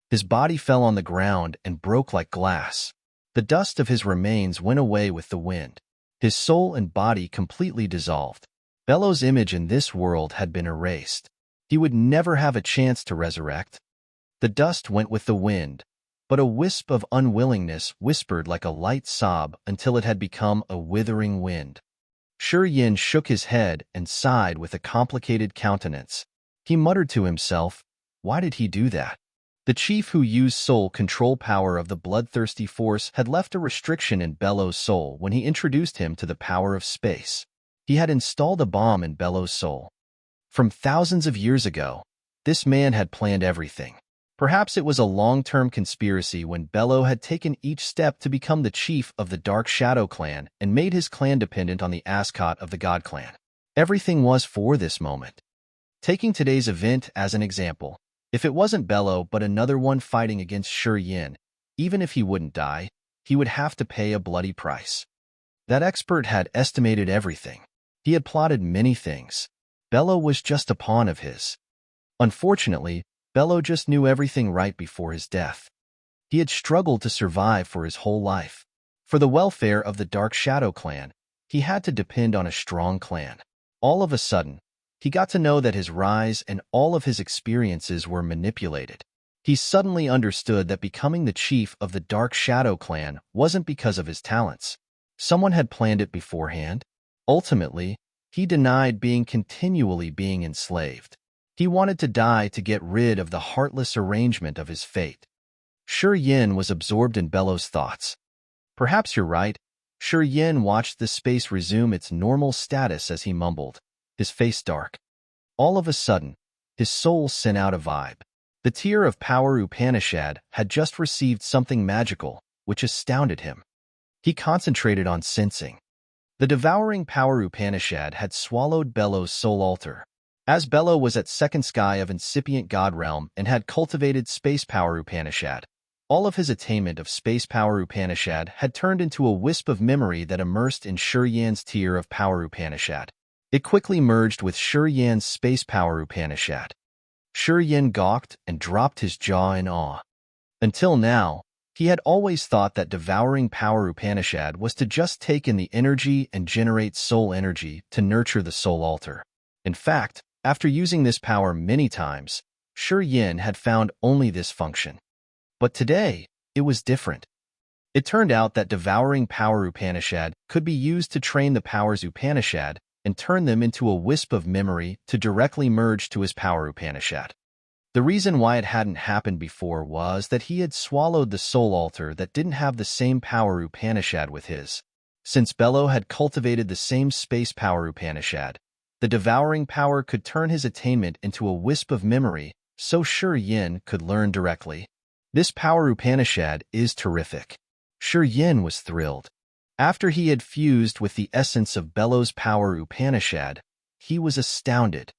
His body fell on the ground and broke like glass. The dust of his remains went away with the wind. His soul and body completely dissolved. Bello's image in this world had been erased. He would never have a chance to resurrect. The dust went with the wind, but a wisp of unwillingness whispered like a light sob until it had become a withering wind. Yin shook his head and sighed with a complicated countenance. He muttered to himself, why did he do that? The chief who used soul control power of the bloodthirsty force had left a restriction in Bello's soul when he introduced him to the power of space. He had installed a bomb in Bello's soul. From thousands of years ago, this man had planned everything. Perhaps it was a long-term conspiracy when Bello had taken each step to become the chief of the Dark Shadow clan and made his clan dependent on the ascot of the God clan. Everything was for this moment. Taking today's event as an example, if it wasn't Bello but another one fighting against Yin, even if he wouldn't die, he would have to pay a bloody price. That expert had estimated everything. He had plotted many things. Bello was just a pawn of his. Unfortunately, Bello just knew everything right before his death. He had struggled to survive for his whole life. For the welfare of the Dark Shadow clan, he had to depend on a strong clan. All of a sudden, he got to know that his rise and all of his experiences were manipulated. He suddenly understood that becoming the chief of the Dark Shadow clan wasn't because of his talents. Someone had planned it beforehand. Ultimately, he denied continually being enslaved. He wanted to die to get rid of the heartless arrangement of his fate. Yin was absorbed in Bello's thoughts. Perhaps you're right. Yin watched the space resume its normal status as he mumbled, his face dark. All of a sudden, his soul sent out a vibe. The tier of power Upanishad had just received something magical, which astounded him. He concentrated on sensing. The devouring power Upanishad had swallowed Bello's soul altar. As Bello was at second sky of incipient God realm and had cultivated space power Upanishad, all of his attainment of space power Upanishad had turned into a wisp of memory that immersed in Yin's tier of power Upanishad. It quickly merged with Yin's space power Upanishad. Yin gawked and dropped his jaw in awe. Until now, he had always thought that devouring power Upanishad was to just take in the energy and generate soul energy to nurture the soul altar. In fact, after using this power many times, Yin had found only this function. But today, it was different. It turned out that devouring power Upanishad could be used to train the powers Upanishad and turn them into a wisp of memory to directly merge to his power Upanishad. The reason why it hadn't happened before was that he had swallowed the soul altar that didn't have the same power Upanishad with his. Since Bello had cultivated the same space power Upanishad, the devouring power could turn his attainment into a wisp of memory, so Yin could learn directly. This power Upanishad is terrific. Yin was thrilled. After he had fused with the essence of Bello's power Upanishad, he was astounded.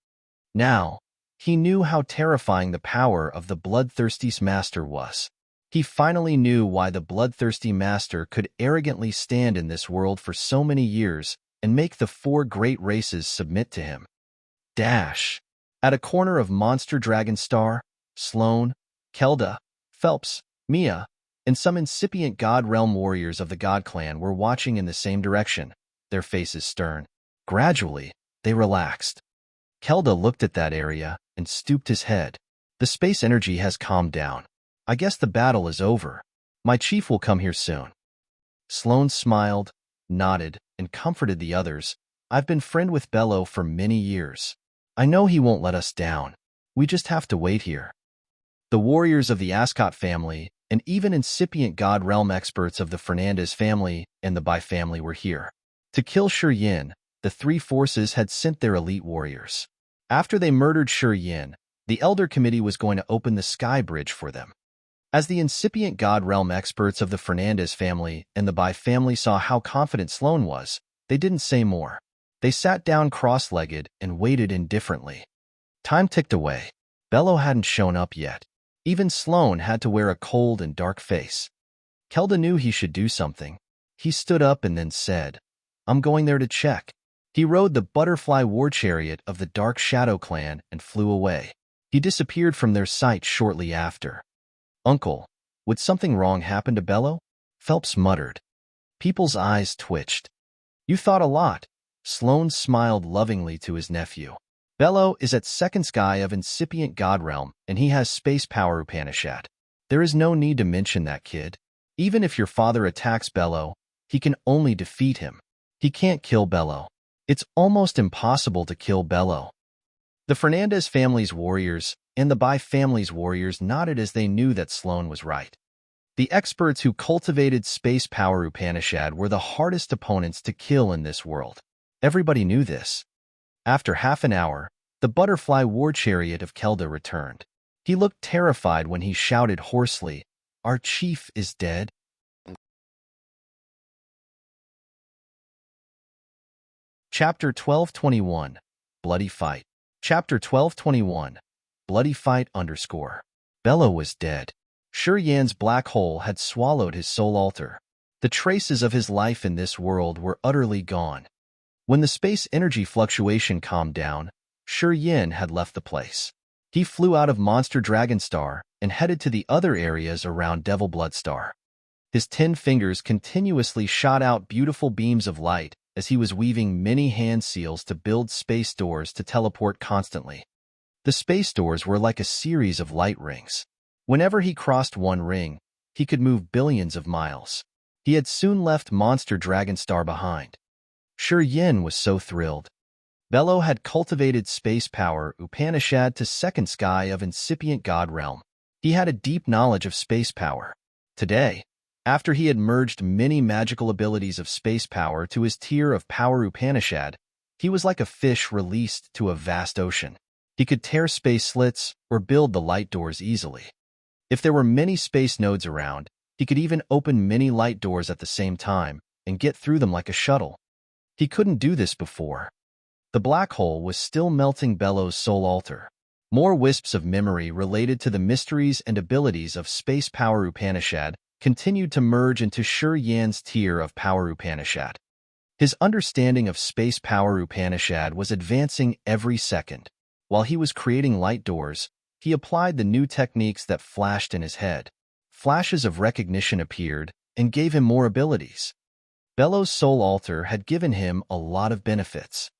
Now, he knew how terrifying the power of the bloodthirsty master was. He finally knew why the bloodthirsty master could arrogantly stand in this world for so many years and make the four great races submit to him. Dash. At a corner of Monster Dragon Star, Sloane, Kelda, Phelps, Mia, and some incipient God Realm warriors of the God Clan were watching in the same direction, their faces stern. Gradually, they relaxed. Kelda looked at that area and stooped his head. The space energy has calmed down. I guess the battle is over. My chief will come here soon. Sloane smiled, nodded, and comforted the others. I've been friend with Bello for many years. I know he won't let us down. We just have to wait here. The warriors of the Ascot family and even incipient God Realm experts of the Fernandez family and the Bai family were here. To kill Yin, the three forces had sent their elite warriors. After they murdered Yin, the Elder Committee was going to open the Sky Bridge for them. As the incipient God Realm experts of the Fernandez family and the Bai family saw how confident Sloane was, they didn't say more. They sat down cross-legged and waited indifferently. Time ticked away. Bello hadn't shown up yet. Even Sloane had to wear a cold and dark face. Kelda knew he should do something. He stood up and then said, I'm going there to check. He rode the butterfly war chariot of the Dark Shadow clan and flew away. He disappeared from their sight shortly after. Uncle, would something wrong happen to Bello? Phelps muttered. People's eyes twitched. You thought a lot. Sloane smiled lovingly to his nephew. Bello is at second sky of incipient God Realm, and he has space power Upanishad. There is no need to mention that, kid. Even if your father attacks Bello, he can only defeat him. He can't kill Bello. It's almost impossible to kill Bello. The Fernandez family's warriors and the Bai family's warriors nodded as they knew that Sloan was right. The experts who cultivated space power Upanishad were the hardest opponents to kill in this world. Everybody knew this. After half an hour, the butterfly war chariot of Kelda returned. He looked terrified when he shouted hoarsely, "Our chief is dead." Chapter 1221, Bloody Fight. Chapter 1221, Bloody Fight _ Bello was dead. Shi Yan's black hole had swallowed his soul altar. The traces of his life in this world were utterly gone. When the space energy fluctuation calmed down, Shi Yan had left the place. He flew out of Monster Dragon Star and headed to the other areas around Devil Blood Star. His 10 fingers continuously shot out beautiful beams of light as he was weaving many hand seals to build space doors to teleport constantly. The space doors were like a series of light rings. Whenever he crossed one ring, he could move billions of miles. He had soon left Monster Dragon Star behind. Shi Yan was so thrilled. Bello had cultivated space power Upanishad to second sky of incipient God realm. He had a deep knowledge of space power. Today, after he had merged many magical abilities of space power to his tier of power Upanishad, he was like a fish released to a vast ocean. He could tear space slits or build the light doors easily. If there were many space nodes around, he could even open many light doors at the same time and get through them like a shuttle. He couldn't do this before. The black hole was still melting Bello's soul altar. More wisps of memory related to the mysteries and abilities of space power Upanishad continued to merge into Shi Yan's tier of power Upanishad. His understanding of space power Upanishad was advancing every second. While he was creating light doors, he applied the new techniques that flashed in his head. Flashes of recognition appeared and gave him more abilities. Bello's soul altar had given him a lot of benefits.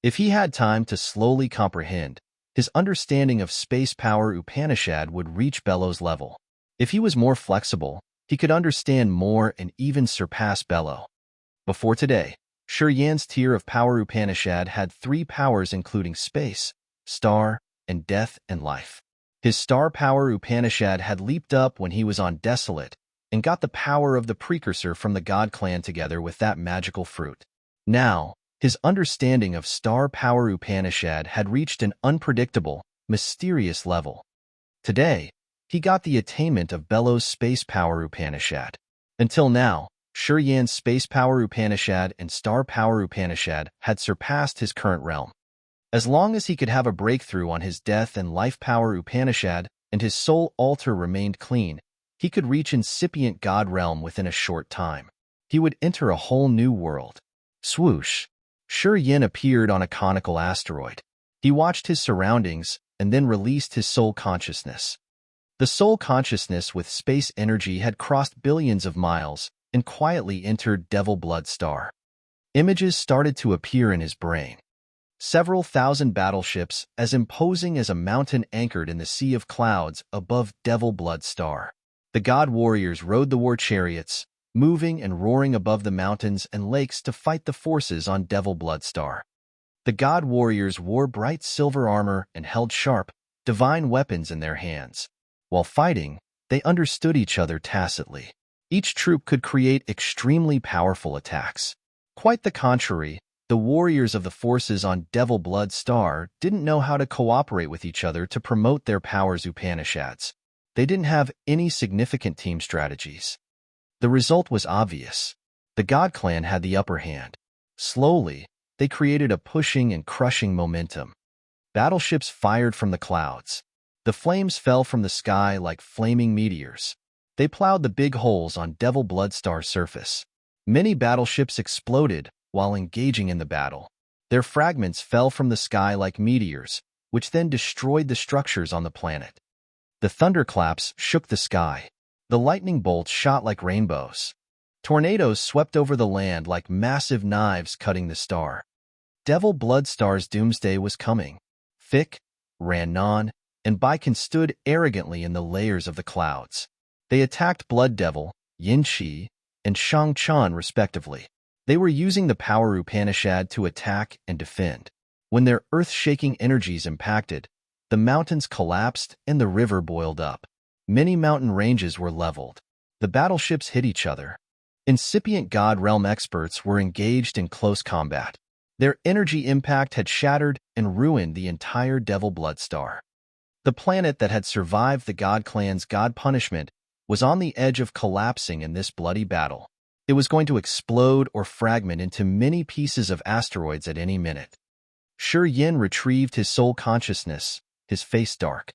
If he had time to slowly comprehend, his understanding of space power Upanishad would reach Bello's level. If he was more flexible, he could understand more and even surpass Bello. Before today, Shi Yan's tier of power Upanishad had 3 powers including space, star, and death and life. His star power Upanishad had leaped up when he was on Desolate and got the power of the precursor from the God clan together with that magical fruit. Now, his understanding of star power Upanishad had reached an unpredictable, mysterious level. Today, he got the attainment of Bello's space power Upanishad. Until now, Shi Yan's space power Upanishad and star power Upanishad had surpassed his current realm. As long as he could have a breakthrough on his death and life power Upanishad and his soul altar remained clean, he could reach incipient God realm within a short time. He would enter a whole new world. Swoosh! Shi Yan appeared on a conical asteroid. He watched his surroundings and then released his soul consciousness. The soul consciousness with space energy had crossed billions of miles and quietly entered Devil Blood Star. Images started to appear in his brain. Several thousand battleships as imposing as a mountain anchored in the sea of clouds above Devil Blood Star. The god warriors rode the war chariots, moving and roaring above the mountains and lakes to fight the forces on Devil Blood Star. The god warriors wore bright silver armor and held sharp, divine weapons in their hands. While fighting, they understood each other tacitly. Each troop could create extremely powerful attacks. Quite the contrary, the warriors of the forces on Devil Blood Star didn't know how to cooperate with each other to promote their powers Upanishads. They didn't have any significant team strategies. The result was obvious. The God Clan had the upper hand. Slowly, they created a pushing and crushing momentum. Battleships fired from the clouds. The flames fell from the sky like flaming meteors. They plowed the big holes on Devil Blood Star's surface. Many battleships exploded while engaging in the battle. Their fragments fell from the sky like meteors, which then destroyed the structures on the planet. The thunderclaps shook the sky. The lightning bolts shot like rainbows. Tornadoes swept over the land like massive knives cutting the star. Devil Blood Star's doomsday was coming. Thick, Rannon, and Baikan stood arrogantly in the layers of the clouds. They attacked Blood Devil, Yin Shi, and Shang Chun respectively. They were using the power Upanishad to attack and defend. When their earth-shaking energies impacted, the mountains collapsed and the river boiled up. Many mountain ranges were leveled. The battleships hit each other. Incipient God Realm experts were engaged in close combat. Their energy impact had shattered and ruined the entire Devil Blood Star. The planet that had survived the God Clan's God punishment was on the edge of collapsing in this bloody battle. It was going to explode or fragment into many pieces of asteroids at any minute. Shi Yin retrieved his soul consciousness, his face dark.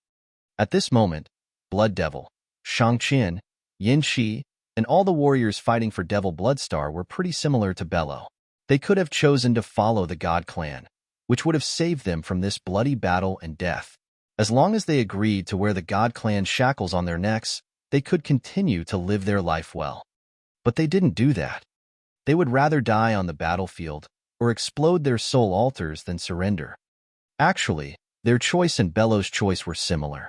At this moment, Blood Devil, Shang Qin, Yin Shi, and all the warriors fighting for Devil Bloodstar were pretty similar to Bello. They could have chosen to follow the God Clan, which would have saved them from this bloody battle and death. As long as they agreed to wear the God Clan's shackles on their necks, they could continue to live their life well. But they didn't do that. They would rather die on the battlefield or explode their soul altars than surrender. Actually, their choice and Bello's choice were similar.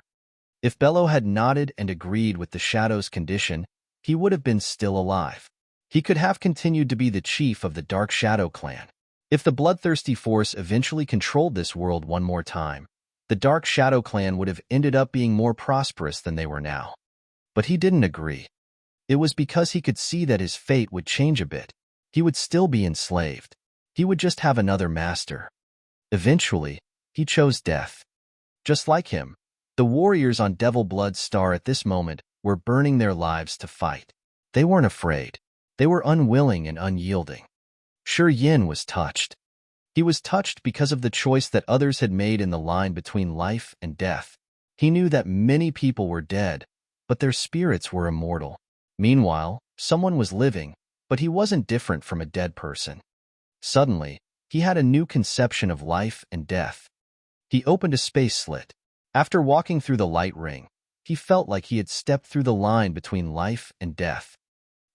If Bello had nodded and agreed with the Shadow's condition, he would have been still alive. He could have continued to be the chief of the Dark Shadow Clan. If the bloodthirsty force eventually controlled this world one more time, the Dark Shadow Clan would have ended up being more prosperous than they were now. But he didn't agree. It was because he could see that his fate would change a bit. He would still be enslaved. He would just have another master. Eventually, he chose death. Just like him, the warriors on Devil Blood Star at this moment were burning their lives to fight. They weren't afraid. They were unwilling and unyielding. Shi Yin was touched. He was touched because of the choice that others had made in the line between life and death. He knew that many people were dead, but their spirits were immortal. Meanwhile, someone was living, but he wasn't different from a dead person. Suddenly, he had a new conception of life and death. He opened a space slit. After walking through the light ring, he felt like he had stepped through the line between life and death.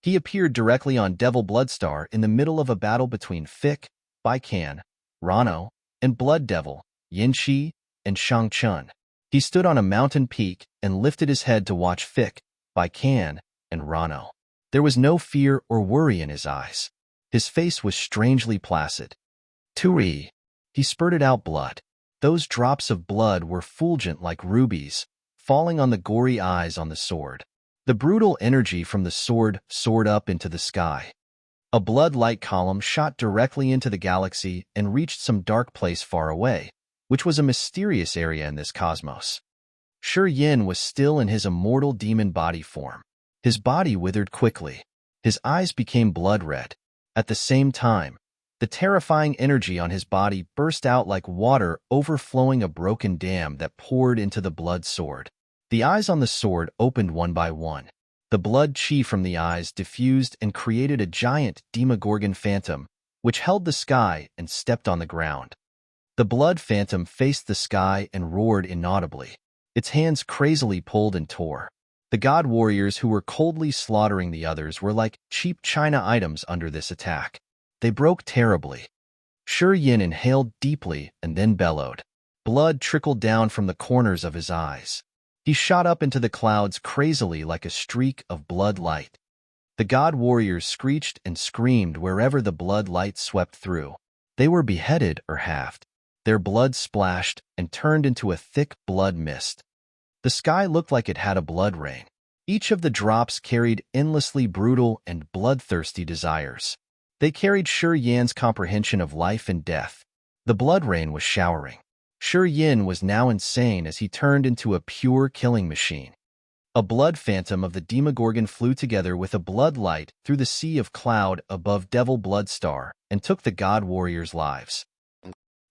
He appeared directly on Devil Bloodstar in the middle of a battle between Fick, Baikan, Rano, and Blood Devil, Yin Shi, and Shang Chun. He stood on a mountain peak and lifted his head to watch Fick, Baikan, and Rano. There was no fear or worry in his eyes. His face was strangely placid. Turi. He spurted out blood. Those drops of blood were fulgent like rubies, falling on the gory eyes on the sword. The brutal energy from the sword soared up into the sky. A blood light column shot directly into the galaxy and reached some dark place far away, which was a mysterious area in this cosmos. Shi Yin was still in his immortal demon body form. His body withered quickly. His eyes became blood red. At the same time, the terrifying energy on his body burst out like water overflowing a broken dam that poured into the blood sword. The eyes on the sword opened one by one. The blood chi from the eyes diffused and created a giant Demogorgon phantom, which held the sky and stepped on the ground. The blood phantom faced the sky and roared inaudibly. Its hands crazily pulled and tore. The god warriors who were coldly slaughtering the others were like cheap china items under this attack. They broke terribly. Shi Yin inhaled deeply and then bellowed. Blood trickled down from the corners of his eyes. He shot up into the clouds crazily like a streak of blood light. The god warriors screeched and screamed wherever the blood light swept through. They were beheaded or halved. Their blood splashed and turned into a thick blood mist. The sky looked like it had a blood rain. Each of the drops carried endlessly brutal and bloodthirsty desires. They carried Shi Yin's comprehension of life and death. The blood rain was showering. Shi Yin was now insane as he turned into a pure killing machine. A blood phantom of the Demogorgon flew together with a blood light through the sea of cloud above Devil Blood Star and took the god warriors' lives.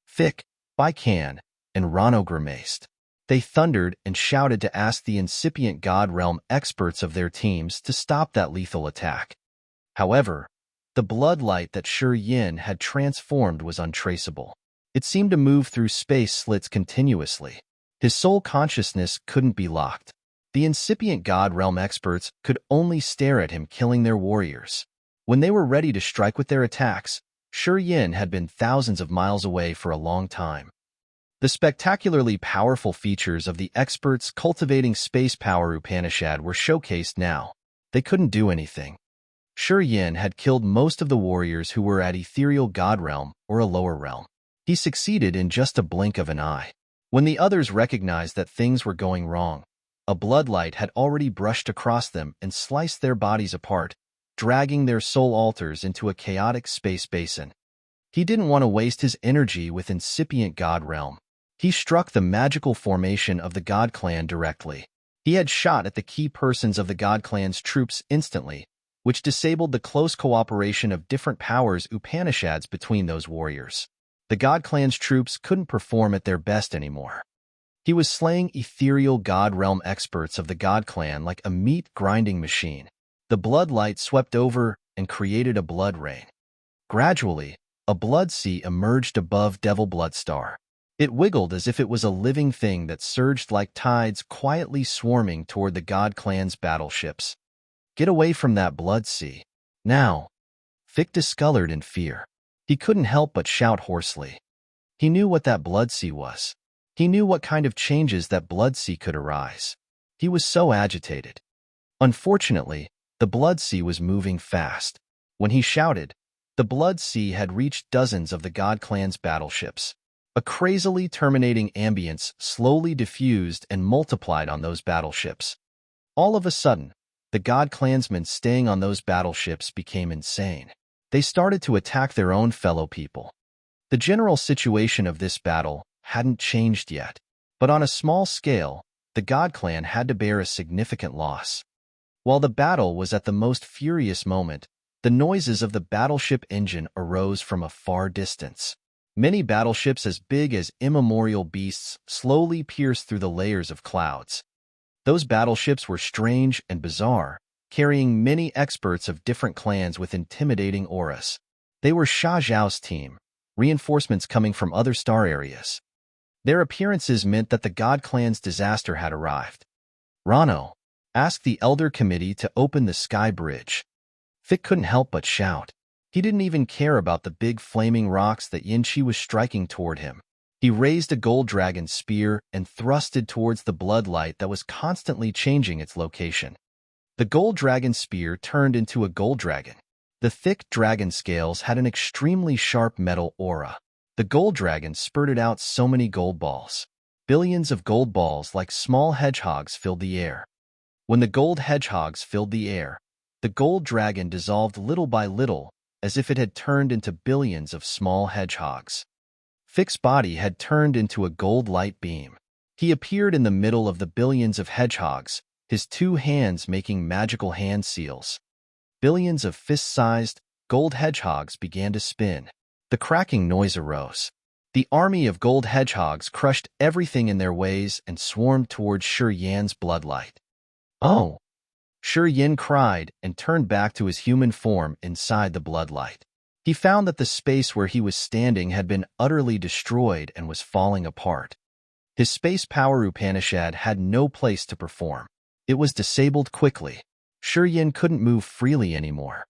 Fick, Baikan, and Rano grimaced. They thundered and shouted to ask the incipient God Realm experts of their teams to stop that lethal attack. However, the blood light that Shi Yin had transformed was untraceable. It seemed to move through space slits continuously. His soul consciousness couldn't be locked. The incipient God Realm experts could only stare at him killing their warriors. When they were ready to strike with their attacks, Shi Yin had been thousands of miles away for a long time. The spectacularly powerful features of the experts cultivating space power Upanishad were showcased now. They couldn't do anything. Shi Yin had killed most of the warriors who were at ethereal god realm or a lower realm. He succeeded in just a blink of an eye. When the others recognized that things were going wrong, a bloodlight had already brushed across them and sliced their bodies apart, dragging their soul altars into a chaotic space basin. He didn't want to waste his energy with incipient god realm. He struck the magical formation of the god clan directly. He had shot at the key persons of the god clan's troops instantly, which disabled the close cooperation of different powers Upanishads between those warriors. The god clan's troops couldn't perform at their best anymore. He was slaying ethereal god realm experts of the god clan like a meat-grinding machine. The bloodlight swept over and created a blood rain. Gradually, a blood sea emerged above Devil Bloodstar. It wiggled as if it was a living thing that surged like tides quietly swarming toward the god clan's battleships. Get away from that blood sea. Now. Fick discolored in fear. He couldn't help but shout hoarsely. He knew what that blood sea was. He knew what kind of changes that blood sea could arise. He was so agitated. Unfortunately, the blood sea was moving fast. When he shouted, the blood sea had reached dozens of the god clan's battleships. A crazily terminating ambience slowly diffused and multiplied on those battleships. All of a sudden, the god clansmen staying on those battleships became insane. They started to attack their own fellow people. The general situation of this battle hadn't changed yet, but on a small scale, the god clan had to bear a significant loss. While the battle was at the most furious moment, the noises of the battleship engine arose from a far distance. Many battleships as big as immemorial beasts slowly pierced through the layers of clouds. Those battleships were strange and bizarre, carrying many experts of different clans with intimidating auras. They were Sha Zhao's team, reinforcements coming from other star areas. Their appearances meant that the god clan's disaster had arrived. Rano, asked the Elder Committee to open the sky bridge. Fick couldn't help but shout. He didn't even care about the big flaming rocks that Yin-Chi was striking toward him. He raised a gold dragon spear and thrusted towards the bloodlight that was constantly changing its location. The gold dragon spear turned into a gold dragon. The thick dragon scales had an extremely sharp metal aura. The gold dragon spurted out so many gold balls. Billions of gold balls like small hedgehogs filled the air. When the gold hedgehogs filled the air, the gold dragon dissolved little by little, as if it had turned into billions of small hedgehogs. Fick's body had turned into a gold light beam. He appeared in the middle of the billions of hedgehogs, his two hands making magical hand seals. Billions of fist-sized, gold hedgehogs began to spin. The cracking noise arose. The army of gold hedgehogs crushed everything in their ways and swarmed towards Shi Yan's bloodlight. Oh! Shi Yin cried and turned back to his human form inside the bloodlight. He found that the space where he was standing had been utterly destroyed and was falling apart. His space power Upanishad had no place to perform. It was disabled quickly. Shi Yin couldn't move freely anymore.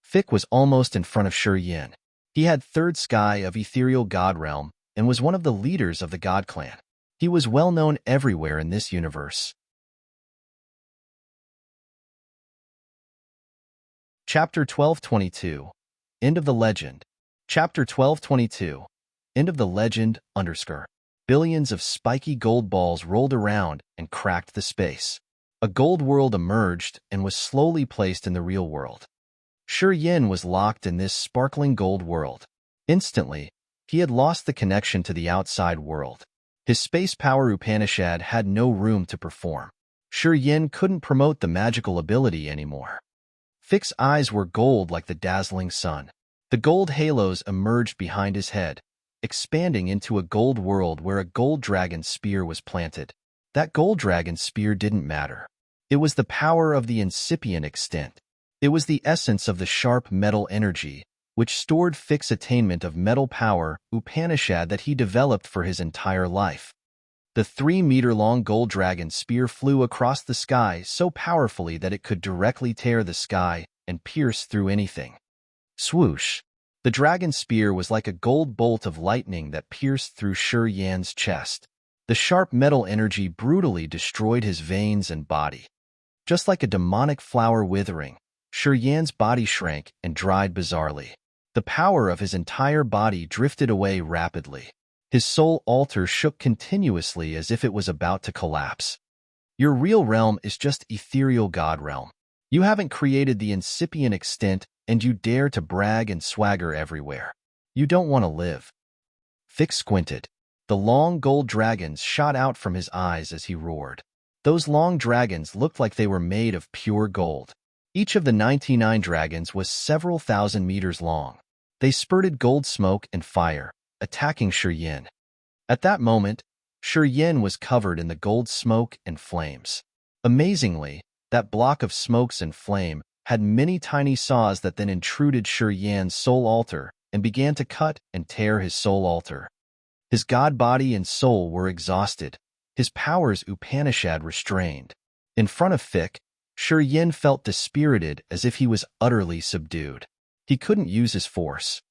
Fick was almost in front of Shi Yin. He had third sky of ethereal god realm and was one of the leaders of the god clan. He was well known everywhere in this universe. Chapter 1222. End of the Legend. Chapter 1222. End of the Legend, _ Billions of spiky gold balls rolled around and cracked the space. A gold world emerged and was slowly placed in the real world. Shi Yin was locked in this sparkling gold world. Instantly, he had lost the connection to the outside world. His space power Upanishad had no room to perform. Shi Yin couldn't promote the magical ability anymore. Fick's eyes were gold like the dazzling sun. The gold halos emerged behind his head, expanding into a gold world where a gold dragon spear was planted. That gold dragon spear didn't matter. It was the power of the incipient extent. It was the essence of the sharp metal energy, which stored Fick's attainment of metal power Upanishad that he developed for his entire life. The 3-meter-long gold dragon spear flew across the sky so powerfully that it could directly tear the sky and pierce through anything. Swoosh! The dragon spear was like a gold bolt of lightning that pierced through Shi Yan's chest. The sharp metal energy brutally destroyed his veins and body. Just like a demonic flower withering, Yan's body shrank and dried bizarrely. The power of his entire body drifted away rapidly. His soul altar shook continuously as if it was about to collapse. Your real realm is just ethereal god realm. You haven't created the incipient extent, and you dare to brag and swagger everywhere. You don't want to live. Fick squinted. The long gold dragons shot out from his eyes as he roared. Those long dragons looked like they were made of pure gold. Each of the 99 dragons was several thousand meters long. They spurted gold smoke and fire, attacking Yan. At that moment, Yan was covered in the gold smoke and flames. Amazingly, that block of smokes and flame had many tiny saws that then intruded Yan's soul altar and began to cut and tear his soul altar. His god body and soul were exhausted, his powers Upanishad restrained. In front of Fick, Yan felt dispirited as if he was utterly subdued. He couldn't use his force.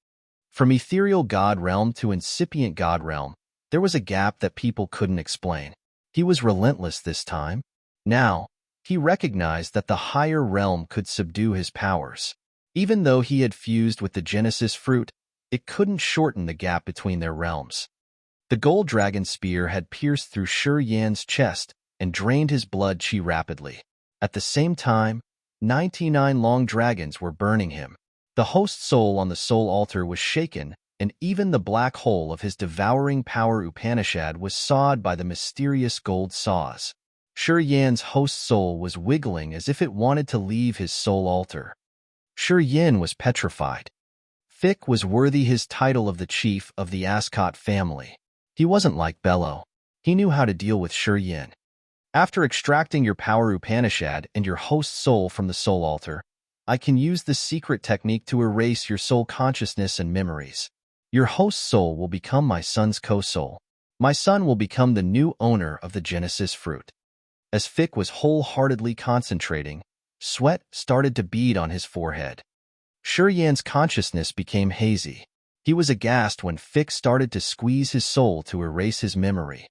From ethereal god realm to incipient god realm, there was a gap that people couldn't explain. He was relentless this time. Now, he recognized that the higher realm could subdue his powers. Even though he had fused with the Genesis fruit, it couldn't shorten the gap between their realms. The gold dragon spear had pierced through Yan's chest and drained his blood chi rapidly. At the same time, 99 long dragons were burning him. The host soul on the soul altar was shaken, and even the black hole of his devouring power Upanishad was sawed by the mysterious gold saws. Yan's host soul was wiggling as if it wanted to leave his soul altar. Yan was petrified. Fick was worthy his title of the chief of the Ascot family. He wasn't like Bello. He knew how to deal with Yan. After extracting your power Upanishad and your host soul from the soul altar, I can use this secret technique to erase your soul consciousness and memories. Your host soul will become my son's co-soul. My son will become the new owner of the Genesis fruit. As Fick was wholeheartedly concentrating, sweat started to bead on his forehead. Yan's consciousness became hazy. He was aghast when Fick started to squeeze his soul to erase his memory.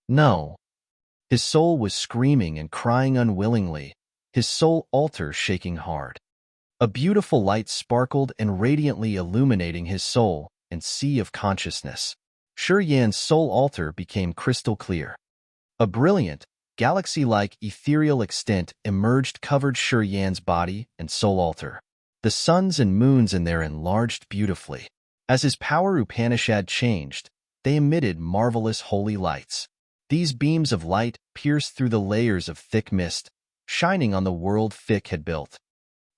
No. His soul was screaming and crying unwillingly, his soul altar shaking hard. A beautiful light sparkled and radiantly illuminating his soul and sea of consciousness. Yan's soul altar became crystal clear. A brilliant, galaxy-like ethereal extent emerged covered Yan's body and soul altar. The suns and moons in there enlarged beautifully. As his power Upanishad changed, they emitted marvelous holy lights. These beams of light pierced through the layers of thick mist, shining on the world Fick had built.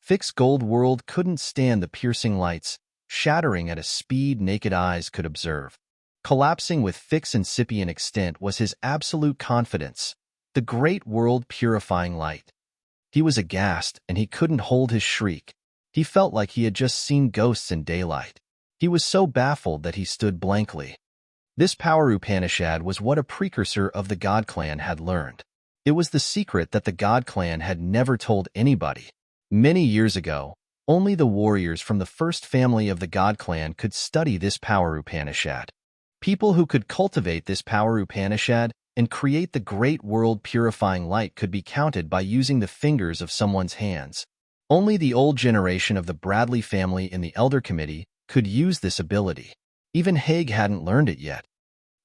Fick's gold world couldn't stand the piercing lights, shattering at a speed naked eyes could observe. Collapsing with Fick's incipient extent was his absolute confidence, the great world-purifying light. He was aghast, and he couldn't hold his shriek. He felt like he had just seen ghosts in daylight. He was so baffled that he stood blankly. This power Upanishad was what a precursor of the God Clan had learned. It was the secret that the God Clan had never told anybody. Many years ago, only the warriors from the first family of the God Clan could study this power Upanishad. People who could cultivate this power Upanishad and create the great world-purifying light could be counted by using the fingers of someone's hands. Only the old generation of the Bradley family in the Elder Committee could use this ability. Even Haig hadn't learned it yet.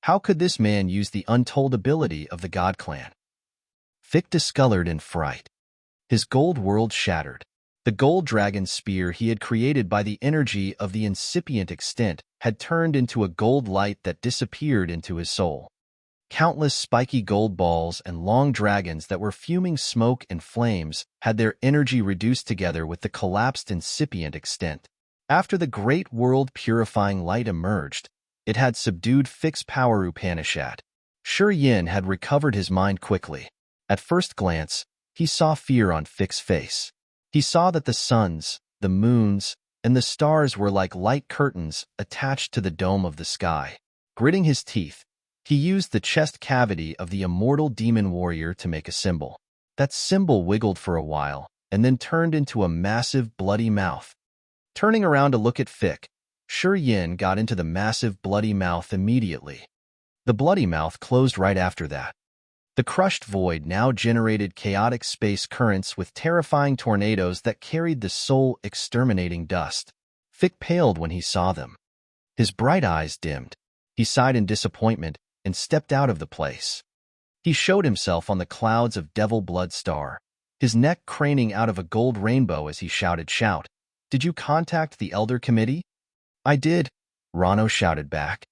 How could this man use the untold ability of the God Clan? Fick discolored in fright. His gold world shattered. The gold dragon spear he had created by the energy of the incipient extent had turned into a gold light that disappeared into his soul. Countless spiky gold balls and long dragons that were fuming smoke and flames had their energy reduced together with the collapsed incipient extent. After the great world-purifying light emerged, it had subdued Fick's power Upanishad. Yan had recovered his mind quickly. At first glance, he saw fear on Fick's face. He saw that the suns, the moons, and the stars were like light curtains attached to the dome of the sky. Gritting his teeth, he used the chest cavity of the immortal demon warrior to make a symbol. That symbol wiggled for a while, and then turned into a massive bloody mouth. Turning around to look at Fick, Yan got into the massive bloody mouth immediately. The bloody mouth closed right after that. The crushed void now generated chaotic space currents with terrifying tornadoes that carried the soul-exterminating dust. Fick paled when he saw them. His bright eyes dimmed. He sighed in disappointment and stepped out of the place. He showed himself on the clouds of Devil Blood Star, his neck craning out of a gold rainbow as he shouted, "Shout! Did you contact the Elder Committee?" "I did," Rano shouted back.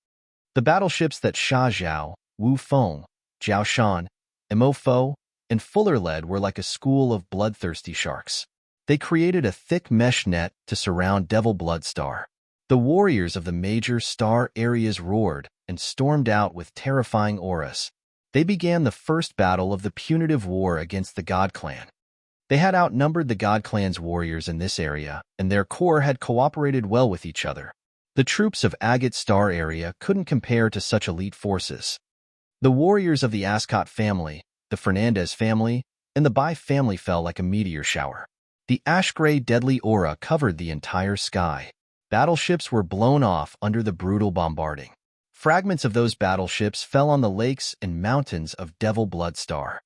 The battleships that Sha Zhao, Wu Feng, Jiao Shan, Mo Fo, and Fuller led were like a school of bloodthirsty sharks. They created a thick mesh net to surround Devil Blood Star. The warriors of the major star areas roared and stormed out with terrifying auras. They began the first battle of the punitive war against the God Clan. They had outnumbered the God Clan's warriors in this area, and their core had cooperated well with each other. The troops of Agate Star area couldn't compare to such elite forces. The warriors of the Ascot family, the Fernandez family, and the Bai family fell like a meteor shower. The ash-gray deadly aura covered the entire sky. Battleships were blown off under the brutal bombarding. Fragments of those battleships fell on the lakes and mountains of Devil Blood Star.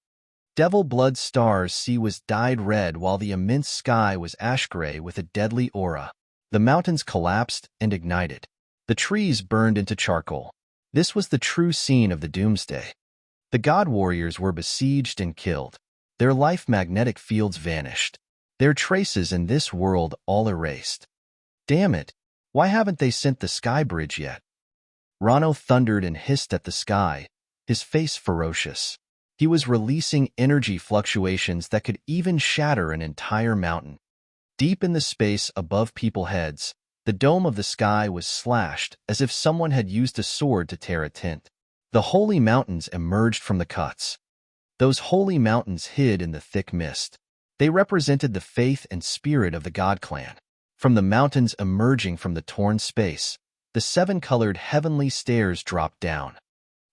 Devil Blood Star's sea was dyed red while the immense sky was ash-gray with a deadly aura. The mountains collapsed and ignited. The trees burned into charcoal. This was the true scene of the doomsday. The god warriors were besieged and killed. Their life magnetic fields vanished. Their traces in this world all erased. Damn it! Why haven't they sent the sky bridge yet? Rano thundered and hissed at the sky, his face ferocious. He was releasing energy fluctuations that could even shatter an entire mountain. Deep in the space above people's heads, the dome of the sky was slashed as if someone had used a sword to tear a tint. The holy mountains emerged from the cuts. Those holy mountains hid in the thick mist. They represented the faith and spirit of the God Clan. From the mountains emerging from the torn space, the seven-colored heavenly stairs dropped down.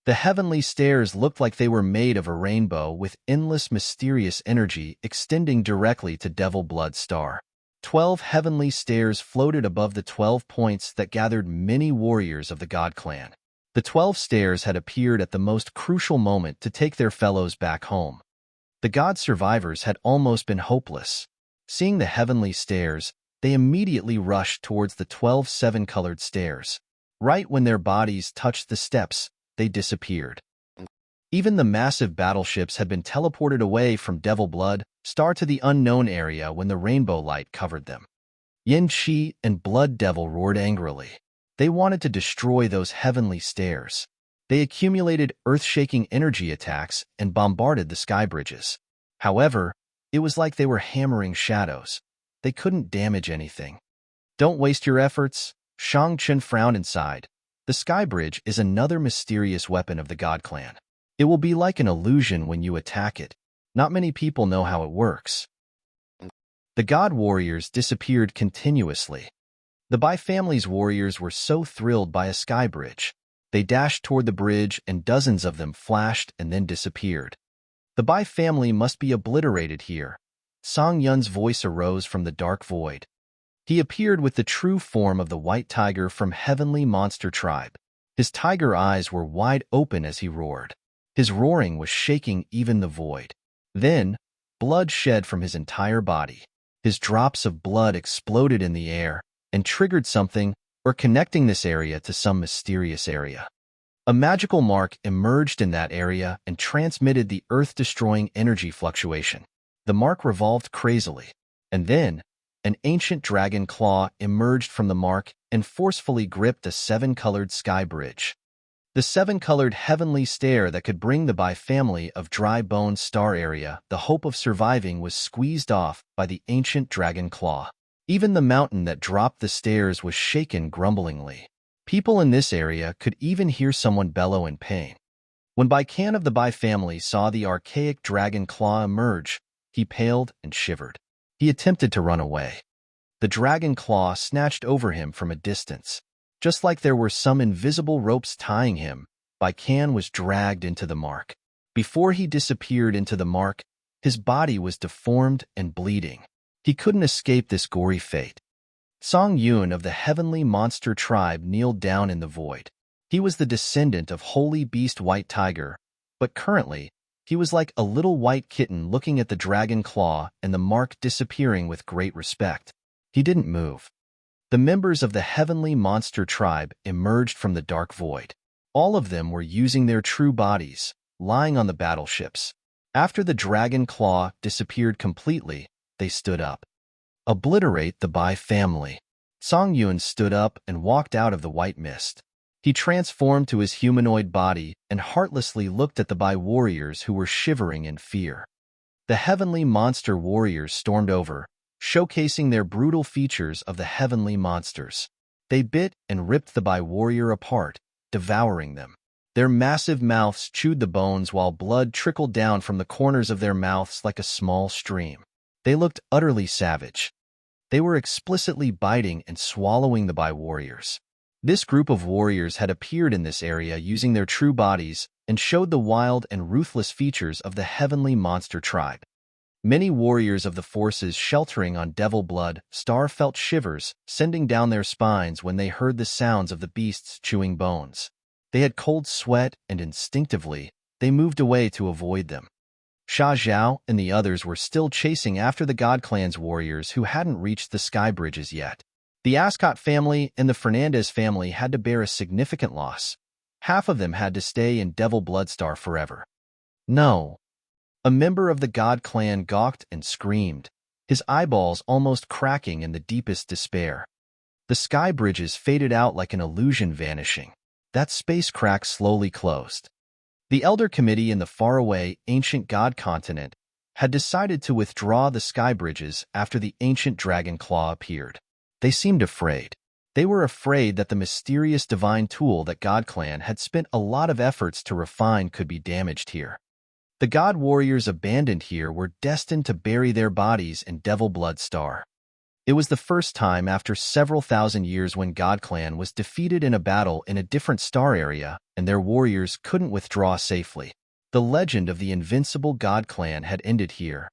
The heavenly stairs looked like they were made of a rainbow with endless mysterious energy extending directly to Devil Blood Star. 12 heavenly stairs floated above the 12 points that gathered many warriors of the God Clan. The 12 stairs had appeared at the most crucial moment to take their fellows back home. The god survivors had almost been hopeless. Seeing the heavenly stairs, they immediately rushed towards the 12 seven-colored stairs. Right when their bodies touched the steps, they disappeared. Even the massive battleships had been teleported away from Devil Blood Star to the unknown area when the rainbow light covered them. Yin Qi and Blood Devil roared angrily. They wanted to destroy those heavenly stairs. They accumulated earth-shaking energy attacks and bombarded the sky bridges. However, it was like they were hammering shadows. They couldn't damage anything. "Don't waste your efforts," Shang Chen frowned inside. "The sky bridge is another mysterious weapon of the God Clan. It will be like an illusion when you attack it. Not many people know how it works." The god warriors disappeared continuously. The Bai family's warriors were so thrilled by a sky bridge. They dashed toward the bridge and dozens of them flashed and then disappeared. The Bai family must be obliterated here. Song Yun's voice arose from the dark void. He appeared with the true form of the white tiger from Heavenly Monster Tribe. His tiger eyes were wide open as he roared. His roaring was shaking even the void. Then, blood shed from his entire body. His drops of blood exploded in the air and triggered something or connecting this area to some mysterious area. A magical mark emerged in that area and transmitted the earth-destroying energy fluctuation. The mark revolved crazily, and then an ancient dragon claw emerged from the mark and forcefully gripped a seven-colored sky bridge. The seven-colored heavenly stair that could bring the Bai family of dry bone star area the hope of surviving was squeezed off by the ancient dragon claw. Even the mountain that dropped the stairs was shaken grumblingly. People in this area could even hear someone bellow in pain. When Bai Can of the Bai family saw the archaic dragon claw emerge, he paled and shivered. He attempted to run away. The dragon claw snatched over him from a distance. Just like there were some invisible ropes tying him, Bai Can was dragged into the mark. Before he disappeared into the mark, his body was deformed and bleeding. He couldn't escape this gory fate. Song Yun of the Heavenly Monster Tribe kneeled down in the void. He was the descendant of Holy Beast White Tiger, but currently, He was like a little white kitten looking at the dragon claw and the mark disappearing with great respect. He didn't move. The members of the heavenly monster tribe emerged from the dark void. All of them were using their true bodies, lying on the battleships. After the dragon claw disappeared completely, they stood up. Obliterate the Bai family. Song Yuan stood up and walked out of the white mist. He transformed to his humanoid body and heartlessly looked at the Bai warriors who were shivering in fear. The heavenly monster warriors stormed over, showcasing their brutal features of the heavenly monsters. They bit and ripped the Bai warrior apart, devouring them. Their massive mouths chewed the bones while blood trickled down from the corners of their mouths like a small stream. They looked utterly savage. They were explicitly biting and swallowing the Bai warriors. This group of warriors had appeared in this area using their true bodies and showed the wild and ruthless features of the heavenly monster tribe. Many warriors of the forces sheltering on Devil Blood Star felt shivers sending down their spines when they heard the sounds of the beasts chewing bones. They had cold sweat and instinctively, they moved away to avoid them. Sha Zhao and the others were still chasing after the God Clan's warriors who hadn't reached the sky bridges yet. The Ascot family and the Fernandez family had to bear a significant loss. Half of them had to stay in Devil Bloodstar forever. No. A member of the God Clan gawked and screamed, his eyeballs almost cracking in the deepest despair. The sky bridges faded out like an illusion vanishing. That space crack slowly closed. The Elder Committee in the faraway ancient God continent had decided to withdraw the sky bridges after the ancient dragon claw appeared. They seemed afraid. They were afraid that the mysterious divine tool that God Clan had spent a lot of efforts to refine could be damaged here. The God warriors abandoned here were destined to bury their bodies in Devil Blood Star. It was the first time after several thousand years when God Clan was defeated in a battle in a different star area and their warriors couldn't withdraw safely. The legend of the invincible God Clan had ended here.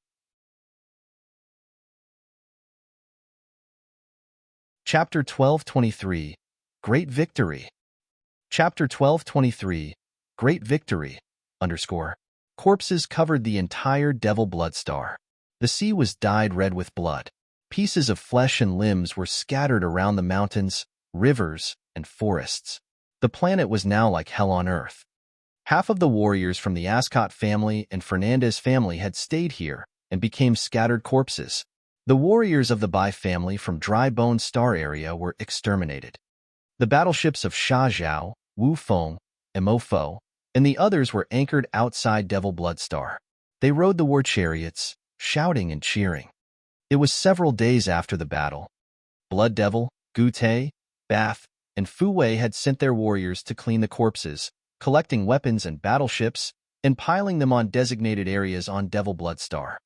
Chapter 1223, Great Victory. Chapter 1223, Great Victory, _ Corpses covered the entire Devil Blood Star. The sea was dyed red with blood. Pieces of flesh and limbs were scattered around the mountains, rivers, and forests. The planet was now like hell on earth. Half of the warriors from the Ascot family and Fernandez family had stayed here and became scattered corpses. The warriors of the Bai family from Dry Bone Star area were exterminated. The battleships of Sha Zhao, Wu Feng, and Mo Fo, and the others were anchored outside Devil Blood Star. They rode the war chariots, shouting and cheering. It was several days after the battle. Blood Devil, Gu Tei, Bath, and Fu Wei had sent their warriors to clean the corpses, collecting weapons and battleships, and piling them on designated areas on Devil Blood Star.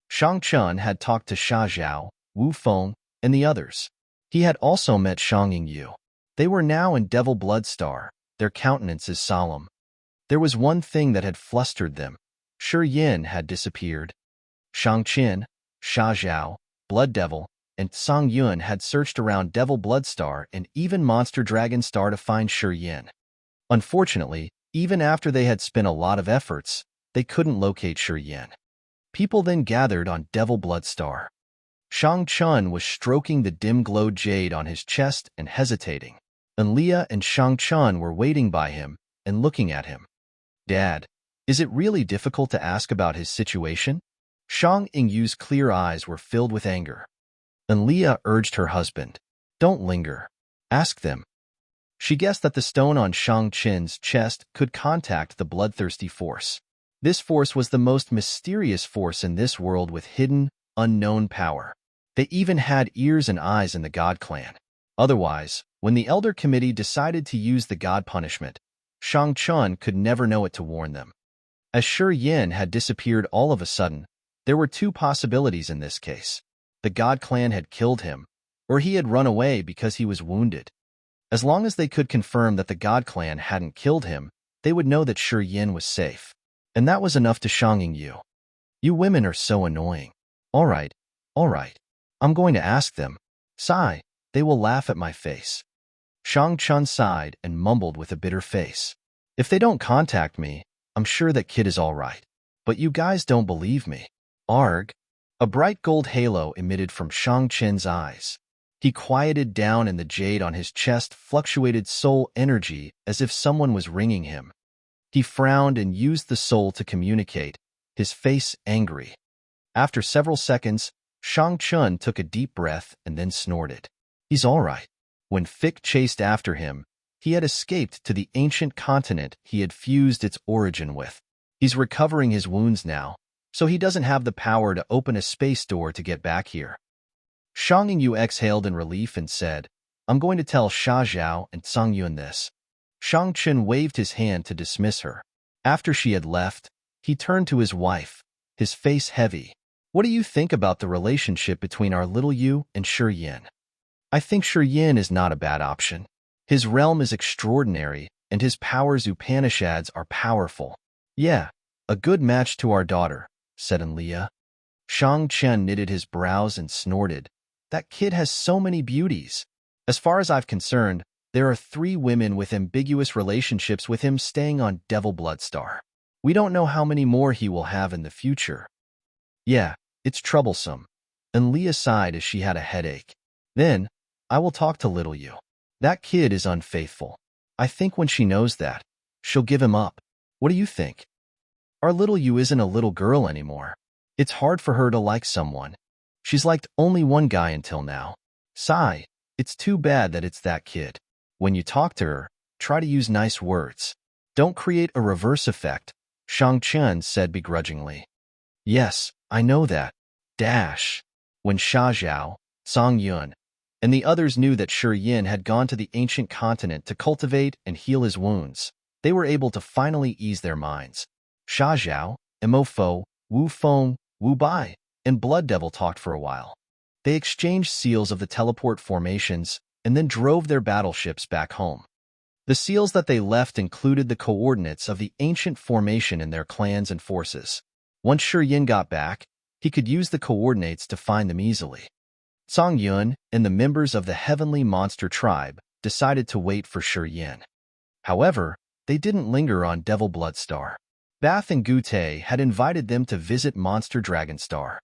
Shang Chun had talked to Sha Zhao, Wu Feng, and the others. He had also met Shang Yingyu. They were now in Devil Blood Star, their countenances solemn. There was one thing that had flustered them. Shi Yin had disappeared. Shang Qin, Sha Zhao, Blood Devil, and Song Yun had searched around Devil Blood Star and even Monster Dragon Star to find Shi Yin. Unfortunately, even after they had spent a lot of efforts, they couldn't locate Shi Yin. People then gathered on Devil Blood Star. Shang Chun was stroking the dim-glowed jade on his chest and hesitating. Enlia and Shang Chun were waiting by him and looking at him. Dad, is it really difficult to ask about his situation? Shang Yingyu's clear eyes were filled with anger. Enlia urged her husband, don't linger. Ask them. She guessed that the stone on Shang Qin's chest could contact the bloodthirsty force. This force was the most mysterious force in this world with hidden, unknown power. They even had ears and eyes in the God Clan. Otherwise, when the Elder Committee decided to use the God punishment, Shang Chun could never know it to warn them. As Shi Yin had disappeared all of a sudden, there were two possibilities in this case. The God Clan had killed him, or he had run away because he was wounded. As long as they could confirm that the God Clan hadn't killed him, they would know that Shi Yin was safe. And that was enough to Shang Yingyu. You women are so annoying. All right. I'm going to ask them. Sigh, they will laugh at my face. Shang Chun sighed and mumbled with a bitter face. If they don't contact me, I'm sure that kid is all right. But you guys don't believe me. Arg. A bright gold halo emitted from Shang Chen's eyes. He quieted down and the jade on his chest fluctuated soul energy as if someone was ringing him. He frowned and used the soul to communicate, his face angry. After several seconds, Shang Chun took a deep breath and then snorted. He's all right. When Fick chased after him, he had escaped to the ancient continent he had fused its origin with. He's recovering his wounds now, so he doesn't have the power to open a space door to get back here. Shang Yunyu exhaled in relief and said, I'm going to tell Sha Zhao and Song Yun this. Shang Chun waved his hand to dismiss her. After she had left, he turned to his wife, his face heavy. What do you think about the relationship between our little Yu and Shi Yin? I think Shi Yin is not a bad option. His realm is extraordinary, and his powers Upanishads are powerful. Yeah, a good match to our daughter, said Enlia. Shang Chen knitted his brows and snorted. That kid has so many beauties. As far as I've concerned, there are 3 women with ambiguous relationships with him staying on Devil Blood Star. We don't know how many more he will have in the future. Yeah, it's troublesome. Enlia sighed as she had a headache. Then, I will talk to little Yu. That kid is unfaithful. I think when she knows that, she'll give him up. What do you think? Our little Yu isn't a little girl anymore. It's hard for her to like someone. She's liked only one guy until now. Sigh, it's too bad that it's that kid. When you talk to her, try to use nice words. Don't create a reverse effect, Shang Chen said begrudgingly. Yes, I know that. Dash. When Sha Zhao, Song Yun, and the others knew that Shi Yin had gone to the ancient continent to cultivate and heal his wounds, they were able to finally ease their minds. Sha Zhao, Mo Fo, Wu Feng, Wu Bai, and Blood Devil talked for a while. They exchanged seals of the teleport formations and then drove their battleships back home. The seals that they left included the coordinates of the ancient formation in their clans and forces. Once Shi Yin got back, he could use the coordinates to find them easily. Song Yun and the members of the Heavenly Monster Tribe decided to wait for Shi Yin. However, they didn't linger on Devil Blood Star. Bath and Gute had invited them to visit Monster Dragon Star.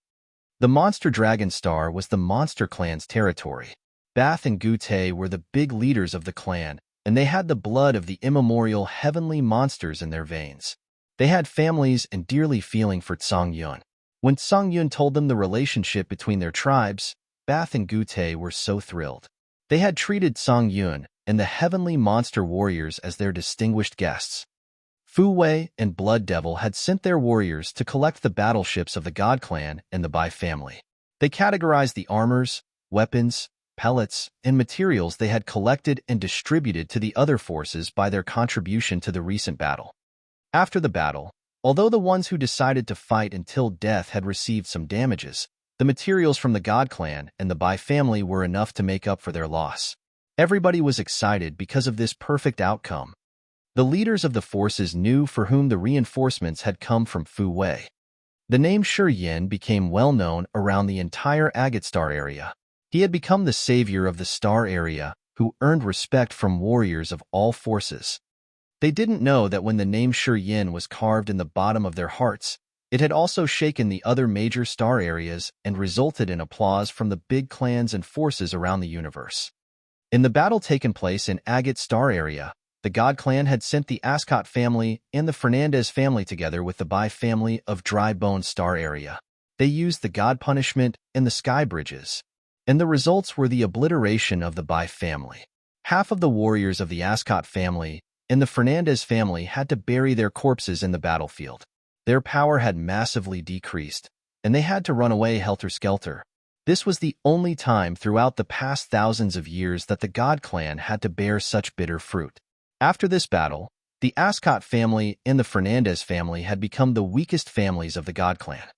The Monster Dragon Star was the Monster Clan's territory. Bath and Gute were the big leaders of the clan, and they had the blood of the immemorial heavenly monsters in their veins. They had families and dearly feeling for Song Yun. When Song Yun told them the relationship between their tribes, Bath and Gute were so thrilled. They had treated Song Yun and the heavenly monster warriors as their distinguished guests. Fu Wei and Blood Devil had sent their warriors to collect the battleships of the God Clan and the Bai family. They categorized the armors, weapons, pellets, and materials they had collected and distributed to the other forces by their contribution to the recent battle. After the battle, although the ones who decided to fight until death had received some damages, the materials from the God Clan and the Bai family were enough to make up for their loss. Everybody was excited because of this perfect outcome. The leaders of the forces knew for whom the reinforcements had come from Fu Wei. The name Shi Yin became well known around the entire Agate Star area. He had become the savior of the star area, who earned respect from warriors of all forces. They didn't know that when the name Shi Yin was carved in the bottom of their hearts, it had also shaken the other major star areas and resulted in applause from the big clans and forces around the universe. In the battle taken place in Agate Star area, the God Clan had sent the Ascot family and the Fernandez family together with the Bai family of Dry Bone Star area. They used the God Punishment and the Sky Bridges, and the results were the obliteration of the Bai family. Half of the warriors of the Ascot family and the Fernandez family had to bury their corpses in the battlefield. Their power had massively decreased, and they had to run away helter-skelter. This was the only time throughout the past thousands of years that the God Clan had to bear such bitter fruit. After this battle, the Ascot family and the Fernandez family had become the weakest families of the God Clan.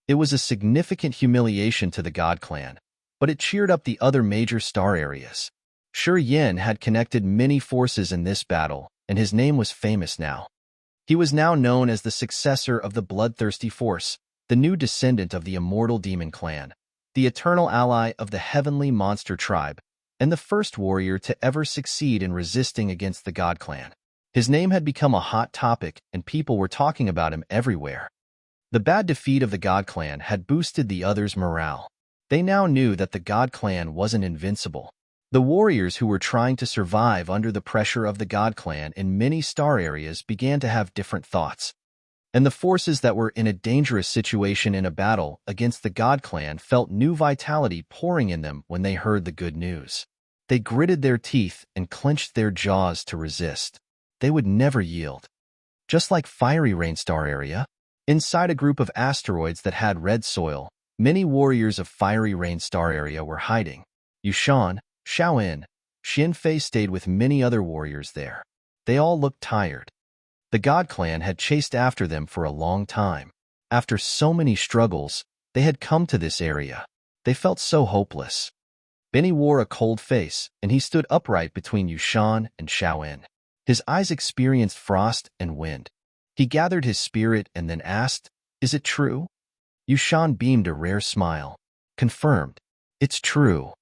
It was a significant humiliation to the God Clan, but it cheered up the other major star areas. Shi Yin had connected many forces in this battle, and his name was famous now. He was now known as the successor of the Bloodthirsty Force, the new descendant of the Immortal Demon Clan, the eternal ally of the Heavenly Monster Tribe, and the first warrior to ever succeed in resisting against the God Clan. His name had become a hot topic, and people were talking about him everywhere. The bad defeat of the God Clan had boosted the others' morale. They now knew that the God Clan wasn't invincible. The warriors who were trying to survive under the pressure of the God Clan in many star areas began to have different thoughts. And the forces that were in a dangerous situation in a battle against the God Clan felt new vitality pouring in them when they heard the good news. They gritted their teeth and clenched their jaws to resist. They would never yield. Just like Fiery Rain Star area, inside a group of asteroids that had red soil, many warriors of Fiery Rain Star area were hiding. Yushan, Xiaoyin, Xinfei stayed with many other warriors there. They all looked tired. The God Clan had chased after them for a long time. After so many struggles, they had come to this area. They felt so hopeless. Benny wore a cold face, and he stood upright between Yushan and Xiaoyin. His eyes experienced frost and wind. He gathered his spirit and then asked, "Is it true?" Yushan beamed a rare smile. "Confirmed. It's true."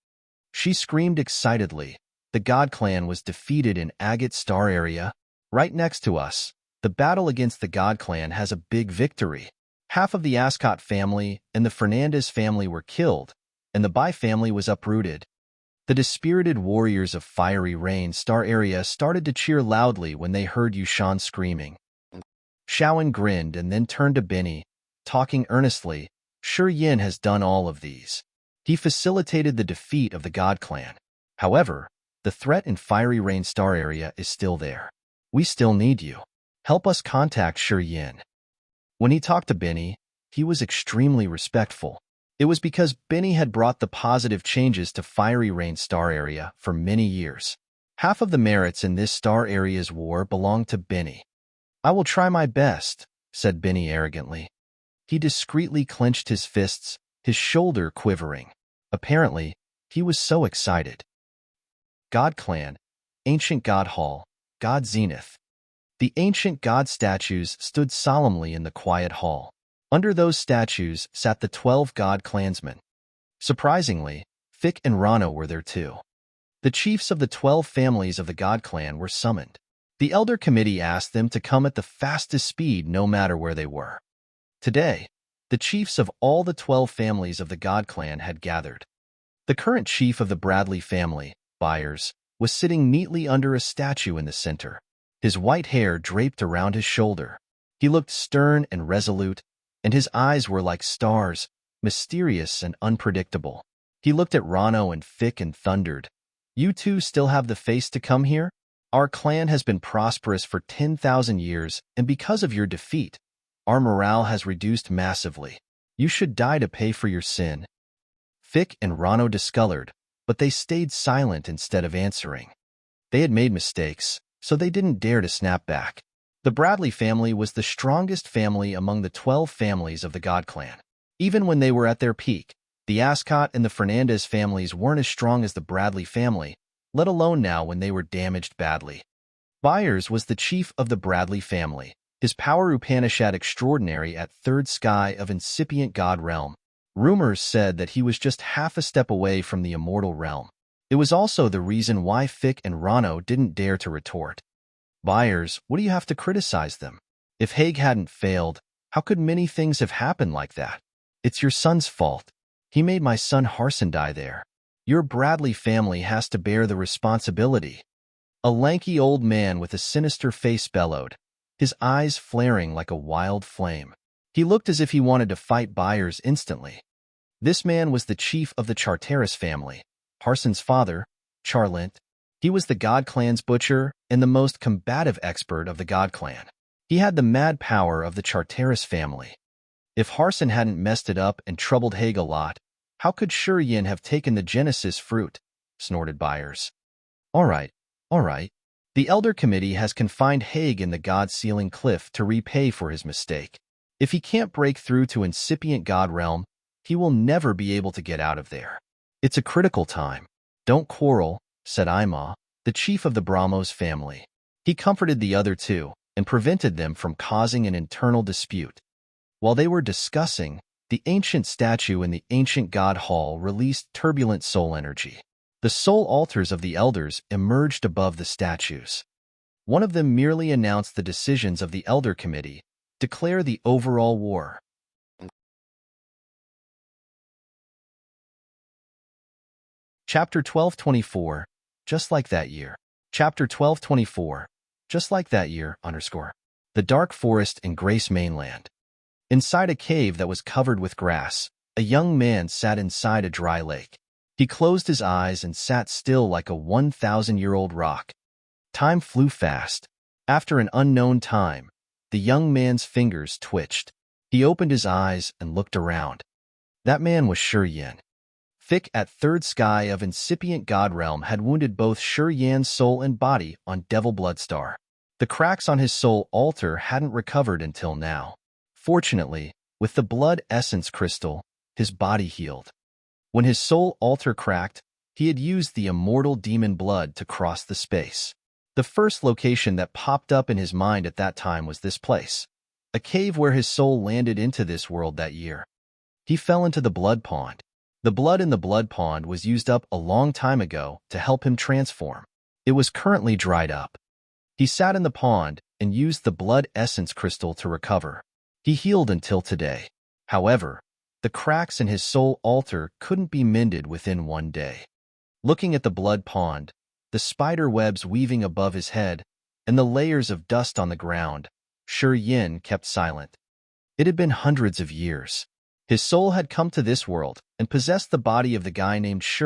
She screamed excitedly. The God Clan was defeated in Agate Star area, right next to us. The battle against the God Clan has a big victory. Half of the Ascot family and the Fernandez family were killed, and the Bai family was uprooted. The dispirited warriors of Fiery Rain Star area started to cheer loudly when they heard Yushan screaming. Xiaoyin grinned and then turned to Benny, talking earnestly. "Shi Yin has done all of these. He facilitated the defeat of the God Clan. However, the threat in Fiery Rain Star area is still there. We still need you. Help us contact Shi Yin." When he talked to Benny, he was extremely respectful. It was because Benny had brought the positive changes to Fiery Rain Star area for many years. Half of the merits in this star area's war belonged to Benny. "I will try my best," said Benny arrogantly. He discreetly clenched his fists, his shoulder quivering. Apparently, he was so excited. God Clan, Ancient God Hall, God Zenith. The ancient god statues stood solemnly in the quiet hall. Under those statues sat the 12 god clansmen. Surprisingly, Fick and Rano were there too. The chiefs of the 12 families of the God Clan were summoned. The Elder Committee asked them to come at the fastest speed no matter where they were. Today, the chiefs of all the 12 families of the God Clan had gathered. The current chief of the Bradley family, Byers, was sitting neatly under a statue in the center. His white hair draped around his shoulder. He looked stern and resolute, and his eyes were like stars, mysterious and unpredictable. He looked at Rano and Fick and thundered, "You two still have the face to come here? Our clan has been prosperous for 10,000 years, and because of your defeat, our morale has reduced massively. You should die to pay for your sin." Fick and Rano discolored, but they stayed silent instead of answering. They had made mistakes, so they didn't dare to snap back. The Bradley family was the strongest family among the 12 families of the God Clan. Even when they were at their peak, the Ascot and the Fernandez families weren't as strong as the Bradley family, let alone now when they were damaged badly. Byers was the chief of the Bradley family, his power Upanishad extraordinary at third sky of incipient god realm. Rumors said that he was just half a step away from the immortal realm. It was also the reason why Fick and Rano didn't dare to retort. "Byers, what do you have to criticize them? If Haig hadn't failed, how could many things have happened like that? It's your son's fault. He made my son Harson die there. Your Bradley family has to bear the responsibility." A lanky old man with a sinister face bellowed, his eyes flaring like a wild flame. He looked as if he wanted to fight Byers instantly. This man was the chief of the Charteris family, Harson's father, Charlint. He was the God Clan's butcher and the most combative expert of the God Clan. He had the mad power of the Charteris family. If Harson hadn't messed it up and troubled Haig a lot, how could Shi Yin have taken the Genesis fruit? Snorted Byers. All right. The Elder Committee has confined Haig in the God Sealing Cliff to repay for his mistake. If he can't break through to incipient God realm, he will never be able to get out of there. It's a critical time. Don't quarrel, said Ima, the chief of the Brahmos family. He comforted the other two and prevented them from causing an internal dispute. While they were discussing, the ancient statue in the ancient God Hall released turbulent soul energy. The soul altars of the elders emerged above the statues. One of them merely announced the decisions of the Elder Committee, declare the overall war. Chapter 1224, just like that year. Chapter 1224, just like that year, _ The dark forest in Grace Mainland. Inside a cave that was covered with grass, a young man sat inside a dry lake. He closed his eyes and sat still like a 1,000-year-old rock. Time flew fast. After an unknown time, the young man's fingers twitched. He opened his eyes and looked around. That man was Shi. Thick at third sky of incipient god realm had wounded both Shi-Yan's soul and body on Devil Bloodstar. The cracks on his soul altar hadn't recovered until now. Fortunately, with the blood essence crystal, his body healed. When his soul altar cracked, he had used the immortal demon blood to cross the space. The first location that popped up in his mind at that time was this place, a cave where his soul landed into this world that year. He fell into the blood pond. The blood in the blood pond was used up a long time ago to help him transform. It was currently dried up. He sat in the pond and used the blood essence crystal to recover. He healed until today. However, the cracks in his soul altar couldn't be mended within one day. Looking at the blood pond, the spider webs weaving above his head, and the layers of dust on the ground, Shi kept silent. It had been hundreds of years. His soul had come to this world and possessed the body of the guy named Shi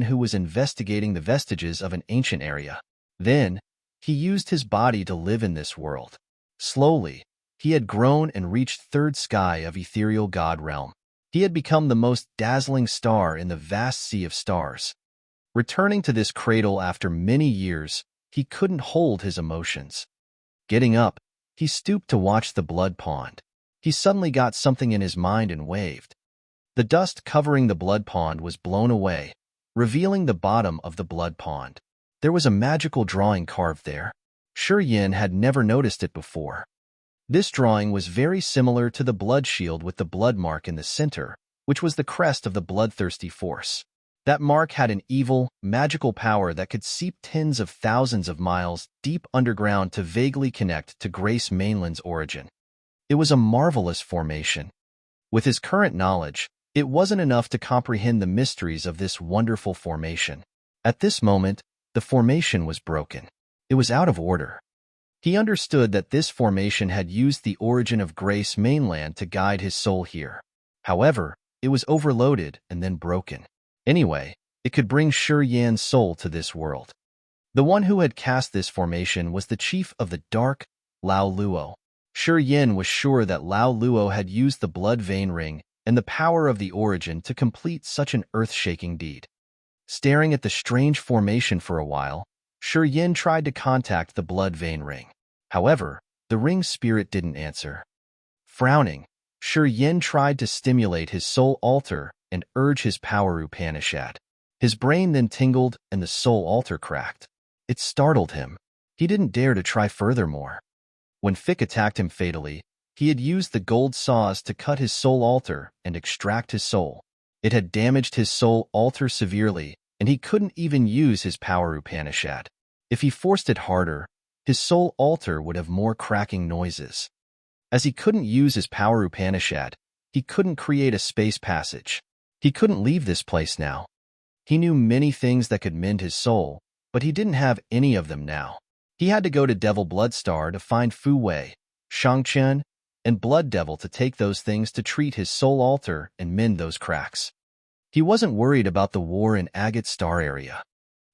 who was investigating the vestiges of an ancient area. Then, he used his body to live in this world. Slowly, he had grown and reached third sky of ethereal god realm. He had become the most dazzling star in the vast sea of stars. Returning to this cradle after many years, he couldn't hold his emotions. Getting up, he stooped to watch the blood pond. He suddenly got something in his mind and waved. The dust covering the blood pond was blown away, revealing the bottom of the blood pond. There was a magical drawing carved there. Shi had never noticed it before. This drawing was very similar to the blood shield with the blood mark in the center, which was the crest of the bloodthirsty force. That mark had an evil, magical power that could seep tens of thousands of miles deep underground to vaguely connect to Grace Mainland's origin. It was a marvelous formation. With his current knowledge, it wasn't enough to comprehend the mysteries of this wonderful formation. At this moment, the formation was broken. It was out of order. He understood that this formation had used the origin of Grace Mainland to guide his soul here. However, it was overloaded and then broken. Anyway, it could bring Shi-Yan's soul to this world. The one who had cast this formation was the chief of the Dark, Lao Luo. Shi was sure that Lao Luo had used the blood vein ring and the power of the origin to complete such an earth-shaking deed. Staring at the strange formation for a while, Shi tried to contact the blood vein ring. However, the ring's spirit didn't answer. Frowning, Shi tried to stimulate his soul altar and urge his power Upanishad. His brain then tingled and the soul altar cracked. It startled him. He didn't dare to try furthermore. When Fick attacked him fatally, he had used the gold saws to cut his soul altar and extract his soul. It had damaged his soul altar severely, and he couldn't even use his power Upanishad. If he forced it harder, his soul altar would have more cracking noises. As he couldn't use his power Upanishad, he couldn't create a space passage. He couldn't leave this place now. He knew many things that could mend his soul, but he didn't have any of them now. He had to go to Devil Bloodstar to find Fu Wei, Shangchun, and Blood Devil to take those things to treat his soul altar and mend those cracks. He wasn't worried about the war in Agate Star area.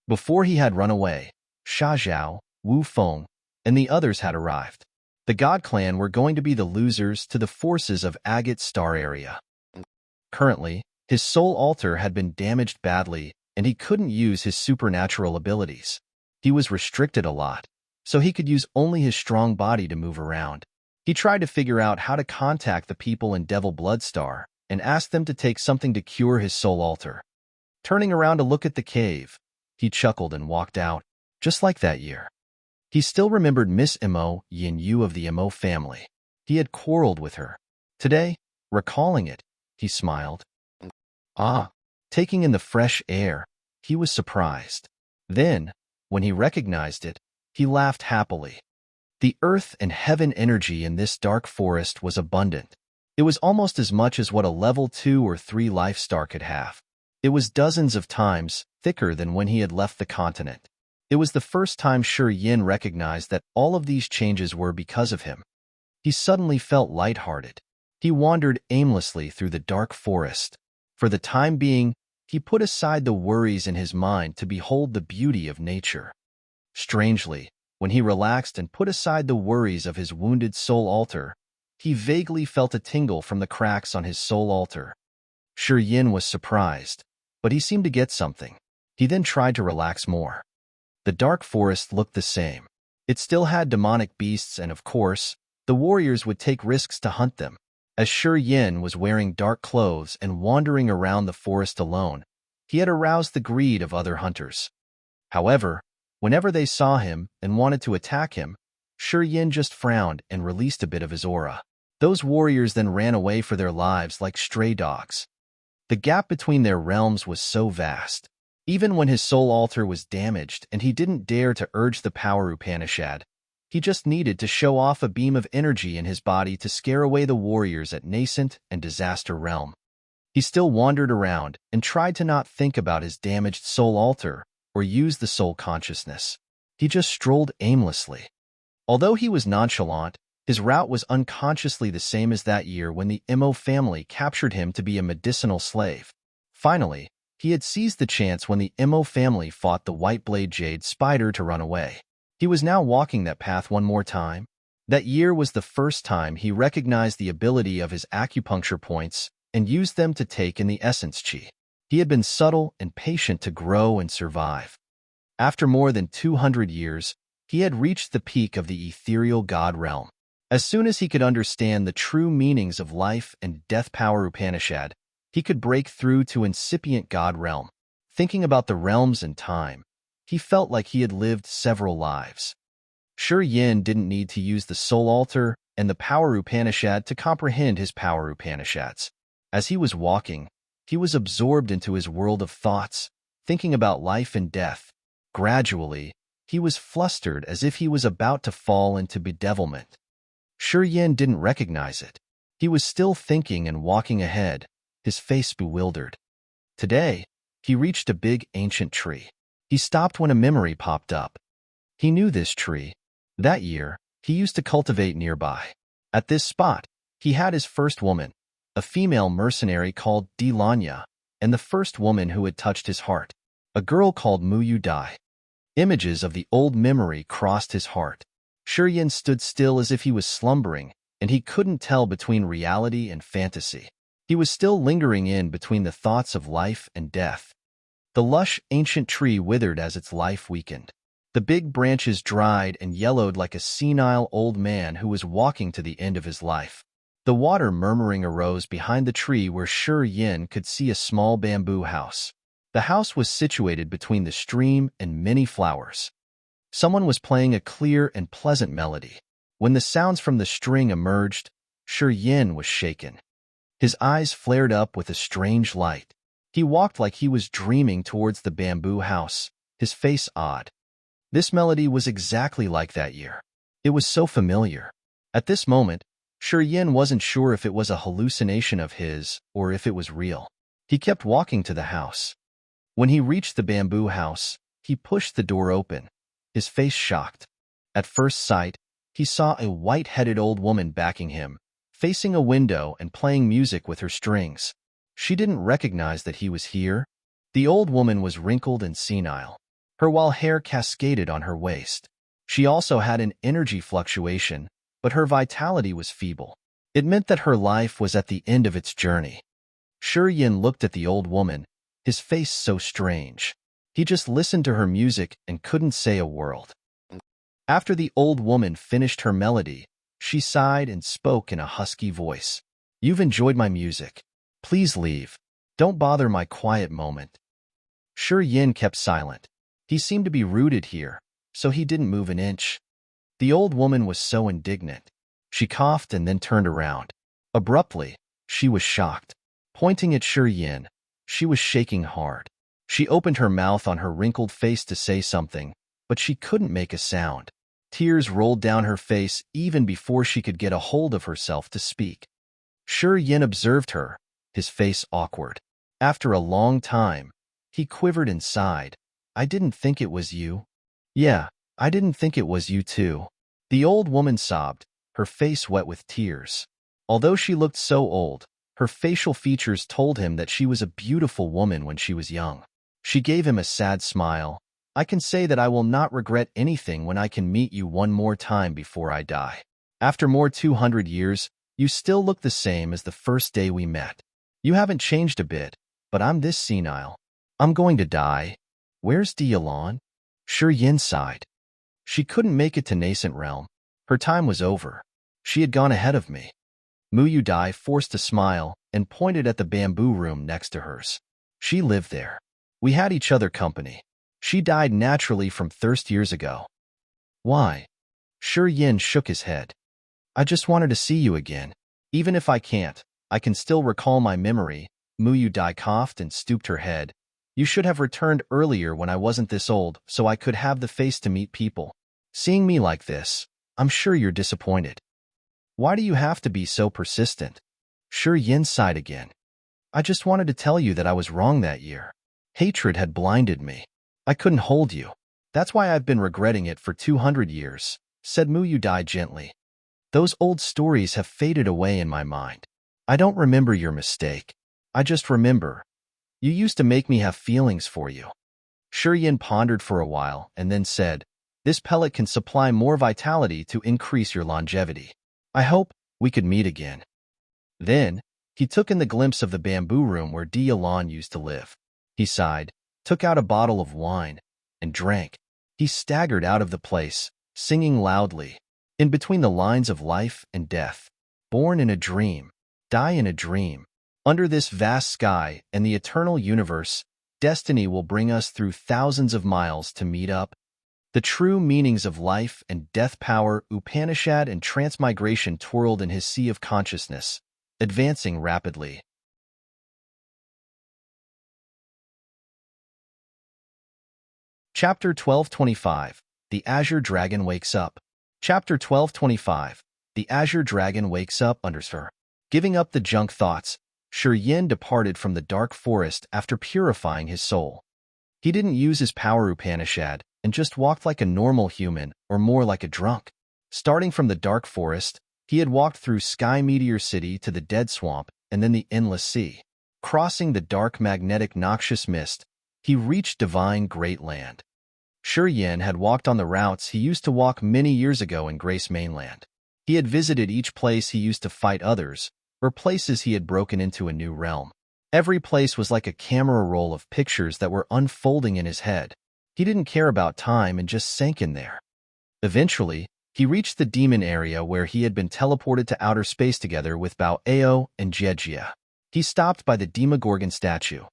Before he had run away, Sha Zhao, Wu Feng, and the others had arrived. The God Clan were going to be the losers to the forces of Agate Star area. Currently, his soul altar had been damaged badly, and he couldn't use his supernatural abilities. He was restricted a lot, so he could use only his strong body to move around. He tried to figure out how to contact the people in Devil Bloodstar and ask them to take something to cure his soul altar. Turning around to look at the cave, he chuckled and walked out, just like that year. He still remembered Miss Mo Yin Yu of the Mo family. He had quarreled with her. Today, recalling it, he smiled. Taking in the fresh air, he was surprised. Then, when he recognized it, he laughed happily. The earth and heaven energy in this dark forest was abundant. It was almost as much as what a level 2 or 3 life star could have. It was dozens of times thicker than when he had left the continent. It was the first time Yin recognized that all of these changes were because of him. He suddenly felt lighthearted. He wandered aimlessly through the dark forest. For the time being, he put aside the worries in his mind to behold the beauty of nature. Strangely, when he relaxed and put aside the worries of his wounded soul altar, he vaguely felt a tingle from the cracks on his soul altar. Yin was surprised, but he seemed to get something. He then tried to relax more. The dark forest looked the same. It still had demonic beasts and, of course, the warriors would take risks to hunt them. As Yin was wearing dark clothes and wandering around the forest alone, he had aroused the greed of other hunters. However, whenever they saw him and wanted to attack him, Yin just frowned and released a bit of his aura. Those warriors then ran away for their lives like stray dogs. The gap between their realms was so vast. Even when his soul altar was damaged and he didn't dare to urge the power Upanishad, he just needed to show off a beam of energy in his body to scare away the warriors at Nascent and Disaster Realm. He still wandered around and tried to not think about his damaged soul altar or use the soul consciousness. He just strolled aimlessly. Although he was nonchalant, his route was unconsciously the same as that year when the Mo family captured him to be a medicinal slave. Finally, he had seized the chance when the Mo family fought the White Blade Jade Spider to run away. He was now walking that path one more time. That year was the first time he recognized the ability of his acupuncture points and used them to take in the essence chi. He had been subtle and patient to grow and survive. After more than 200 years, he had reached the peak of the ethereal god realm. As soon as he could understand the true meanings of life and death power Upanishad, he could break through to incipient god realm. Thinking about the realms and time, he felt like he had lived several lives. Yin didn't need to use the soul altar and the power Upanishad to comprehend his power Upanishads. As he was walking, he was absorbed into his world of thoughts, thinking about life and death. Gradually, he was flustered as if he was about to fall into bedevilment. Yin didn't recognize it. He was still thinking and walking ahead, his face bewildered. Today, he reached a big ancient tree. He stopped when a memory popped up. He knew this tree. That year, he used to cultivate nearby. At this spot, he had his first woman, a female mercenary called Delanya, and the first woman who had touched his heart, a girl called Muyu Dai. Images of the old memory crossed his heart. Yin stood still as if he was slumbering, and he couldn't tell between reality and fantasy. He was still lingering in between the thoughts of life and death. The lush, ancient tree withered as its life weakened. The big branches dried and yellowed like a senile old man who was walking to the end of his life. The water murmuring arose behind the tree where Yin could see a small bamboo house. The house was situated between the stream and many flowers. Someone was playing a clear and pleasant melody. When the sounds from the string emerged, Yin was shaken. His eyes flared up with a strange light. He walked like he was dreaming towards the bamboo house, his face odd. This melody was exactly like that year. It was so familiar. At this moment, Yin wasn't sure if it was a hallucination of his or if it was real. He kept walking to the house. When he reached the bamboo house, he pushed the door open, his face shocked. At first sight, he saw a white-headed old woman backing him, facing a window and playing music with her strings. She didn't recognize that he was here. The old woman was wrinkled and senile. Her wild hair cascaded on her waist. She also had an energy fluctuation, but her vitality was feeble. It meant that her life was at the end of its journey. Yin looked at the old woman, his face so strange. He just listened to her music and couldn't say a word. After the old woman finished her melody, she sighed and spoke in a husky voice. "You've enjoyed my music. Please leave. Don't bother my quiet moment." Yin kept silent. He seemed to be rooted here, so he didn't move an inch. The old woman was so indignant. She coughed and then turned around. Abruptly, she was shocked. Pointing at Yin, she was shaking hard. She opened her mouth on her wrinkled face to say something, but she couldn't make a sound. Tears rolled down her face even before she could get a hold of herself to speak. Yin observed her, his face awkward. After a long time, he quivered and sighed. I didn't think it was you. Yeah, I didn't think it was you too. The old woman sobbed, her face wet with tears. Although she looked so old, her facial features told him that she was a beautiful woman when she was young. She gave him a sad smile. I can say that I will not regret anything when I can meet you one more time before I die. After more 200 years, you still look the same as the first day we met. You haven't changed a bit, but I'm this senile. I'm going to die. Where's Dialon? Shi Yin sighed. She couldn't make it to Nascent Realm. Her time was over. She had gone ahead of me. Mu Dai forced a smile and pointed at the bamboo room next to hers. She lived there. We had each other company. She died naturally from thirst years ago. Why? Shi Yin shook his head. I just wanted to see you again. Even if I can't, I can still recall my memory. Mu Dai coughed and stooped her head. You should have returned earlier when I wasn't this old, so I could have the face to meet people. Seeing me like this, I'm sure you're disappointed. Why do you have to be so persistent? Shi Yin sighed again. I just wanted to tell you that I was wrong that year. Hatred had blinded me. I couldn't hold you. That's why I've been regretting it for 200 years, said Mu Dai gently. Those old stories have faded away in my mind. I don't remember your mistake. I just remember. You used to make me have feelings for you. Shi Yin pondered for a while and then said, this pellet can supply more vitality to increase your longevity. I hope we could meet again. Then, he took in the glimpse of the bamboo room where Dialon used to live. He sighed, took out a bottle of wine, and drank. He staggered out of the place, singing loudly. In between the lines of life and death. Born in a dream. Die in a dream. Under this vast sky and the eternal universe, destiny will bring us through thousands of miles to meet up. The true meanings of life and death power, Upanishad and transmigration twirled in his sea of consciousness, advancing rapidly. Chapter 1225. The Azure Dragon Wakes Up. Chapter 1225. The Azure Dragon Wakes Up. Ancestor. Giving up the junk thoughts, Shi Yin departed from the dark forest after purifying his soul. He didn't use his power Upanishad and just walked like a normal human, or more like a drunk. Starting from the dark forest, he had walked through Sky Meteor City to the Dead Swamp and then the Endless Sea. Crossing the dark magnetic noxious mist, he reached Divine Great Land. Shi Yin had walked on the routes he used to walk many years ago in Grace Mainland. He had visited each place he used to fight others, or places he had broken into a new realm. Every place was like a camera roll of pictures that were unfolding in his head. He didn't care about time and just sank in there. Eventually, he reached the demon area where he had been teleported to outer space together with Bao Ao and Jejia. He stopped by the Demogorgon statue,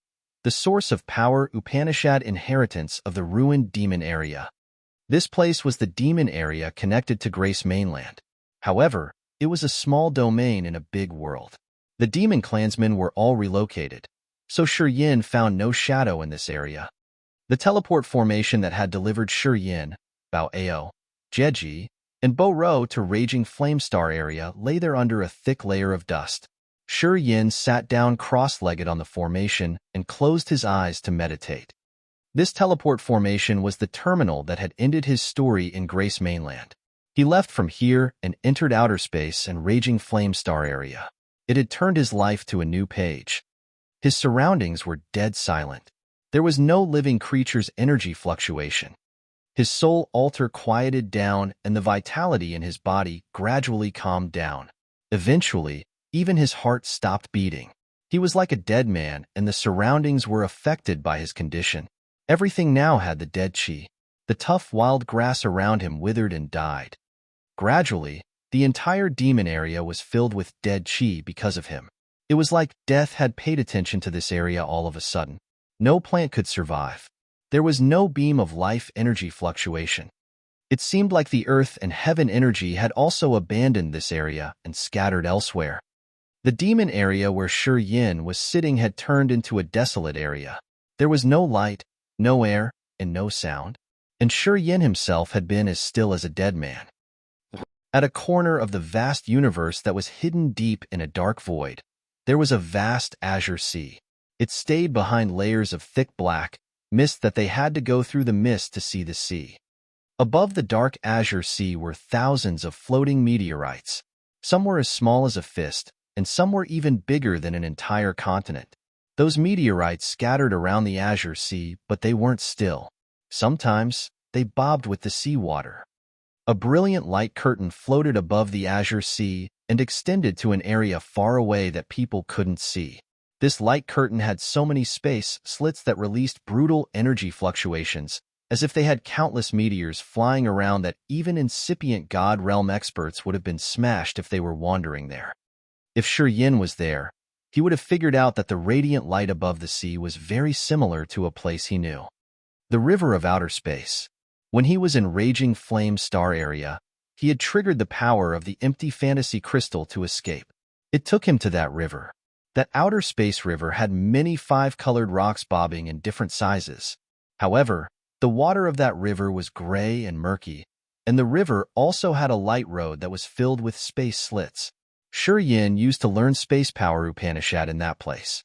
the source of power Upanishad inheritance of the ruined demon area. This place was the demon area connected to Grace Mainland. However, it was a small domain in a big world. The demon clansmen were all relocated, so Shi Yin found no shadow in this area. The teleport formation that had delivered Shi Yin, Bao Ao, Jeji, and Bo Ro to Raging Flamestar area lay there under a thick layer of dust. Shi Yin sat down cross-legged on the formation and closed his eyes to meditate. This teleport formation was the terminal that had ended his story in Grace Mainland. He left from here and entered outer space and Raging Flamestar area. It had turned his life to a new page. His surroundings were dead silent. There was no living creature's energy fluctuation. His soul altar quieted down and the vitality in his body gradually calmed down. Eventually, even his heart stopped beating. He was like a dead man and the surroundings were affected by his condition. Everything now had the dead chi. The tough wild grass around him withered and died. Gradually, the entire demon area was filled with dead chi because of him. It was like death had paid attention to this area all of a sudden. No plant could survive. There was no beam of life energy fluctuation. It seemed like the earth and heaven energy had also abandoned this area and scattered elsewhere. The demon area where Shi Yin was sitting had turned into a desolate area. There was no light, no air, and no sound. And Shi Yin himself had been as still as a dead man. At a corner of the vast universe that was hidden deep in a dark void, there was a vast azure sea. It stayed behind layers of thick black mist that they had to go through the mist to see the sea. Above the dark azure sea were thousands of floating meteorites. Some were as small as a fist, and some were even bigger than an entire continent. Those meteorites scattered around the azure sea, but they weren't still. Sometimes, they bobbed with the seawater. A brilliant light curtain floated above the azure sea and extended to an area far away that people couldn't see. This light curtain had so many space slits that released brutal energy fluctuations, as if they had countless meteors flying around that even incipient God realm experts would have been smashed if they were wandering there. If Yin was there, he would have figured out that the radiant light above the sea was very similar to a place he knew. The river of outer space. When he was in Raging Flame Star area, he had triggered the power of the empty fantasy crystal to escape. It took him to that river. That outer space river had many five-colored rocks bobbing in different sizes. However, the water of that river was gray and murky, and the river also had a light road that was filled with space slits. Yin used to learn space power Upanishad in that place.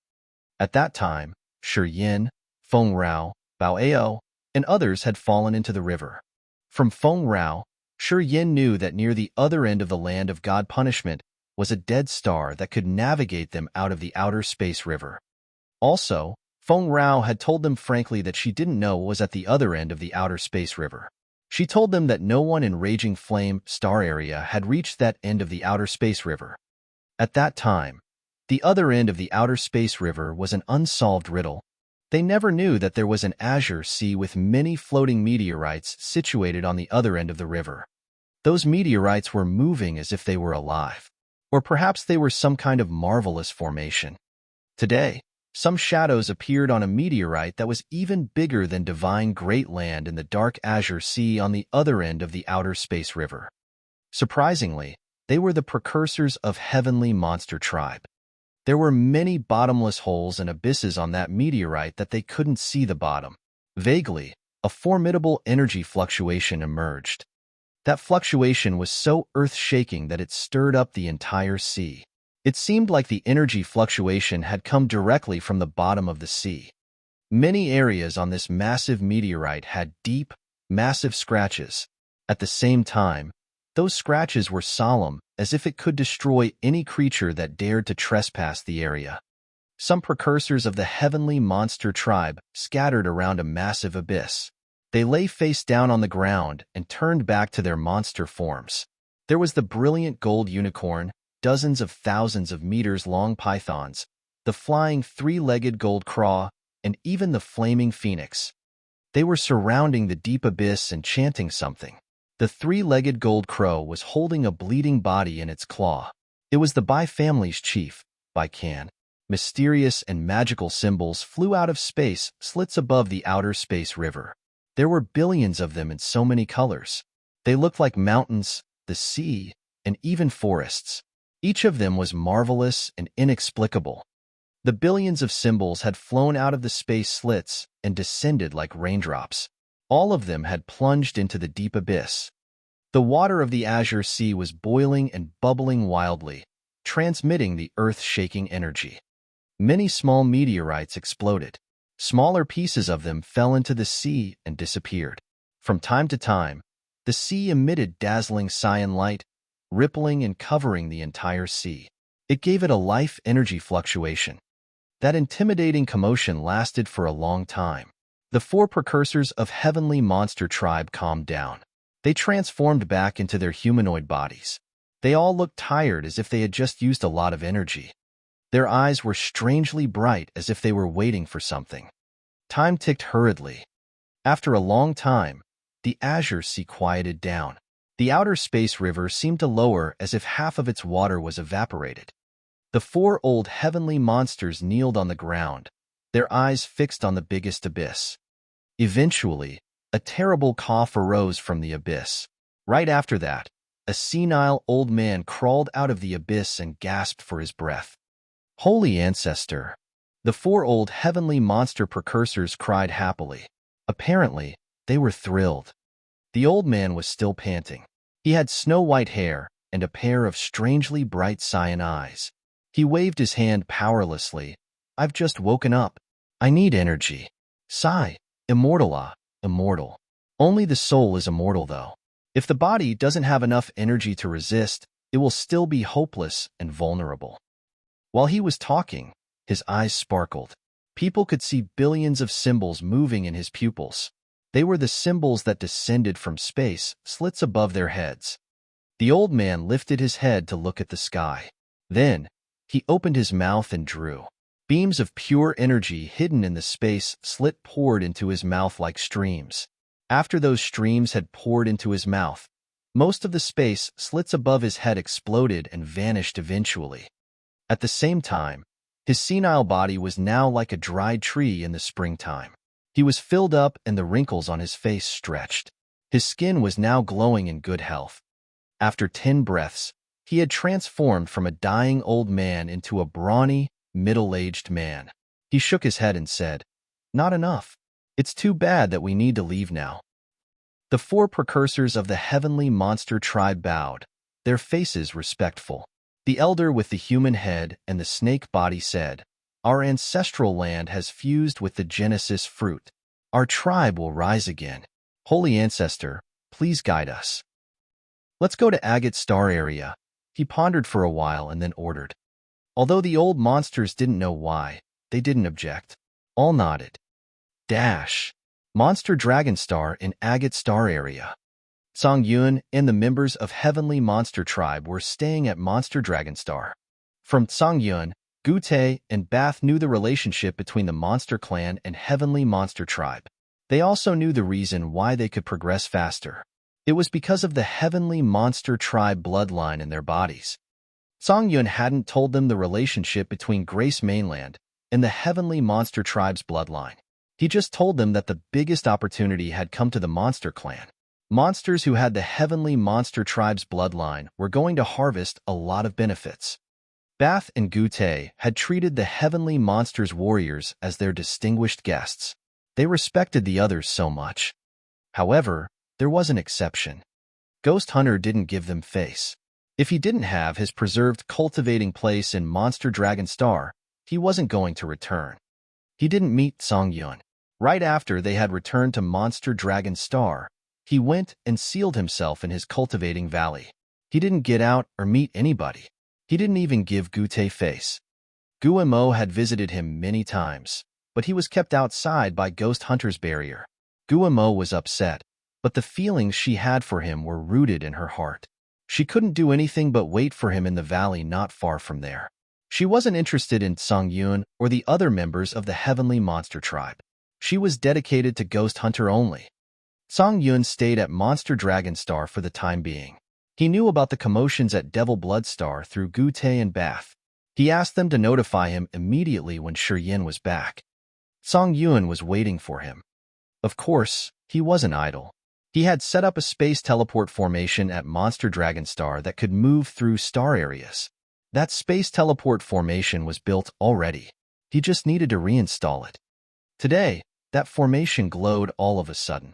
At that time, Yin, Feng Rao, Bao Ao, and others had fallen into the river. From Feng Rao, Yin knew that near the other end of the land of God punishment was a dead star that could navigate them out of the outer space river. Also, Feng Rao had told them frankly that she didn't know what was at the other end of the outer space river. She told them that no one in Raging Flame Star area had reached that end of the outer space river. At that time, the other end of the outer space river was an unsolved riddle. They never knew that there was an azure sea with many floating meteorites situated on the other end of the river. Those meteorites were moving as if they were alive. Or perhaps they were some kind of marvelous formation. Today, some shadows appeared on a meteorite that was even bigger than divine great land in the dark azure sea on the other end of the outer space river. Surprisingly, they were the precursors of heavenly monster tribe. There were many bottomless holes and abysses on that meteorite that they couldn't see the bottom. Vaguely, a formidable energy fluctuation emerged. That fluctuation was so earth-shaking that it stirred up the entire sea. It seemed like the energy fluctuation had come directly from the bottom of the sea. Many areas on this massive meteorite had deep, massive scratches. At the same time, those scratches were solemn, as if it could destroy any creature that dared to trespass the area. Some precursors of the heavenly monster tribe scattered around a massive abyss. They lay face down on the ground and turned back to their monster forms. There was the brilliant gold unicorn, dozens of thousands of meters-long pythons, the flying three-legged gold craw, and even the flaming phoenix. They were surrounding the deep abyss and chanting something. The three-legged gold crow was holding a bleeding body in its claw. It was the Bai family's chief, Bai Can. Mysterious and magical symbols flew out of space slits above the outer space river. There were billions of them in so many colors. They looked like mountains, the sea, and even forests. Each of them was marvelous and inexplicable. The billions of symbols had flown out of the space slits and descended like raindrops. All of them had plunged into the deep abyss. The water of the azure sea was boiling and bubbling wildly, transmitting the earth-shaking energy. Many small meteorites exploded. Smaller pieces of them fell into the sea and disappeared. From time to time, the sea emitted dazzling cyan light, rippling and covering the entire sea. It gave it a life energy fluctuation. That intimidating commotion lasted for a long time. The four precursors of heavenly monster tribe calmed down. They transformed back into their humanoid bodies. They all looked tired as if they had just used a lot of energy. Their eyes were strangely bright as if they were waiting for something. Time ticked hurriedly. After a long time, the azure sea quieted down. The outer space river seemed to lower as if half of its water was evaporated. The four old heavenly monsters kneeled on the ground, their eyes fixed on the biggest abyss. Eventually, a terrible cough arose from the abyss. Right after that, a senile old man crawled out of the abyss and gasped for his breath. Holy Ancestor! The four old heavenly monster precursors cried happily. Apparently, they were thrilled. The old man was still panting. He had snow-white hair and a pair of strangely bright cyan eyes. He waved his hand powerlessly, I've just woken up. I need energy. Sigh. Immortal immortal. Only the soul is immortal though. If the body doesn't have enough energy to resist, it will still be hopeless and vulnerable. While he was talking, his eyes sparkled. People could see billions of symbols moving in his pupils. They were the symbols that descended from space, slits above their heads. The old man lifted his head to look at the sky. Then, he opened his mouth and drew. Beams of pure energy hidden in the space slit poured into his mouth like streams. After those streams had poured into his mouth, most of the space slits above his head exploded and vanished eventually. At the same time, his senile body was now like a dried tree in the springtime. He was filled up and the wrinkles on his face stretched. His skin was now glowing in good health. After 10 breaths, he had transformed from a dying old man into a brawny, middle-aged man. He shook his head and said, "Not enough. It's too bad that we need to leave now." The 4 precursors of the heavenly monster tribe bowed, their faces respectful. The elder with the human head and the snake body said, "Our ancestral land has fused with the Genesis fruit. Our tribe will rise again. Holy Ancestor, please guide us. Let's go to Agate Star area." He pondered for a while and then ordered. Although the old monsters didn't know why, they didn't object. All nodded. Monster Dragon Star in Agate Star area. Song Yun and the members of Heavenly Monster Tribe were staying at Monster Dragon Star. From Song Yun, Gu Tae, and Bath knew the relationship between the Monster Clan and Heavenly Monster Tribe. They also knew the reason why they could progress faster. It was because of the Heavenly Monster Tribe bloodline in their bodies. Song Yun hadn't told them the relationship between Grace Mainland and the Heavenly Monster Tribe's bloodline. He just told them that the biggest opportunity had come to the Monster Clan. Monsters who had the Heavenly Monster Tribe's bloodline were going to harvest a lot of benefits. Bath and Gu Tae had treated the Heavenly Monsters warriors as their distinguished guests. They respected the others so much. However, there was an exception. Ghost Hunter didn't give them face. If he didn't have his preserved cultivating place in Monster Dragon Star, he wasn't going to return. He didn't meet Song Yun. Right after they had returned to Monster Dragon Star, he went and sealed himself in his cultivating valley. He didn't get out or meet anybody. He didn't even give Gu Tae face. Gu Mo had visited him many times, but he was kept outside by Ghost Hunter's barrier. Gu Mo was upset, but the feelings she had for him were rooted in her heart. She couldn't do anything but wait for him in the valley not far from there. She wasn't interested in Song Yun or the other members of the Heavenly Monster Tribe. She was dedicated to Ghost Hunter only. Song Yun stayed at Monster Dragon Star for the time being. He knew about the commotions at Devil Blood Star through Gu Tae and Bath. He asked them to notify him immediately when Shi Yin was back. Song Yun was waiting for him. Of course, he wasn't idle. He had set up a space teleport formation at Monster Dragon Star that could move through star areas. That space teleport formation was built already. He just needed to reinstall it. Today, that formation glowed all of a sudden.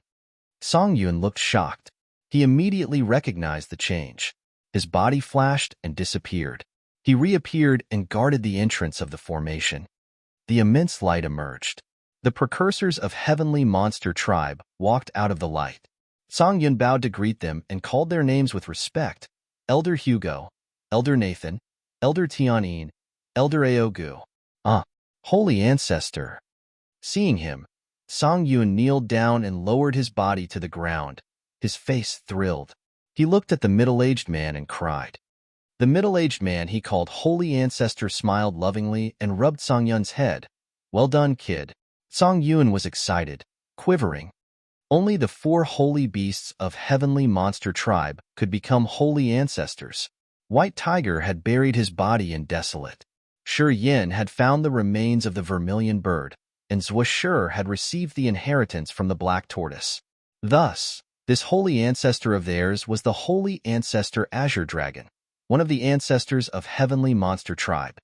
Song Yun looked shocked. He immediately recognized the change. His body flashed and disappeared. He reappeared and guarded the entrance of the formation. The immense light emerged. The precursors of Heavenly Monster Tribe walked out of the light. Song Yun bowed to greet them and called their names with respect. Elder Hugo, Elder Nathan, Elder Tianyin, Elder Aogu. Holy Ancestor. Seeing him, Song Yun kneeled down and lowered his body to the ground. His face thrilled. He looked at the middle-aged man and cried. The middle-aged man he called Holy Ancestor smiled lovingly and rubbed Song Yun's head. "Well done, kid." Song Yun was excited, quivering. Only the 4 holy beasts of Heavenly Monster Tribe could become holy ancestors. White Tiger had buried his body in desolate. Shi Yin had found the remains of the vermilion bird, and Zhuo had received the inheritance from the black tortoise. Thus, this holy ancestor of theirs was the holy ancestor Azure Dragon, one of the ancestors of Heavenly Monster Tribe.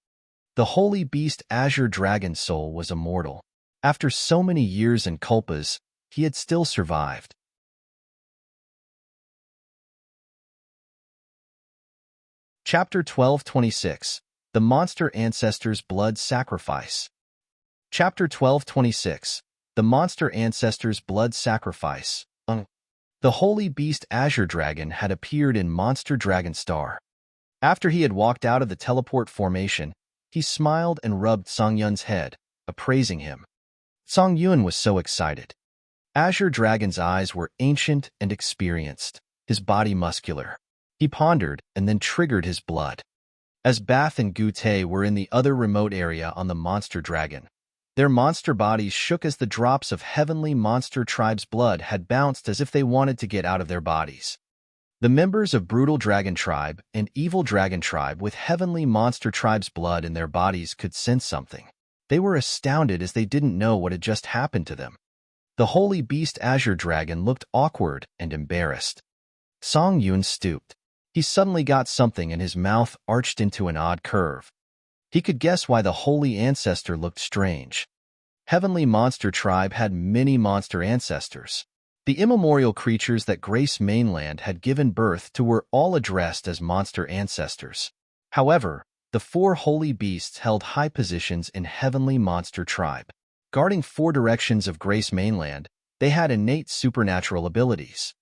The holy beast Azure Dragon's soul was immortal. After so many years and culpas, he had still survived. Chapter 1226. The Monster Ancestor's Blood Sacrifice. Chapter 1226. The Monster Ancestor's Blood Sacrifice. The holy beast Azure Dragon had appeared in Monster Dragon Star. After he had walked out of the teleport formation, he smiled and rubbed Song Yun's head, appraising him. Song Yun was so excited. Azure Dragon's eyes were ancient and experienced, his body muscular. He pondered and then triggered his blood. As Bath and Gute were in the other remote area on the Monster Dragon, their monster bodies shook as the drops of Heavenly Monster Tribe's blood had bounced as if they wanted to get out of their bodies. The members of Brutal Dragon Tribe and Evil Dragon Tribe with Heavenly Monster Tribe's blood in their bodies could sense something. They were astounded as they didn't know what had just happened to them. The holy beast Azure Dragon looked awkward and embarrassed. Song Yun stooped. He suddenly got something and his mouth arched into an odd curve. He could guess why the holy ancestor looked strange. Heavenly Monster Tribe had many monster ancestors. The immemorial creatures that Grace Mainland had given birth to were all addressed as monster ancestors. However, the 4 holy beasts held high positions in Heavenly Monster Tribe. Guarding 4 directions of Grace Mainland, they had innate supernatural abilities.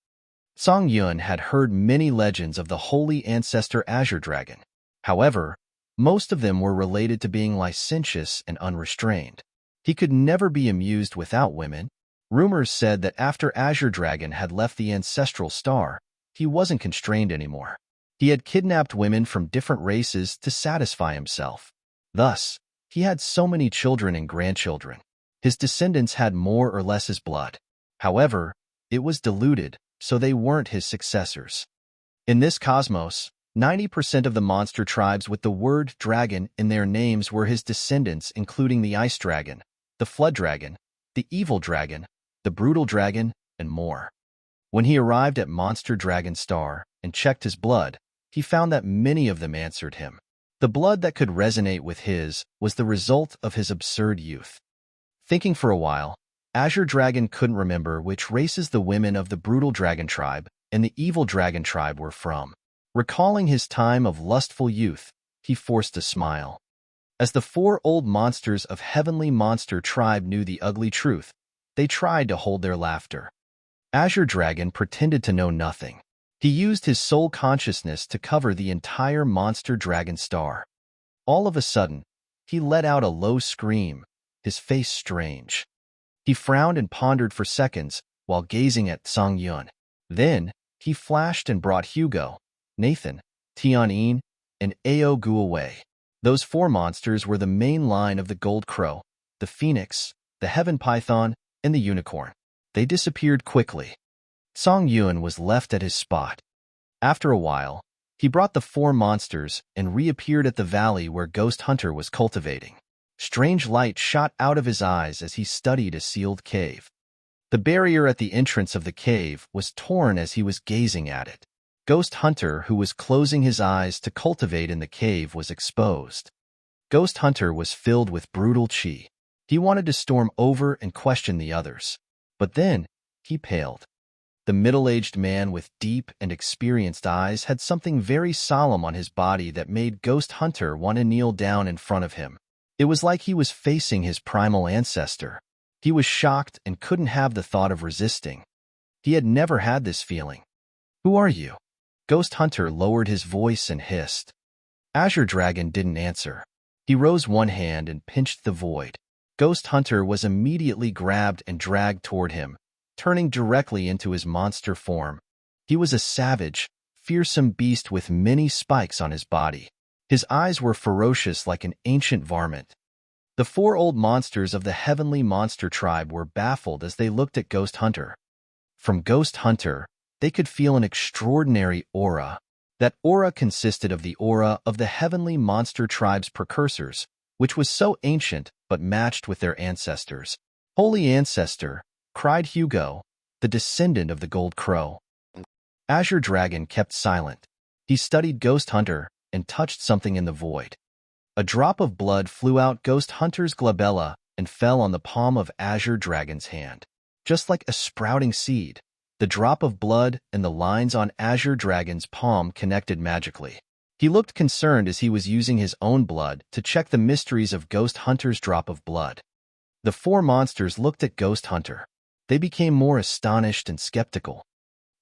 Song Yun had heard many legends of the holy ancestor Azure Dragon. However, most of them were related to being licentious and unrestrained. He could never be amused without women. Rumors said that after Azure Dragon had left the ancestral star, he wasn't constrained anymore. He had kidnapped women from different races to satisfy himself. Thus, he had so many children and grandchildren. His descendants had more or less his blood. However, it was diluted, so they weren't his successors. In this cosmos, 90% of the monster tribes with the word dragon in their names were his descendants, including the Ice Dragon, the Flood Dragon, the Evil Dragon, the Brutal Dragon, and more. When he arrived at Monster Dragon Star and checked his blood, he found that many of them answered him. The blood that could resonate with his was the result of his absurd youth. Thinking for a while, Azure Dragon couldn't remember which races the women of the Brutal Dragon Tribe and the Evil Dragon Tribe were from. Recalling his time of lustful youth, he forced a smile. As the 4 old monsters of Heavenly Monster Tribe knew the ugly truth, they tried to hold their laughter. Azure Dragon pretended to know nothing. He used his soul consciousness to cover the entire Monster Dragon Star. All of a sudden, he let out a low scream, his face strange. He frowned and pondered for seconds while gazing at Song Yun. Then, he flashed and brought Hugo, Nathan, Tian-In, and Ao Gu away. Those 4 monsters were the main line of the Gold Crow, the Phoenix, the Heaven Python, and the Unicorn. They disappeared quickly. Song Yun was left at his spot. After a while, he brought the 4 monsters and reappeared at the valley where Ghost Hunter was cultivating. Strange light shot out of his eyes as he studied a sealed cave. The barrier at the entrance of the cave was torn as he was gazing at it. Ghost Hunter, who was closing his eyes to cultivate in the cave, was exposed. Ghost Hunter was filled with brutal chi. He wanted to storm over and question the others. But then, he paled. The middle-aged man with deep and experienced eyes had something very solemn on his body that made Ghost Hunter want to kneel down in front of him. It was like he was facing his primal ancestor. He was shocked and couldn't have the thought of resisting. He had never had this feeling. "Who are you?" Ghost Hunter lowered his voice and hissed. Azure Dragon didn't answer. He rose one hand and pinched the void. Ghost Hunter was immediately grabbed and dragged toward him, turning directly into his monster form. He was a savage, fearsome beast with many spikes on his body. His eyes were ferocious like an ancient varmint. The 4 old monsters of the Heavenly Monster Tribe were baffled as they looked at Ghost Hunter. From Ghost Hunter, they could feel an extraordinary aura. That aura consisted of the aura of the Heavenly Monster Tribe's precursors, which was so ancient but matched with their ancestors. "Holy Ancestor," cried Hugo, the descendant of the Gold Crow. Azure Dragon kept silent. He studied Ghost Hunter and touched something in the void. A drop of blood flew out Ghost Hunter's glabella and fell on the palm of Azure Dragon's hand. Just like a sprouting seed, the drop of blood and the lines on Azure Dragon's palm connected magically. He looked concerned as he was using his own blood to check the mysteries of Ghost Hunter's drop of blood. The four monsters looked at Ghost Hunter. They became more astonished and skeptical.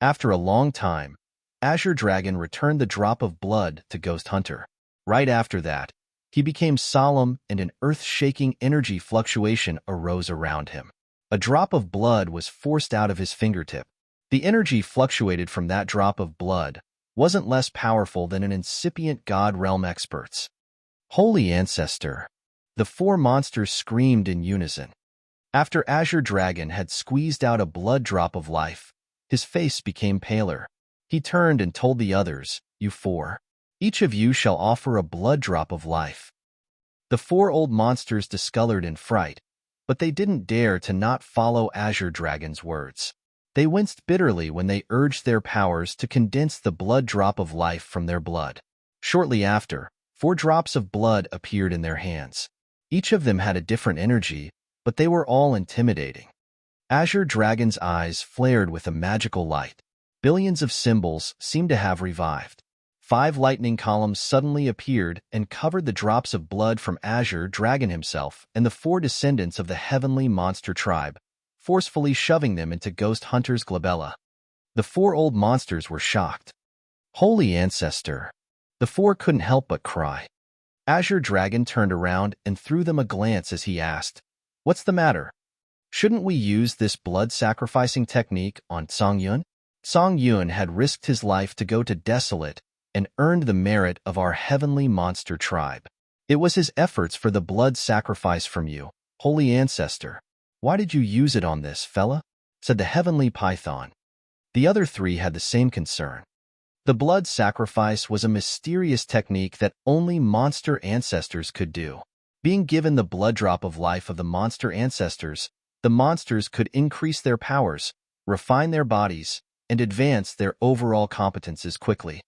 After a long time, Azure Dragon returned the drop of blood to Ghost Hunter. Right after that, he became solemn and an earth-shaking energy fluctuation arose around him. A drop of blood was forced out of his fingertip. The energy fluctuated from that drop of blood wasn't less powerful than an incipient god realm expert's. Holy Ancestor! The four monsters screamed in unison. After Azure Dragon had squeezed out a blood drop of life, his face became paler. He turned and told the others, "You four. Each of you shall offer a blood drop of life." The four old monsters discolored in fright, but they didn't dare to not follow Azure Dragon's words. They winced bitterly when they urged their powers to condense the blood drop of life from their blood. Shortly after, 4 drops of blood appeared in their hands. Each of them had a different energy, but they were all intimidating. Azure Dragon's eyes flared with a magical light. Billions of symbols seemed to have revived. 5 lightning columns suddenly appeared and covered the drops of blood from Azure Dragon himself and the 4 descendants of the heavenly monster tribe, forcefully shoving them into Ghost Hunter's glabella. The 4 old monsters were shocked. Holy Ancestor! The 4 couldn't help but cry. Azure Dragon turned around and threw them a glance as he asked, "What's the matter? Shouldn't we use this blood-sacrificing technique on Song Yun?" Song Yun had risked his life to go to Desolate and earned the merit of our heavenly monster tribe. It was his efforts for the blood sacrifice from you, Holy Ancestor. "Why did you use it on this, fella?" said the heavenly python. The other 3 had the same concern. The blood sacrifice was a mysterious technique that only monster ancestors could do. Being given the blood drop of life of the monster ancestors, the monsters could increase their powers, refine their bodies, and advance their overall competences quickly.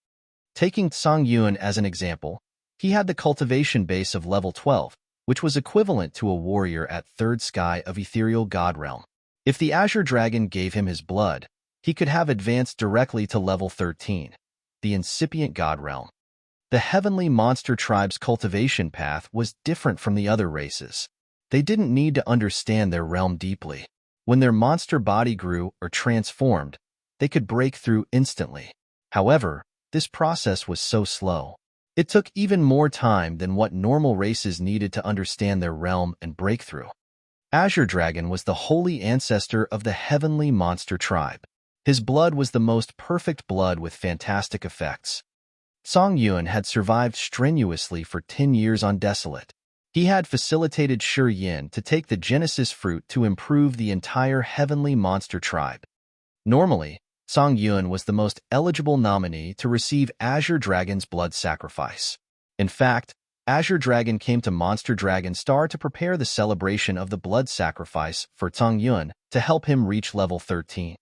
Taking Song Yun as an example, he had the cultivation base of level 12, which was equivalent to a warrior at 3rd sky of ethereal god realm. If the Azure Dragon gave him his blood, he could have advanced directly to level 13, the incipient god realm. The heavenly monster tribe's cultivation path was different from the other races. They didn't need to understand their realm deeply. When their monster body grew or transformed, they could break through instantly. However, this process was so slow. It took even more time than what normal races needed to understand their realm and breakthrough. Azure Dragon was the holy ancestor of the heavenly monster tribe. His blood was the most perfect blood with fantastic effects. Song Yun had survived strenuously for 10 years on Desolate. He had facilitated Shi Yin to take the Genesis fruit to improve the entire heavenly monster tribe. Normally, Song Yun was the most eligible nominee to receive Azure Dragon's blood sacrifice. In fact, Azure Dragon came to Monster Dragon Star to prepare the celebration of the blood sacrifice for Song Yun to help him reach level 13.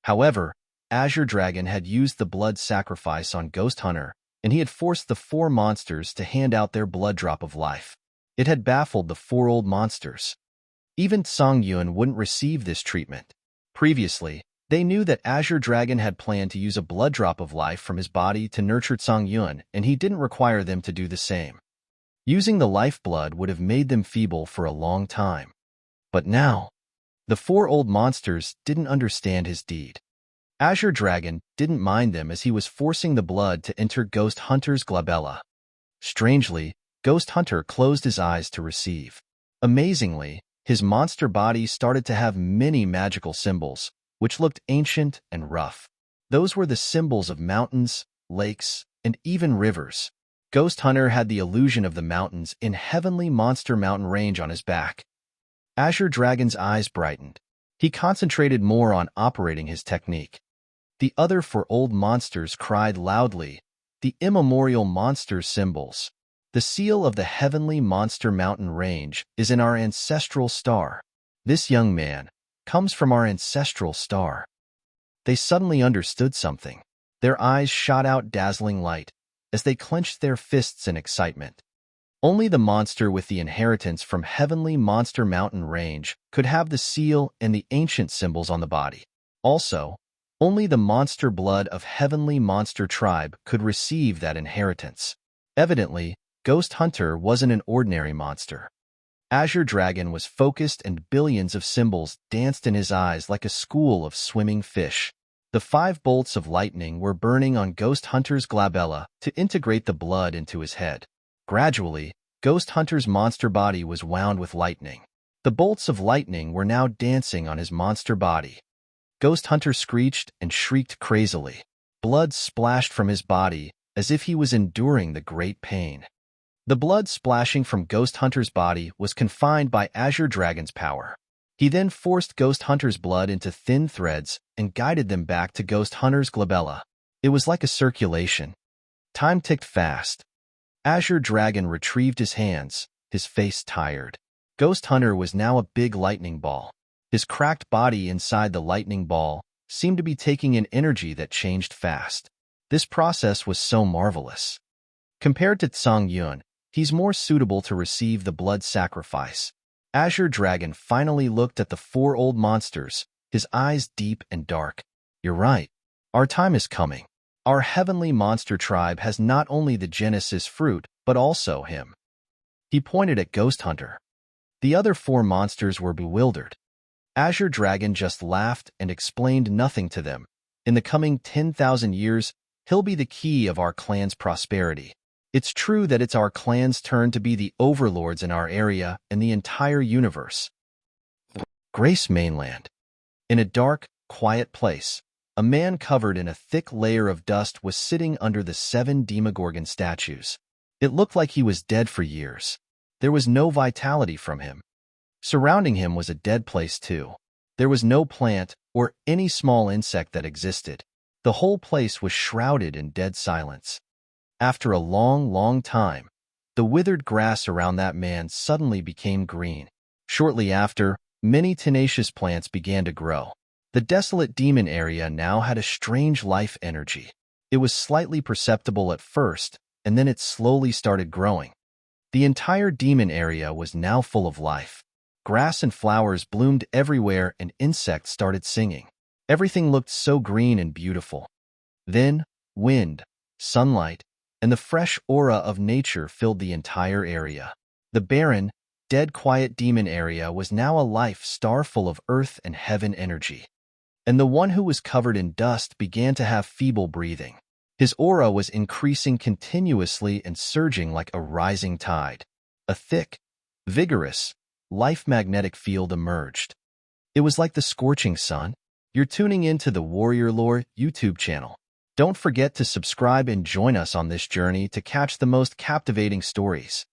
However, Azure Dragon had used the blood sacrifice on Ghost Hunter, and he had forced the 4 monsters to hand out their blood drop of life. It had baffled the 4 old monsters. Even Song Yun wouldn't receive this treatment. Previously, they knew that Azure Dragon had planned to use a blood drop of life from his body to nurture Song Yun, and he didn't require them to do the same. Using the lifeblood would have made them feeble for a long time. But now, the 4 old monsters didn't understand his deed. Azure Dragon didn't mind them as he was forcing the blood to enter Ghost Hunter's glabella. Strangely, Ghost Hunter closed his eyes to receive. Amazingly, his monster body started to have many magical symbols, which looked ancient and rough. Those were the symbols of mountains, lakes, and even rivers. Ghost Hunter had the illusion of the mountains in Heavenly Monster Mountain Range on his back. Azure Dragon's eyes brightened. He concentrated more on operating his technique. The other 4 old monsters cried loudly, "The immemorial monster symbols. The seal of the Heavenly Monster Mountain Range is in our ancestral star. This young man comes from our ancestral star." They suddenly understood something. Their eyes shot out dazzling light as they clenched their fists in excitement. Only the monster with the inheritance from Heavenly Monster Mountain Range could have the seal and the ancient symbols on the body. Also, only the monster blood of Heavenly Monster Tribe could receive that inheritance. Evidently, Ghost Hunter wasn't an ordinary monster. Azure Dragon was focused and billions of symbols danced in his eyes like a school of swimming fish. The 5 bolts of lightning were burning on Ghost Hunter's glabella to integrate the blood into his head. Gradually, Ghost Hunter's monster body was wound with lightning. The bolts of lightning were now dancing on his monster body. Ghost Hunter screeched and shrieked crazily. Blood splashed from his body as if he was enduring the great pain. The blood splashing from Ghost Hunter's body was confined by Azure Dragon's power. He then forced Ghost Hunter's blood into thin threads and guided them back to Ghost Hunter's glabella. It was like a circulation. Time ticked fast. Azure Dragon retrieved his hands, his face tired. Ghost Hunter was now a big lightning ball. His cracked body inside the lightning ball seemed to be taking in energy that changed fast. This process was so marvelous. Compared to Tsang Yun, he's more suitable to receive the blood sacrifice. Azure Dragon finally looked at the 4 old monsters, his eyes deep and dark. You're right. Our time is coming. Our heavenly monster tribe has not only the Genesis fruit, but also him. He pointed at Ghost Hunter. The other 4 monsters were bewildered. Azure Dragon just laughed and explained nothing to them. In the coming 10,000 years, he'll be the key of our clan's prosperity. It's true that it's our clan's turn to be the overlords in our area and the entire universe. Grace Mainland. In a dark, quiet place, a man covered in a thick layer of dust was sitting under the 7 Demogorgon statues. It looked like he was dead for years. There was no vitality from him. Surrounding him was a dead place too. There was no plant or any small insect that existed. The whole place was shrouded in dead silence. After a long, long time, the withered grass around that man suddenly became green. Shortly after, many tenacious plants began to grow. The desolate demon area now had a strange life energy. It was slightly perceptible at first, and then it slowly started growing. The entire demon area was now full of life. Grass and flowers bloomed everywhere and insects started singing. Everything looked so green and beautiful. Then, wind, sunlight, and the fresh aura of nature filled the entire area. The barren, dead quiet demon area was now a life star full of earth and heaven energy. And the one who was covered in dust began to have feeble breathing. His aura was increasing continuously and surging like a rising tide. A thick, vigorous, life-magnetic field emerged. It was like the scorching sun. You're tuning into the Warrior Lore YouTube channel. Don't forget to subscribe and join us on this journey to catch the most captivating stories.